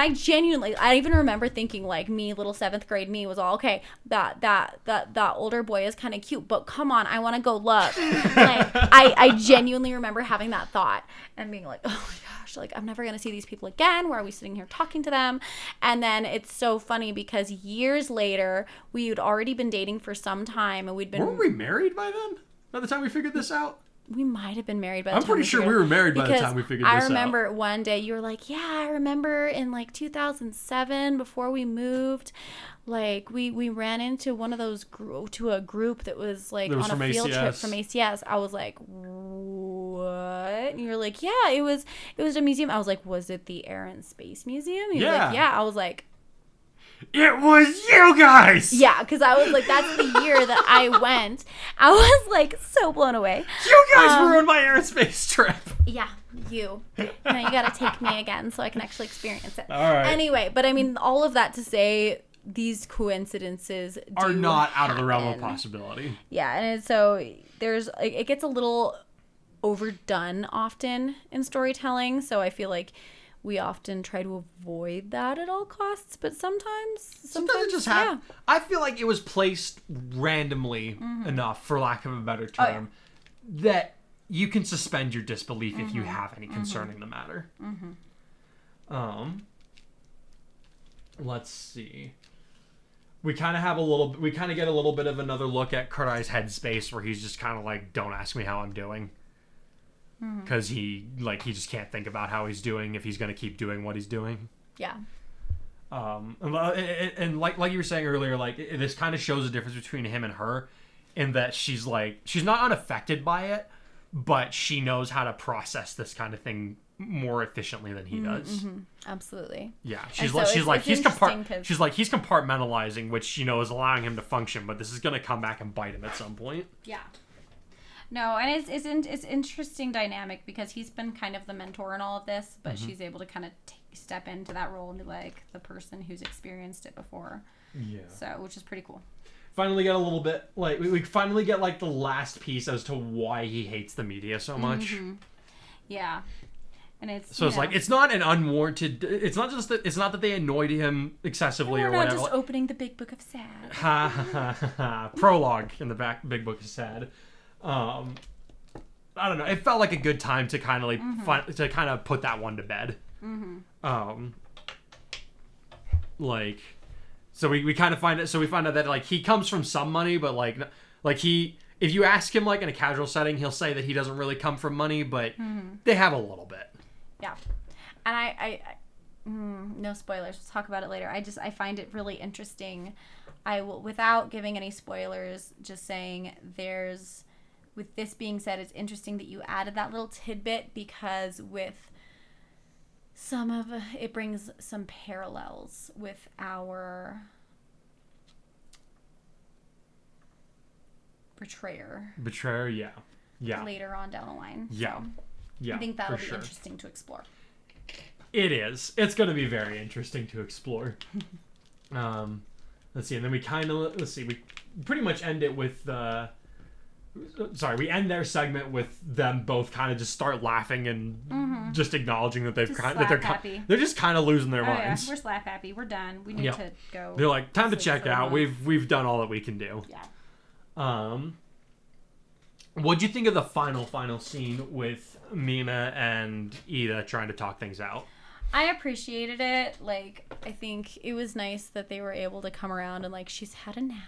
Speaker 2: I even remember thinking, like, me, little 7th grade me, was all, okay, that older boy is kind of cute, but come on, I want to go look. Like, I genuinely remember having that thought and being like, oh my gosh, like, I'm never gonna see these people again. Why are we sitting here talking to them? And then it's so funny because years later, we had already been dating for some time, and weren't
Speaker 1: we married by then? By the time we figured this out?
Speaker 2: We might have been married by the time.
Speaker 1: I'm pretty sure we were married by the time we figured this out.
Speaker 2: I remember one day you were like, yeah, I remember in like 2007 before we moved, like we ran into a group that was like on a field trip from ACS. I was like, what? And you're like, yeah, it was a museum. I was like, was it the Air and Space Museum? He was like, yeah. I was like,
Speaker 1: it was you guys.
Speaker 2: Yeah, because I was like, that's the year that I went. I was like so blown away.
Speaker 1: You guys ruined my Air and Space trip.
Speaker 2: Yeah, you. Now you got to take me again so I can actually experience it.
Speaker 1: All right.
Speaker 2: Anyway, but I mean, all of that to say, these coincidences
Speaker 1: are not out of the realm of possibility.
Speaker 2: Yeah, and so it gets a little overdone often in storytelling, so I feel like we often try to avoid that at all costs, but sometimes
Speaker 1: it just happens. Yeah. I feel like it was placed randomly enough, for lack of a better term, that you can suspend your disbelief if you have any concerning the matter. Let's see. We kind of get a little bit of another look at Kurai's headspace, where he's just kind of like, don't ask me how I'm doing. Because he just can't think about how he's doing if he's going to keep doing what he's doing.
Speaker 2: Yeah.
Speaker 1: And like you were saying earlier, like this kind of shows the difference between him and her, in that she's not unaffected by it, but she knows how to process this kind of thing more efficiently than he does.
Speaker 2: Absolutely.
Speaker 1: Yeah. He's compartmentalizing, which is allowing him to function, but this is going to come back and bite him at some point.
Speaker 2: Yeah. No, and it's interesting dynamic, because he's been kind of the mentor in all of this, but she's able to kind of step into that role and be like the person who's experienced it before. Yeah. So, which is pretty cool.
Speaker 1: Finally get a little bit, like, we finally get, like, the last piece as to why he hates the media so much.
Speaker 2: Yeah. And it's
Speaker 1: like, it's not an unwarranted, it's not that they annoyed him excessively or whatever.
Speaker 2: We're not just opening the big book of sad.
Speaker 1: Ha ha ha. Prologue in the back, big book of sad. I don't know. It felt like a good time to kind of to kind of put that one to bed. So we kind of find it. So we find out that like he comes from some money, but if you ask him like in a casual setting, he'll say that he doesn't really come from money, but they have a little bit.
Speaker 2: Yeah, and I no spoilers. We'll talk about it later. I find it really interesting. I will, without giving any spoilers, just saying with this being said, it's interesting that you added that little tidbit, because with it brings some parallels with our betrayer.
Speaker 1: Yeah.
Speaker 2: Later on down the line.
Speaker 1: Yeah.
Speaker 2: So
Speaker 1: yeah.
Speaker 2: I think that'll be interesting to explore.
Speaker 1: It is. It's going to be very interesting to explore. Let's see, and then we pretty much end it with we end their segment with them both kind of just start laughing and just acknowledging that they're just kind of losing their minds.
Speaker 2: Yeah. We're slap happy. We're done. We need to go.
Speaker 1: They're like, time to check out. We've done all that we can do.
Speaker 2: Yeah.
Speaker 1: What'd you think of the final scene with Mina and Ida trying to talk things out?
Speaker 2: I appreciated it. Like, I think it was nice that they were able to come around and, like, she's had a nap.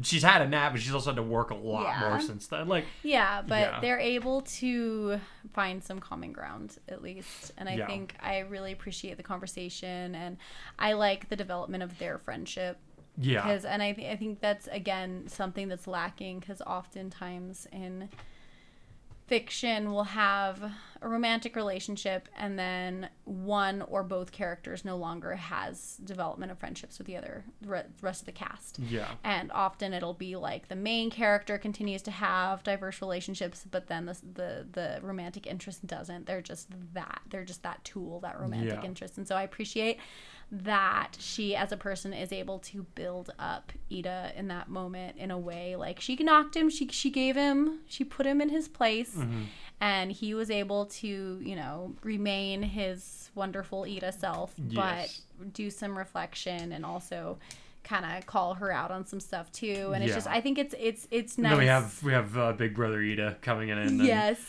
Speaker 1: She's had a nap, but she's also had to work a lot more since then.
Speaker 2: They're able to find some common ground, at least. And I think I really appreciate the conversation, and I like the development of their friendship.
Speaker 1: Yeah.
Speaker 2: I think that's, again, something that's lacking, because oftentimes in fiction we'll have a romantic relationship, and then one or both characters no longer has development of friendships with the rest of the cast.
Speaker 1: Yeah.
Speaker 2: And often it'll be like the main character continues to have diverse relationships, but then the romantic interest doesn't. They're just that tool, that romantic interest. And so I appreciate that she as a person is able to build up Ida in that moment in a way, like she knocked him, she put him in his place, and he was able to remain his wonderful Ida self, but do some reflection and also kind of call her out on some stuff too. And it's just, I think it's nice.
Speaker 1: And then we have Big Brother Ida coming in, and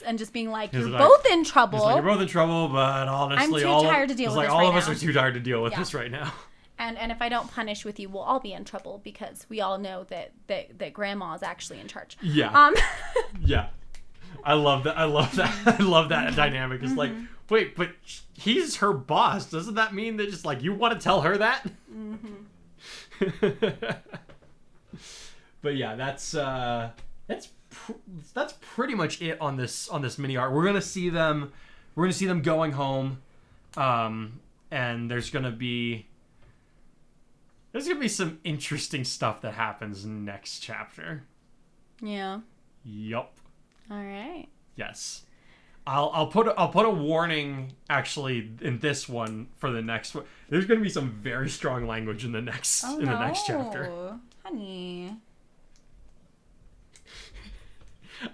Speaker 2: and just being like, you're both in trouble.
Speaker 1: You're both in trouble, but honestly,
Speaker 2: I'm too tired to deal with this right now.
Speaker 1: All of us are too tired to deal with this right now.
Speaker 2: And if I don't punish with you, we'll all be in trouble, because we all know that Grandma is actually in charge.
Speaker 1: Yeah. Yeah. I love that. I love that dynamic. It's like, wait, but he's her boss. Doesn't that mean that just like you want to tell her that? But yeah, that's that's pretty much it on this mini arc. We're gonna see them going home, and there's gonna be some interesting stuff that happens next chapter.
Speaker 2: Yeah.
Speaker 1: Yup.
Speaker 2: All right.
Speaker 1: Yes. I'll put a warning actually in this one for the next one. There's going to be some very strong language in the next the next chapter.
Speaker 2: Honey.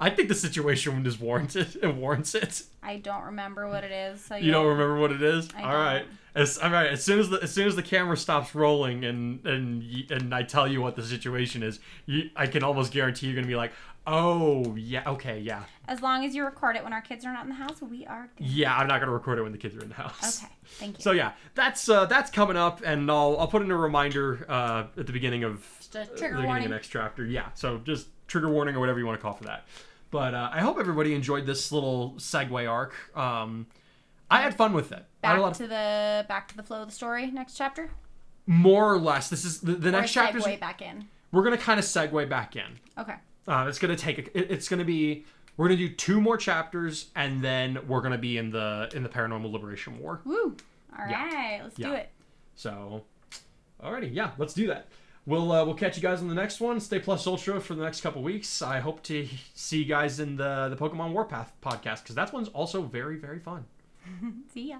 Speaker 1: I think the situation is warranted. It warrants it.
Speaker 2: I don't remember what it is. So
Speaker 1: you don't remember what it is?
Speaker 2: I
Speaker 1: all right. As soon as the camera stops rolling and I tell you what the situation is, I can almost guarantee you're gonna be like, oh yeah, okay, yeah.
Speaker 2: As long as you record it when our kids are not in the house, we are good.
Speaker 1: Yeah, I'm not gonna record it when the kids are in the house.
Speaker 2: Okay, thank you.
Speaker 1: So yeah, that's coming up, and I'll put in a reminder at the beginning of the next chapter. Yeah, so just trigger warning or whatever you want to call for that. But I hope everybody enjoyed this little segue arc. I had fun with it.
Speaker 2: Back to the flow of the story. Next chapter.
Speaker 1: More or less, this is the next chapter.
Speaker 2: Segue back in.
Speaker 1: We're gonna kind of segue back in.
Speaker 2: Okay.
Speaker 1: It's gonna take. It's gonna be. We're gonna do 2 more chapters, and then we're gonna be in the Paranormal Liberation War.
Speaker 2: Woo! All right, let's do it.
Speaker 1: So, alrighty, yeah, let's do that. We'll catch you guys on the next one. Stay Plus Ultra for the next couple weeks. I hope to see you guys in the Pokemon Warpath podcast, because that one's also very, very fun.
Speaker 2: See ya.